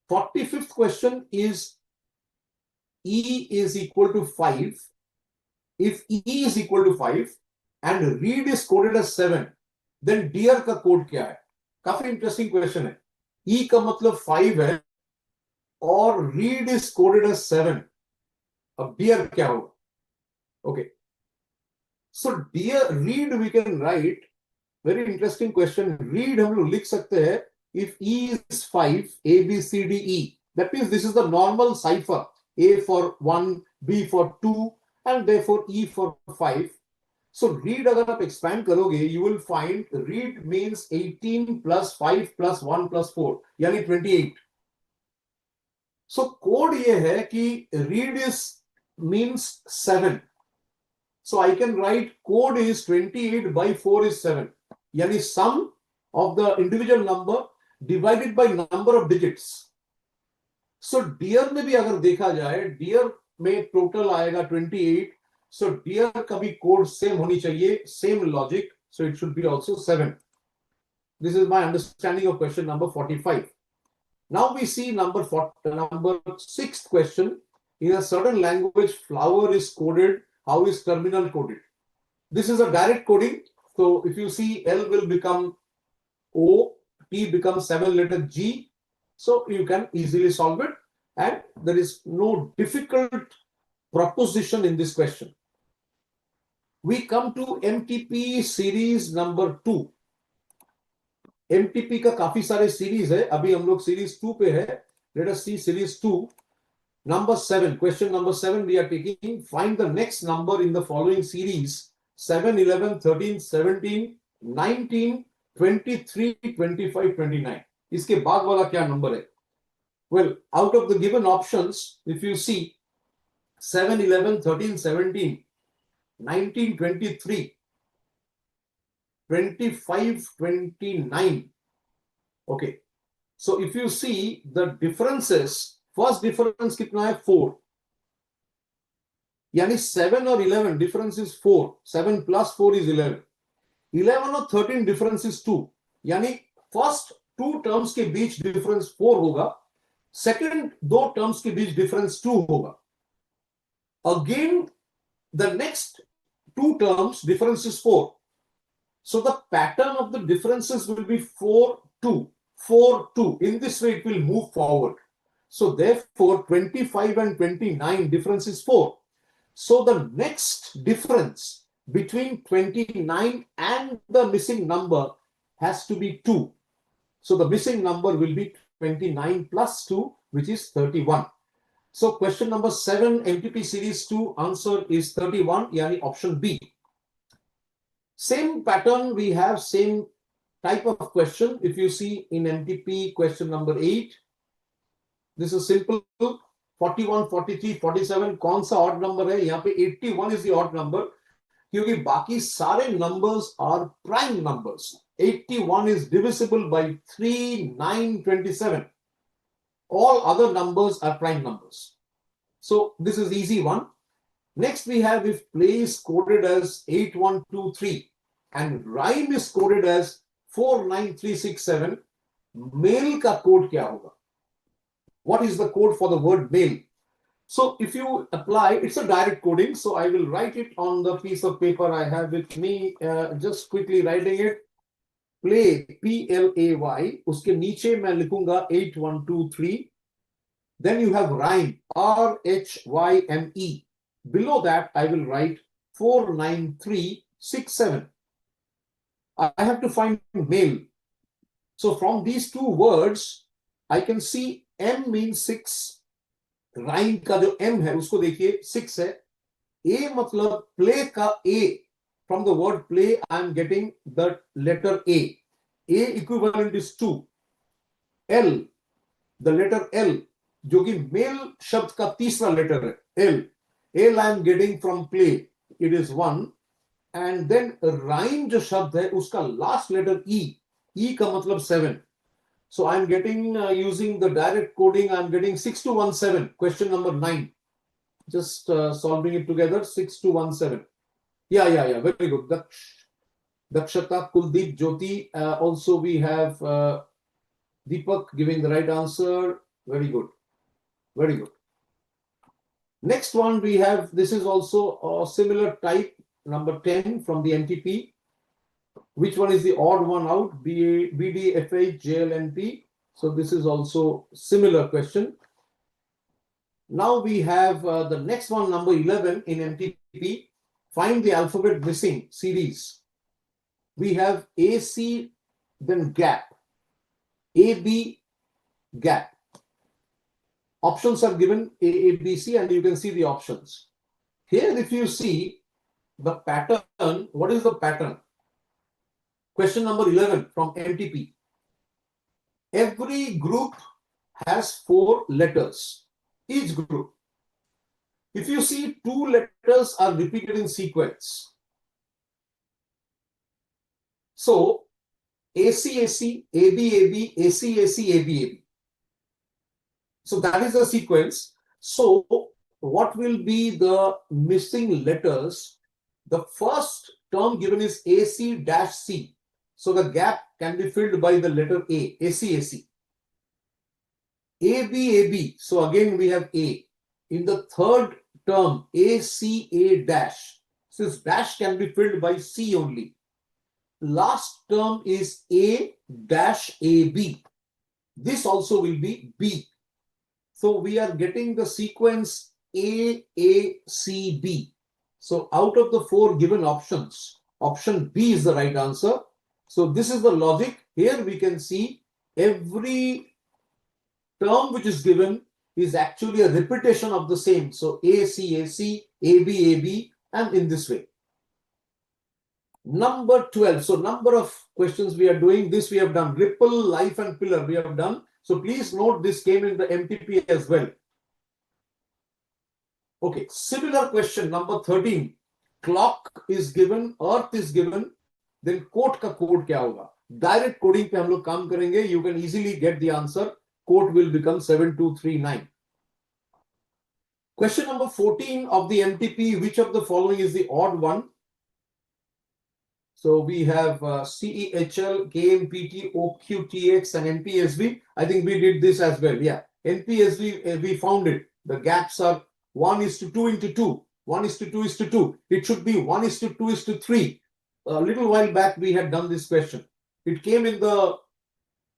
[SPEAKER 1] 45th question is E is equal to 5. If E is equal to 5 and read is coded as 7, then dear का code क्या है? काफी interesting question है. E का मतलब 5 है और read is coded as 7. अब dear क्या होगा? Okay. So dear read we can write. Very interesting question. Read हम लोग लिख सकते हैं. If E is 5, A, B, C, D, E. That means this is the normal cipher. A for 1, B for 2, and therefore E for 5. So read अगर आप expand करोगे, you will find read means 18 plus 5 plus 1 plus 4, यानी 28. So code ये है कि read is means 7. So I can write code is 28 by 4 is 7. यानी sum of the individual number divided by number of digits. So dear में भी अगर देखा जाए, dear में total आएगा 28. So dear का भी code same होनी चाहिए, same logic. So it should be also 7. This is my understanding of question number 45. Now we see number 6th question. In a certain language, flower is coded. How is terminal coded? This is a direct coding. So if you see L will become O, T becomes 7-letter G. So you can easily solve it. And there is no difficult proposition in this question. We come to MTP series number 2. MTP का काफी सारे series है. अभी हम लोग series 2 पे है. Let us see series 2. Number 7. Question number 7 we are taking. Find the next number in the following series. 7, 11, 13, 17, 19, 23, 25, 29. इसके बाद वाला क्या number है? Well, out of the given options, if you see 7, 11, 13, 17, 19, 23, 25, 29. Okay. So if you see the differences, first difference कितना है? 4. यानी 7 और 11 difference is 4. 7 plus 4 is 11. 11 और 13 difference is 2. यानी first two terms के बीच difference 4 होगा. Second दो terms के बीच difference 2 होगा. Again, the next two terms difference is 4. So the pattern of the differences will be 4, 2, 4, 2. In this way, it will move forward. So therefore, 25 and 29 difference is 4. So the next difference between 29 and the missing number has to be 2. So the missing number will be 29 plus 2, which is 31. So question number 7, MTP series 2, answer is 31, yani option B. Same pattern, we have same type of question. If you see in MTP question number 8, this is simple. 41, 43, 47, कौन सा odd number है? यहाँ पे 81 is the odd number, क्योंकि बाकी सारे numbers are prime numbers. 81 is divisible by 3, 9, 27. All other numbers are prime numbers. So this is easy one. Next we have if play is coded as 8123 and rhyme is coded as 49367, mail का code क्या होगा? What is the code for the word mail? So if you apply, it's a direct coding. So I will write it on the piece of paper I have with me. Just quickly writing it. Play, P-L-A-Y. उसके नीचे मैं लिखूंगा 8123. Then you have rhyme, R-H-Y-M-E. Below that, I will write 49367. I have to find mail. So from these two words, I can see M means 6. Rhyme का जो M है, उसको देखिए 6 है. A मतलब play का A. From the word play, I am getting the letter A. A equivalent is 2. L, the letter L, जो कि मेल शब्द का तीसरा लेटर है, L. L I am getting from play. It is 1. and then rhyme जो शब्द है उसका last letter E का मतलब 7. So I'm getting using the direct coding, I'm getting 6217, question number 9. Just solving it together, 6217. Yeah, very good. Dakshata, Kuldeep, Jyoti. Also we have Deepak giving the right answer. Very good. Very good. Next one we have, this is also a similar type, number 10 from the NTP. Which one is the odd one out? BD, JLNP. So this is also similar question. Now we have the next one, number 11 in MTP. Find the alphabet missing series. We have AC, then gap. AB, gap. Options are given A, B, C, and you can see the options. Here, if you see the pattern, what is the pattern? Question number 11 from MTP. Every group has 4 letters, each group. If you see 2 letters are repeated in sequence. So, ACAC, ABAB, ACAC, ABAB. So that is the sequence. So what will be the missing letters? The first term given is AC-C. So the gap can be filled by the letter A, ACAC. ABAB, so again we have A. In the third term, ACA-. So this dash can be filled by C only. Last term is A-AB. This also will be B. So we are getting the sequence AACB. So out of the 4 given options, option B is the right answer. So this is the logic. Here we can see every term which is given is actually a repetition of the same. So ACAC, ABAB, and in this way. Number 12. So number of questions we are doing. This we have done. Ripple, life, and pillar we have done. So please note this came in the MTP as well. Okay, similar question number 13. Clock is given, earth is given, then quote का code क्या होगा? Direct coding पे हम लोग काम करेंगे. You can easily get the answer. Quote will become 7239. Question number 14 of the MTP. Which of the following is the odd one? So we have CEHL, KMPT, OQTX, and NPSV. I think we did this as well. Yeah, NPSV, we found it. The gaps are 1:2 into 2. 1:2:2. It should be 1:2:3. A little while back, we had done this question. It came in the,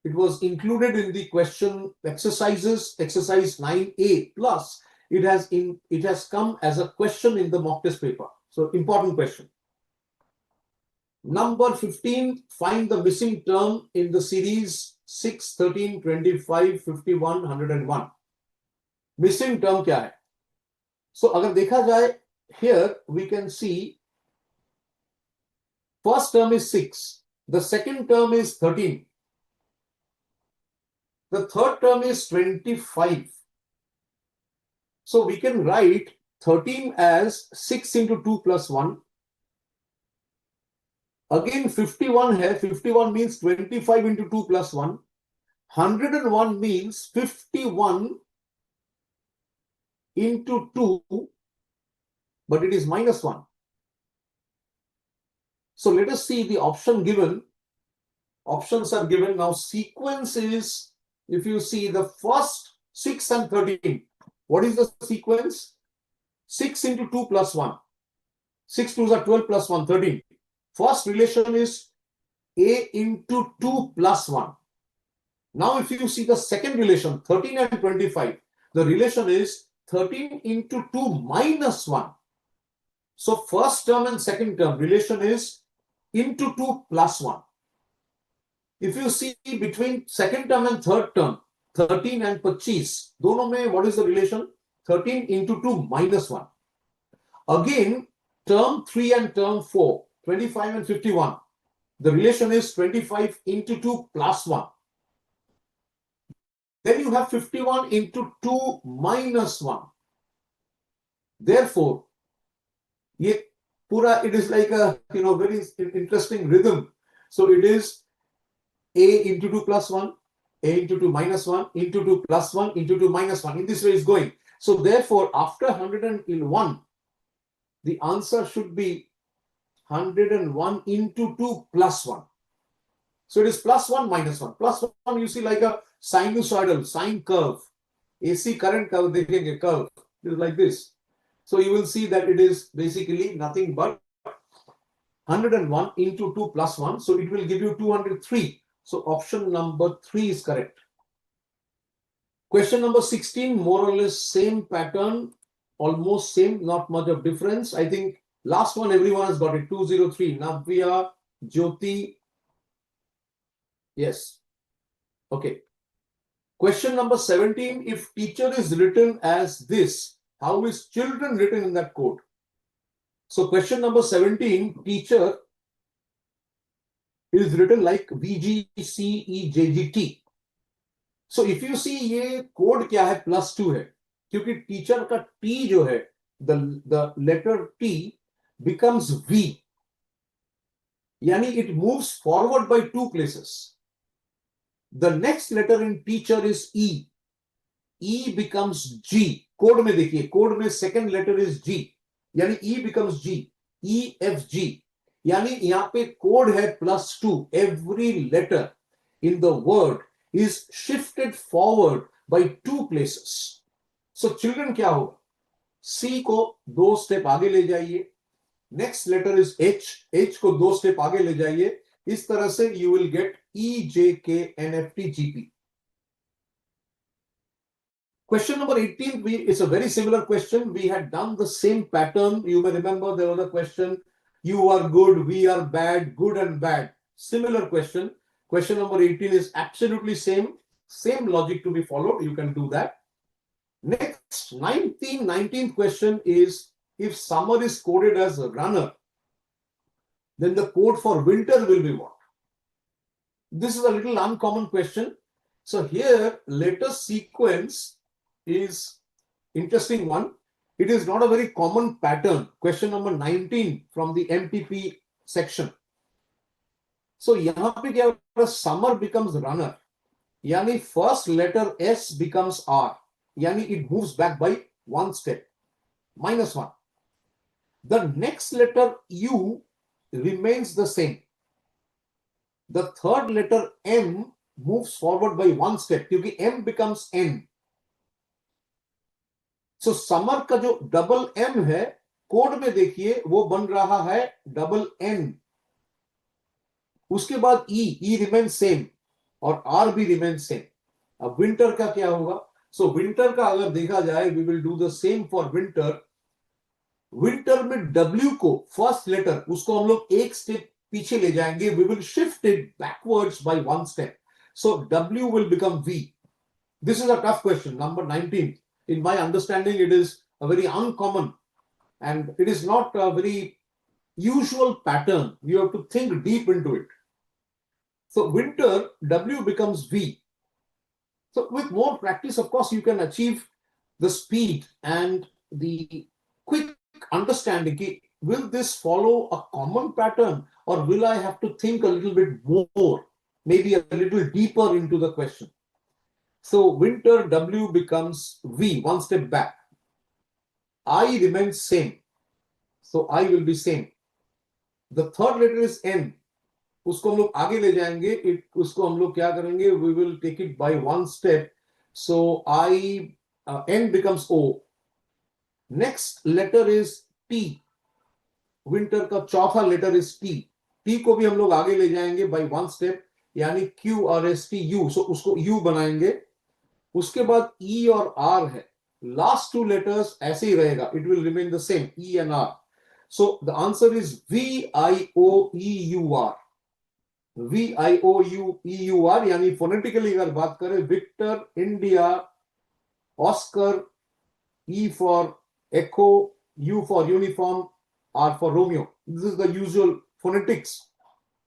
[SPEAKER 1] it was included in the question exercises, exercise 9A plus. It has come as a question in the mock test paper. So important question. Number 15, find the missing term in the series 6, 13, 25, 51, 101. Missing term क्या है? So अगर देखा जाए, here we can see first term is 6, the second term is 13, the third term is 25. So we can write 13 as 6 into 2 plus 1. Again 51 है, 51 means 25 into 2 plus 1. 101 means 51 into 2, but it is minus 1. So let us see the option given. Options are given. Now sequence is, if you see the first 6 and 13. What is the sequence? 6 into 2 plus 1. 6 2s are 12 plus 1, 13. First relation is A into 2 plus 1. Now if you see the second relation, 13 and 25, the relation is 13 into 2 minus 1. So first term and second term relation is into 2 plus 1. If you see between second term and third term, 13 and 25, दोनों में what is the relation? 13 into 2 minus 1. Again, term 3 and term 4, 25 and 51. The relation is 25 into 2 plus 1. Then you have 51 into 2 minus 1. Therefore, ये pura, it is like a very interesting rhythm. So it is a into 2 plus 1, a into 2 minus 1, into 2 plus 1, into 2 minus 1. In this way it's going. So therefore, after 101, the answer should be 101 into 2 plus 1. So it is plus 1 minus 1. Plus 1, you see, like a sinusoidal sine curve. AC current curve, they take a curve. It is like this. So you will see that it is basically nothing but 101 into 2 plus 1. So it will give you 203. So option number 3 is correct. Question number 16, more or less same pattern, almost same, not much of difference. I think last one everyone has got it. 203. Navya, Jyoti. Yes. Okay. Question number 17, if teacher is written as this, how is children written in that code? So question number 17, teacher is written like VGCEJGT. So if you see ये code क्या है, +2 है, क्योंकि teacher का T जो है, the letter T becomes V, यानी it moves forward by 2 places. The next letter in teacher is E. E becomes G. Code में देखिए, code में second letter is G, यानी E becomes G. E, F, G. यानी यहाँ पे code है +2. Every letter in the word is shifted forward by 2 places. So children क्या होगा? C को 2 step आगे ले जाइए. Next letter is H. H को 2 step आगे ले जाइए. इस तरह से you will get E, J, K, N, F, T, G, P. Question number 18 is a very similar question. We had done the same pattern. You may remember there was a question, you are good, we are bad, good and bad. Similar question. Question number 18 is absolutely same logic to be followed. You can do that. Next, 19th question is, if summer is coded as a runner, then the code for winter will be what? This is a little uncommon question. So here, letter sequence is interesting one. It is not a very common pattern. Question number 19 from the MPP section. So यहाँ पे क्या होगा? Summer becomes runner. यानी first letter S becomes R. यानी it moves back by 1 step. -1. The next letter U remains the same. The third letter M moves forward by 1 step क्योंकि M becomes N. So summer का जो double M है, code में देखिए वो बन रहा है double N. उसके बाद E remains same और R भी remains same. अब winter का क्या होगा? So winter का अगर देखा जाए, we will do the same for winter. Winter में W को first letter उसको हम लोग एक step पीछे ले जाएंगे. We will shift it backwards by 1 step. So W will become V. This is a tough question, number 19. In my understanding, it is a very uncommon and it is not a very usual pattern. You have to think deep into it. So winter, W becomes V. So with more practice, of course, you can achieve the speed and the quick understanding. Will this follow a common pattern or will I have to think a little bit more, maybe a little deeper into the question? So winter, W becomes V, 1 step back. I remains same. So I will be same. The third letter is N. उसको हम लोग आगे ले जाएंगे. उसको हम लोग क्या करेंगे? We will take it by 1 step. So N becomes O. Next letter is T. Winter का चौथा letter is T. T को भी हम लोग आगे ले जाएंगे by 1 step. यानी Q, R, S, T, U. So उसको U बनाएंगे. उसके बाद E और R है. Last 2 letters ऐसे ही रहेगा. It will remain the same, E and R. So the answer is VIOEUR. VIOEUR यानी phonetically अगर बात करें, Victor, India, Oscar, E for Echo, U for Uniform, R for Romeo. This is the usual phonetics.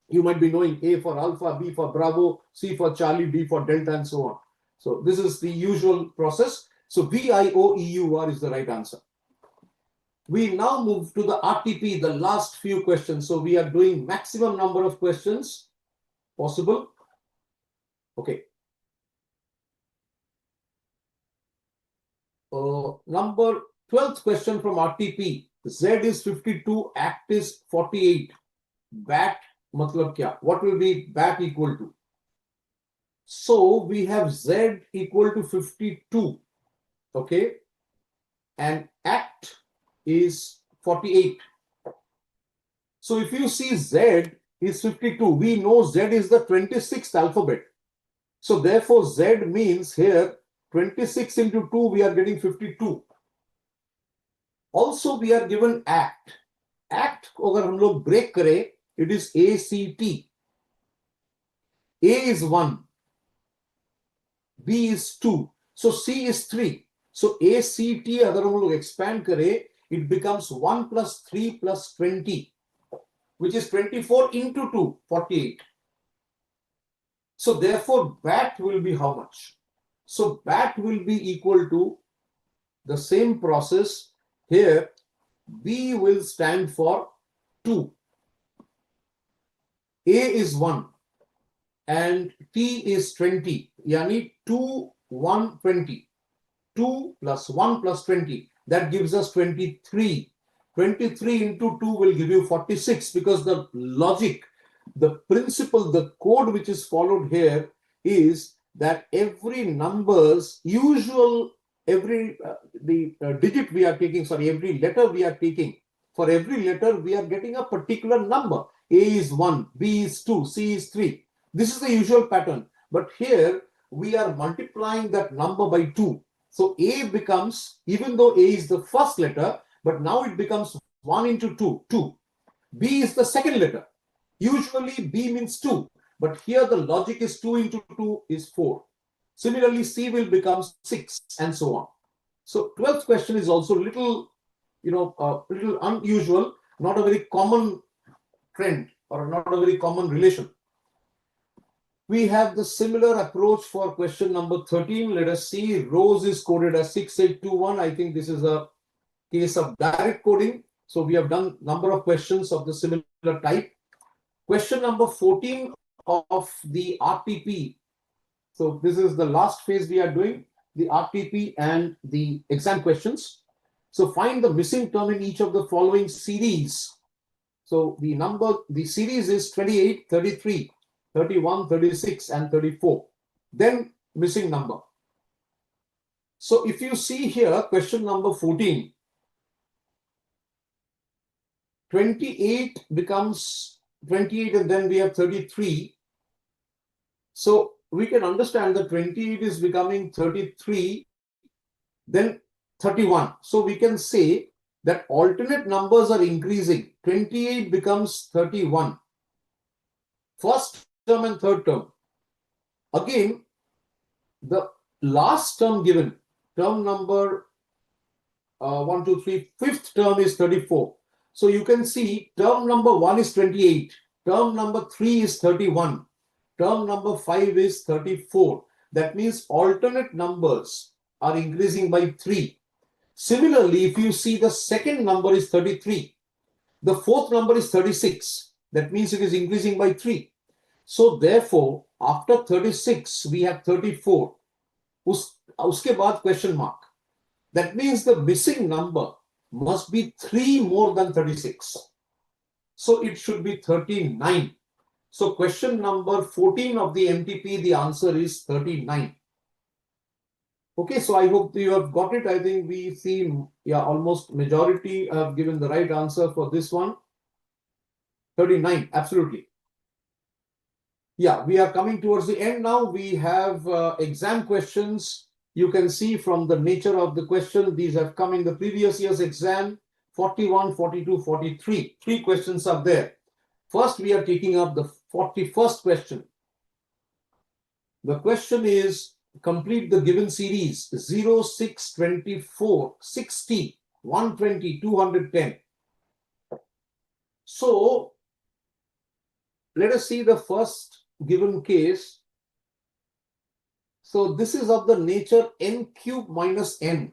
[SPEAKER 1] You might be knowing A for Alpha, B for Bravo, C for Charlie, D for Delta, and so on. So this is the usual process. So VIOEUR is the right answer. We now move to the RTP, the last few questions. So we are doing maximum number of questions possible. Okay. Number 12th question from RTP. Z is 52, act is 48. BAT matlab kya? What will be BAT equal to? So we have Z equal to 52. Okay. And act is 48. So if you see Z is 52, we know Z is the 26th alphabet. So therefore Z means here 26 into 2, we are getting 52. Also we are given act. Act अगर हम लोग break करें, it is ACT. A is 1, B is 2, so C is 3. So ACT अगर हम लोग expand करें, it becomes 1 plus 3 plus 20, which is 24 into 2, 48. So therefore BAT will be how much? So BAT will be equal to the same process. Here B will stand for 2, A is 1 and T is 20. Yani 2, 1, 20. 2 plus 1 plus 20. That gives us 23. 23 into 2 will give you 46, because the logic, the principle, the code which is followed here is that every numbers, usual, every digit we are taking, sorry, every letter we are taking, for every letter we are getting a particular number. A is 1, B is 2, C is 3. This is the usual pattern. But here we are multiplying that number by 2. So A becomes, even though A is the first letter, but now it becomes 1 into 2, 2. B is the second letter. Usually B means 2, but here the logic is 2 into 2 is 4. Similarly, C will become 6 and so on. So 12th question is also little, little unusual, not a very common trend or not a very common relation. We have the similar approach for question number 13. Let us see. Rows is coded as 6821. I think this is a case of direct coding. So we have done number of questions of the similar type. Question number 14 of the RTP. So this is the last phase we are doing, the RTP and the exam questions. So find the missing term in each of the following series. So the series is 28, 33, 31, 36, and 34. Then missing number. So if you see here, question number 14, 28 becomes 28 and then we have 33. So we can understand that 28 is becoming 33, then 31. So we can say that alternate numbers are increasing. 28 becomes 31. First term and third term. Again, the last term given, term number 1, 2, 3, fifth term is 34. So you can see term number 1 is 28, term number 3 is 31, term number 5 is 34. That means alternate numbers are increasing by 3. Similarly, if you see the second number is 33, the fourth number is 36. That means it is increasing by 3. So therefore, after 36, we have 34. Uske baad question mark. That means the missing number must be 3 more than 36. So it should be 39. So question number 14 of the MTP, the answer is 39. Okay, so I hope you have got it. I think we see, almost majority have given the right answer for this one. 39, absolutely. Yeah, we are coming towards the end now. We have exam questions. You can see from the nature of the question, these have come in the previous year's exam, 41, 42, 43. 3 questions are there. First, we are taking up the 41st question. The question is, complete the given series 0, 6, 24, 60, 120, 210. So, let us see the first given case. So this is of the nature n cube minus n.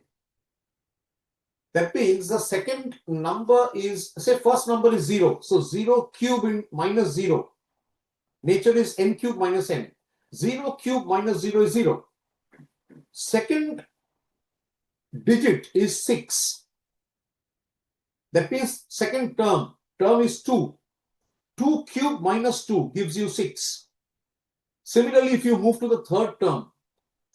[SPEAKER 1] That means the second number is, say first number is 0. So 0 cube in minus 0. Nature is n cube minus n. 0 cube minus 0 is 0. Second digit is 6. That means second term is 2. 2 cube minus 2 gives you 6. Similarly, if you move to the third term,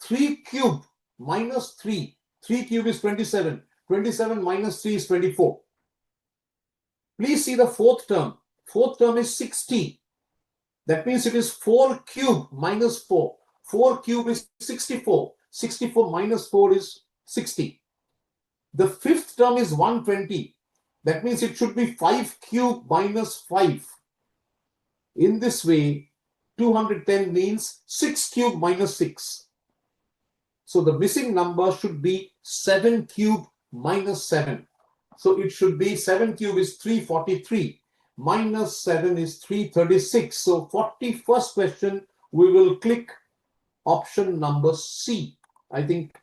[SPEAKER 1] 3 cube minus 3. 3 cube is 27. 27 minus 3 is 24. Please see the fourth term. Fourth term is 60. That means it is 4 cube minus 4. 4 cube is 64. 64 minus 4 is 60. The fifth term is 120. That means it should be 5 cube minus 5. In this way, 210 means 6 cube minus 6. So the missing number should be 7 cube minus 7. So it should be 7 cube is 343. Minus 7 is 336. So 41st question, we will click option number C. I think,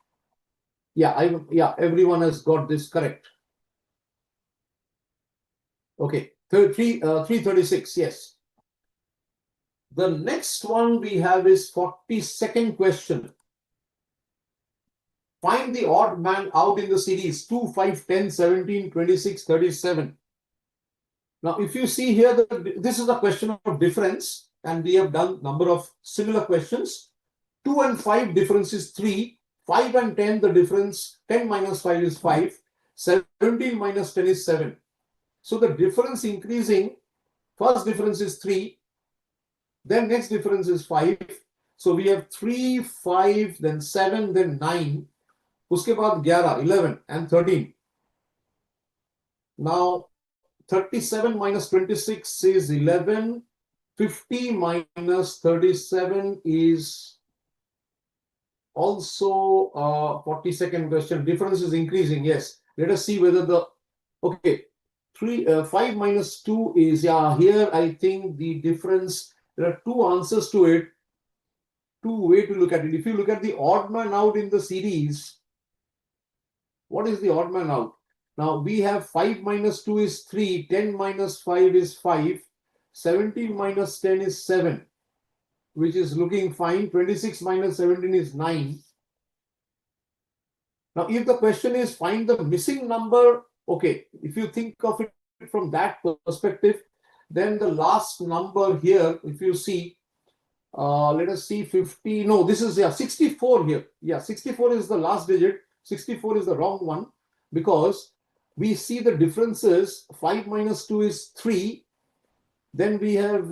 [SPEAKER 1] everyone has got this correct. Okay, 336, yes. The next one we have is 42nd question. Find the odd man out in the series 2, 5, 10, 17, 26, 37. Now, if you see here, this is a question of difference, and we have done number of similar questions. 2 and 5 difference is 3. 5 and 10, the difference, 10 minus 5 is 5. 17 minus 10 is 7. So the difference increasing, first difference is 3. Then next difference is 5. So we have 3, 5, then 7, then 9. Uske baad 11, 11 and 13. Now 37 minus 26 is 11. 50 minus 37 is also 42nd question. Difference is increasing. Yes. Let us see whether the, okay, 5 minus 2 is, here I think the difference, there are two answers to it, two ways to look at it. If you look at the odd man out in the series, what is the odd man out? Now we have 5 minus 2 is 3, 10 minus 5 is 5, 17 minus 10 is 7, which is looking fine. 26 minus 17 is 9. Now if the question is find the missing number, okay, if you think of it from that perspective, then the last number here, if you see, let us see 50, no, this is 64 here. 64 is the last digit. 64 is the wrong one because we see the differences. 5 minus 2 is 3. Then we have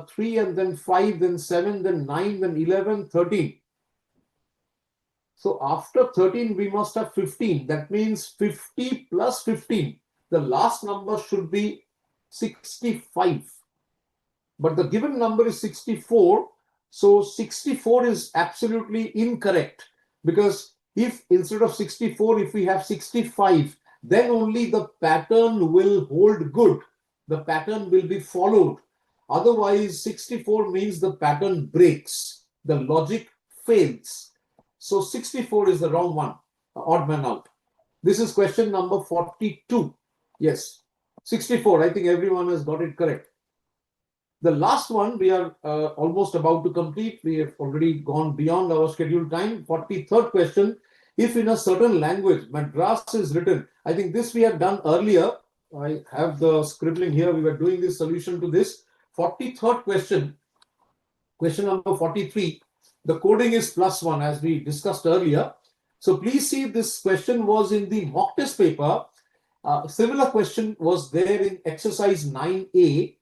[SPEAKER 1] 3 and then 5, then 7, then 9, then 11, 13. So after 13, we must have 15. That means 50 plus 15. The last number should be 65. But the given number is 64. So 64 is absolutely incorrect because if instead of 64, if we have 65, then only the pattern will hold good. The pattern will be followed. Otherwise, 64 means the pattern breaks. The logic fails. So 64 is the wrong one, odd man out. This is question number 42. Yes, 64. I think everyone has got it correct. The last one we are almost about to complete. We have already gone beyond our scheduled time. 43rd question. If in a certain language, Madras is written, I think this we have done earlier. I have the scribbling here. We were doing this solution to this. 43rd question, question number 43. The coding is +1 as we discussed earlier. So please see this question was in the mock test paper. Similar question was there in exercise 9A.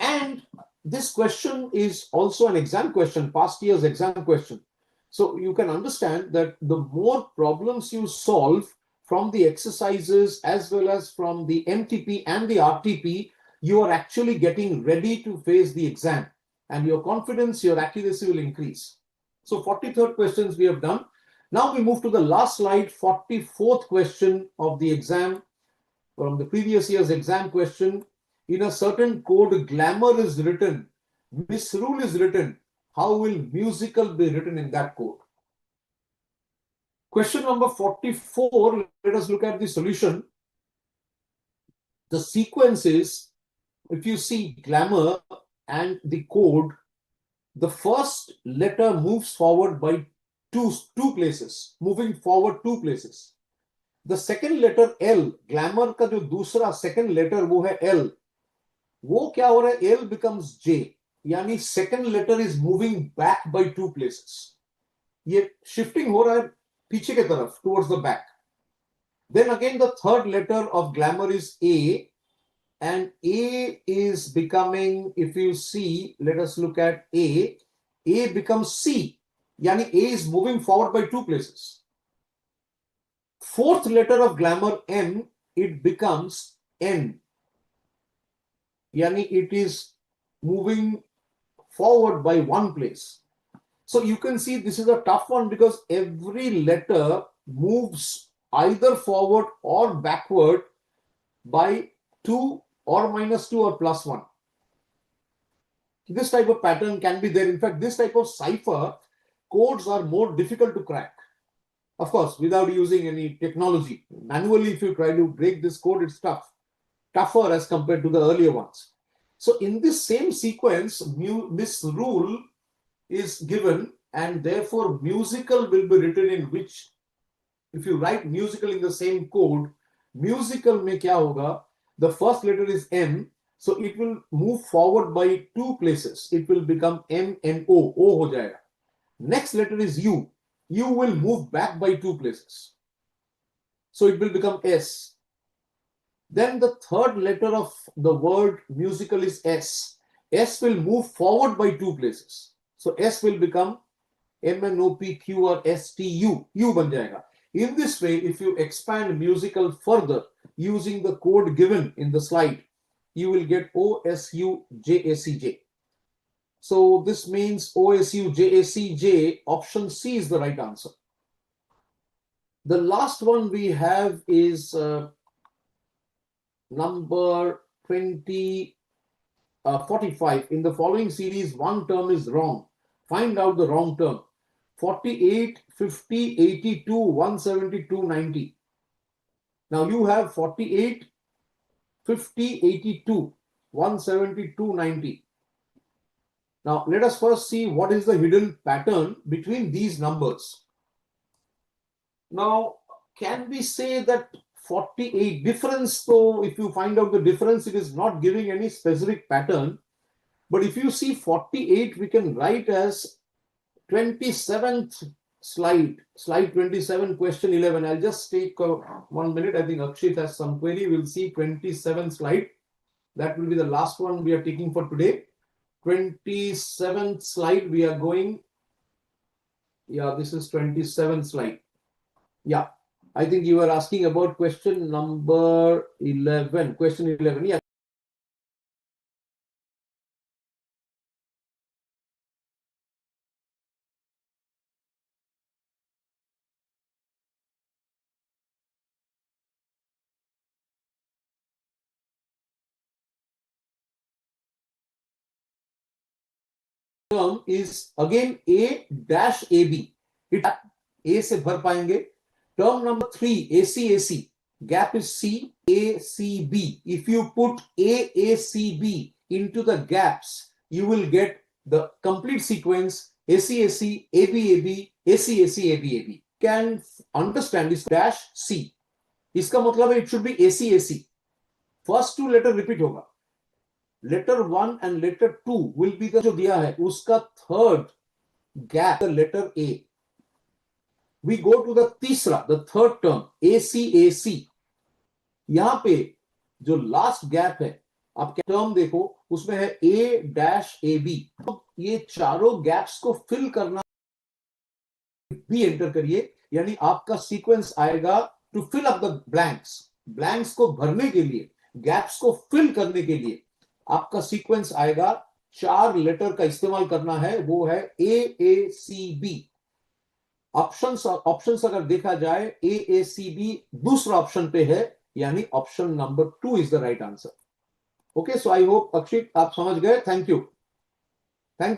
[SPEAKER 1] And this question is also an exam question, past year's exam question. So you can understand that the more problems you solve from the exercises as well as from the MTP and the RTP, you are actually getting ready to face the exam. And your confidence, your accuracy will increase. So 43rd questions we have done. Now we move to the last slide, 44th question of the exam, from the previous year's exam question. In a certain code, glamour is written, misrule is written. How will musical be written in that code? Question number 44, let us look at the solution. The sequence is, if you see glamour and the code, the first letter moves forward by two places, moving forward 2 places. The second letter L, glamour का जो दूसरा second letter वो है L, वो क्या हो रहा है? L becomes J, यानी second letter is moving back by 2 places. ये shifting हो रहा है पीछे के तरफ, towards the back. Then again the third letter of glamour is A, and A is becoming, if you see, let us look at A becomes C, yani A is moving forward by 2 places. Fourth letter of glamour M, it becomes N, yani it is moving forward by 1 place. So you can see this is a tough one because every letter moves either forward or backward by 2 or minus 2 or plus 1. This type of pattern can be there. In fact, this type of cipher codes are more difficult to crack. Of course, without using any technology. Manually, if you try to break this code, it's tougher as compared to the earlier ones. So in this same sequence, this rule is given, and therefore musical will be written in which, if you write musical in the same code, musical mein kya hoga? The first letter is M, so it will move forward by 2 places. It will become M and O. O ho jayega. Next letter is U. U will move back by 2 places. So it will become S. Then the third letter of the word musical is S. S will move forward by 2 places. So S will become M N O P Q R S T U. U ban jayega. In this way, if you expand musical further using the code given in the slide, you will get OSUJACJ. So this means OSUJACJ, option C is the right answer. The last one we have is number 45. In the following series, one term is wrong. Find out the wrong term. 48, 50, 82, 172, 90. Now you have 48, 50, 82, 172, 90. Now let us first see what is the hidden pattern between these numbers. Now, can we say that 48 difference, so if you find out the difference, it is not giving any specific pattern. But if you see 48, we can write as 27th slide 27, question 11. I'll just take 1 minute. I think Akshit has some query. We'll see 27th slide. That will be the last one we are taking for today. 27th slide we are going. Yeah, this is 27th slide. Yeah, I think you are asking about question number 11. Question 11. Yeah. Term is again A dash AB. It A से भर पाएंगे. Term number 3, ACAC. Gap is C, ACB. If you put AACB into the gaps, you will get the complete sequence ACAC, ABAB, ACAC, ABAB. Can understand this dash C. इसका मतलब है it should be ACAC. First two letter repeat होगा. Letter 1 and letter 2 will be the जो दिया है उसका third gap, the letter A. We go to the तीसरा, the third term, ACAC. यहां पे जो लास्ट गैप है, आप टर्म देखो, उसमें है A dash AB. ये चारों गैप्स को फिल करना, भी एंटर करिए, यानी आपका सीक्वेंस आएगा to fill up the blanks. Blanks को भरने के लिए, गैप्स को फिल करने के लिए आपका सीक्वेंस आएगा. 4 लेटर का इस्तेमाल करना है, वो है AACB. ऑप्शंस अगर देखा जाए, AACB दूसरा ऑप्शन पे है, यानी option number 2 is the right answer. Okay, so I hope अक्षित आप समझ गए. Thank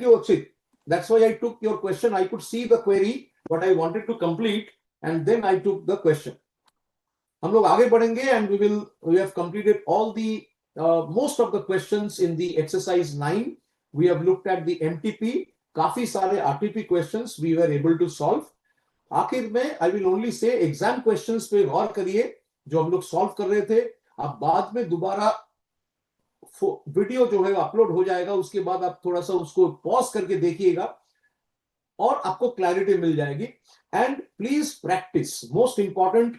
[SPEAKER 1] you Akshit. That's why I took your question. I could see the query, but I wanted to complete. and then I took the question. हम लोग आगे बढ़ेंगे and we have completed all the most of the questions in the exercise 9. We have looked at the MTP. काफी सारे RTP questions we were able to solve. आखिर में I will only say exam questions पे गौर करिए जो हम लोग solve कर रहे थे. आप बाद में दोबारा वीडियो जो है अपलोड हो जाएगा, उसके बाद आप थोड़ा सा उसको पॉज करके देखिएगा और आपको क्लैरिटी मिल जाएगी. And please practice, most important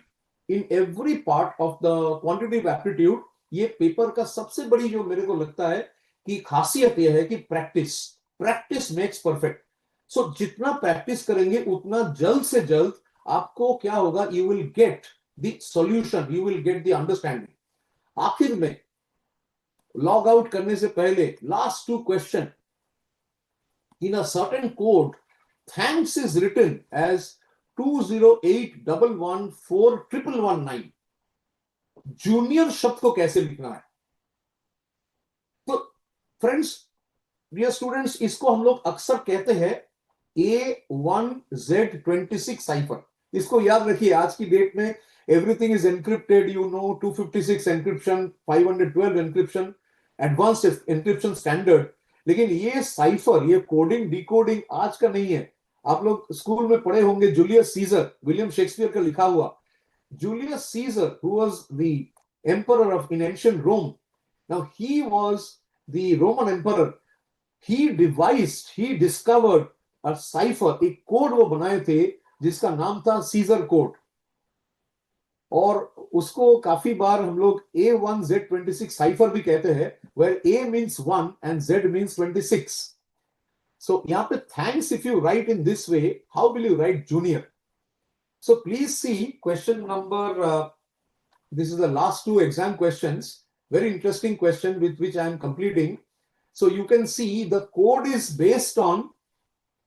[SPEAKER 1] in every part of the quantitative aptitude. ये पेपर का सबसे बड़ी जो मेरे को लगता है कि खासियत यह है कि प्रैक्टिस मेक्स परफेक्ट. सो जितना प्रैक्टिस करेंगे उतना जल्द से जल्द आपको क्या होगा, you will get the solution, you will get the understanding. आखिर में लॉग आउट करने से पहले last 2 question. In a certain code thanks is written as 208114119. Junior शब्द को कैसे लिखना है? तो फ्रेंड्स, डियर स्टूडेंट्स, इसको हम लोग अक्सर कहते हैं A1Z26 साइफर. इसको याद रखिए, आज की डेट में everything is encrypted, you know, 256 encryption, 512 encryption, advanced encryption standard. लेकिन ये साइफर, ये कोडिंग डिकोडिंग आज का नहीं है. आप लोग स्कूल में पढ़े होंगे जूलियस सीजर, विलियम शेक्सपियर का लिखा हुआ. Julius Caesar, who was the emperor in ancient Rome, now he was the Roman emperor. He discovered a cipher, एक कोड वो बनाए थे जिसका नाम था सीजर कोड. और उसको काफी बार हम लोग A1Z26 साइफर भी कहते हैं, where A means 1 and Z means 26. So यहाँ पे thanks, if you write in this way, how will you write junior? So please see question number, this is the last 2 exam questions, very interesting question with which I am completing. So you can see the code is based on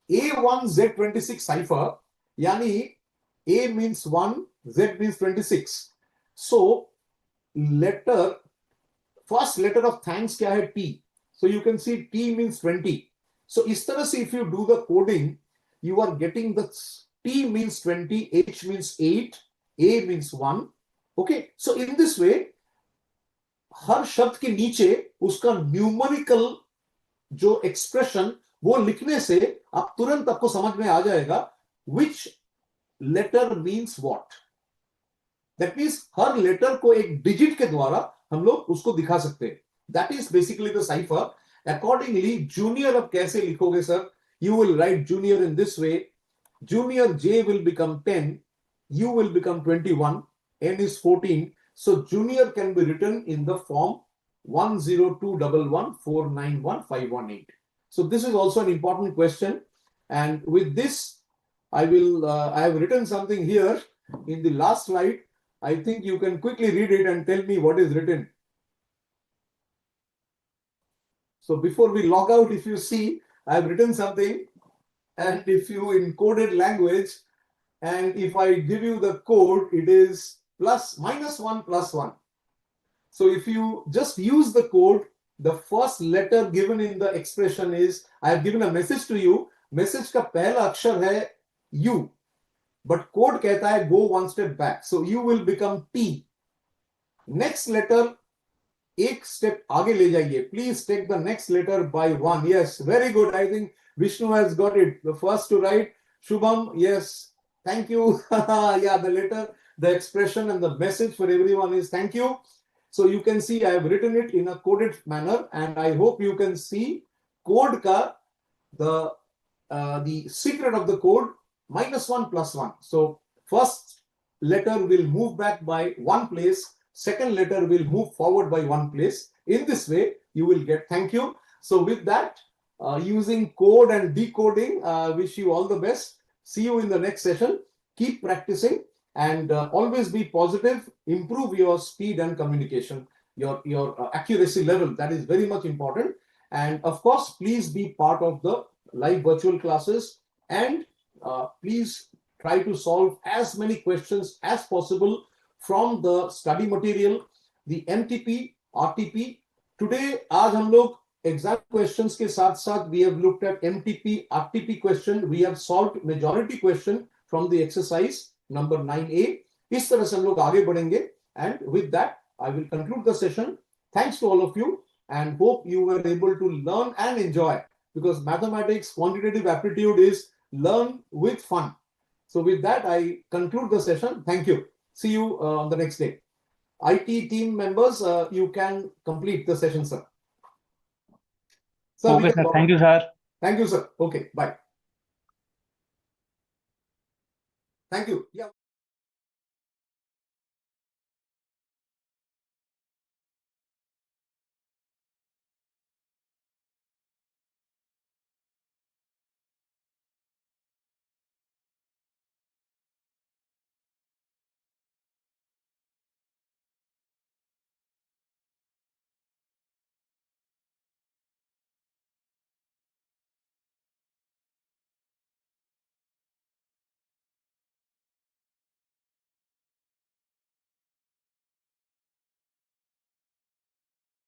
[SPEAKER 1] A1Z26 cipher, yani A means 1, Z means 26. So first letter of thanks kya hai? T. So you can see T means 20. So is tarah se if you do the coding, you are getting the T means 20, H means 8, A means 1. Okay, so in this way, हर शब्द के नीचे उसका numerical जो expression वो लिखने से आप तुरंत आपको समझ में आ जाएगा which letter means what. That means हर लेटर को एक डिजिट के द्वारा हम लोग उसको दिखा सकते हैं. That is basically the cipher. Accordingly, junior अब कैसे लिखोगे sir? You will write junior in this way. Junior J will become 10, U will become 21, N is 14. So junior can be written in the form 10211491518. So this is also an important question. And with this, I have written something here in the last slide. I think you can quickly read it and tell me what is written. So before we log out, if you see, I have written something. And if you encoded language, and if I give you the code, it is -1 +1. So if you just use the code, the first letter given in the expression is, I have given a message to you. Message का पहला अक्षर है U, but code कहता है go one step back. So U will become T. Next letter एक step आगे ले जाइए. Please take the next letter by 1. Yes, very good. I think Vishnu has got it. The first to write. Shubham, yes. Thank you. Yeah, the letter, the expression and the message for everyone is thank you. So you can see I have written it in a coded manner, and I hope you can see code ka the secret of the code -1 +1. So first letter will move back by 1 place. Second letter will move forward by 1 place. In this way, you will get thank you. So with that, using code and decoding, wish you all the best. See you in the next session. Keep practicing and always be positive. Improve your speed and communication, your accuracy level. That is very much important. And of course, please be part of the live virtual classes, and please try to solve as many questions as possible from the study material, the MTP, RTP. Today, आज हम लोग exam questions के साथ साथ we have looked at MTP, RTP question. We have solved majority question from the exercise number 9A. इस तरह से हम लोग आगे बढ़ेंगे. And with that, I will conclude the session. Thanks to all of you and hope you were able to learn and enjoy, because mathematics quantitative aptitude is learn with fun. So with that, I conclude the session. Thank you. See you on the next day. IT team members, you can complete the session, sir.
[SPEAKER 3] Okay, sir. Thank you, sir.
[SPEAKER 1] Thank you, sir. Okay, bye. Thank you. Yeah.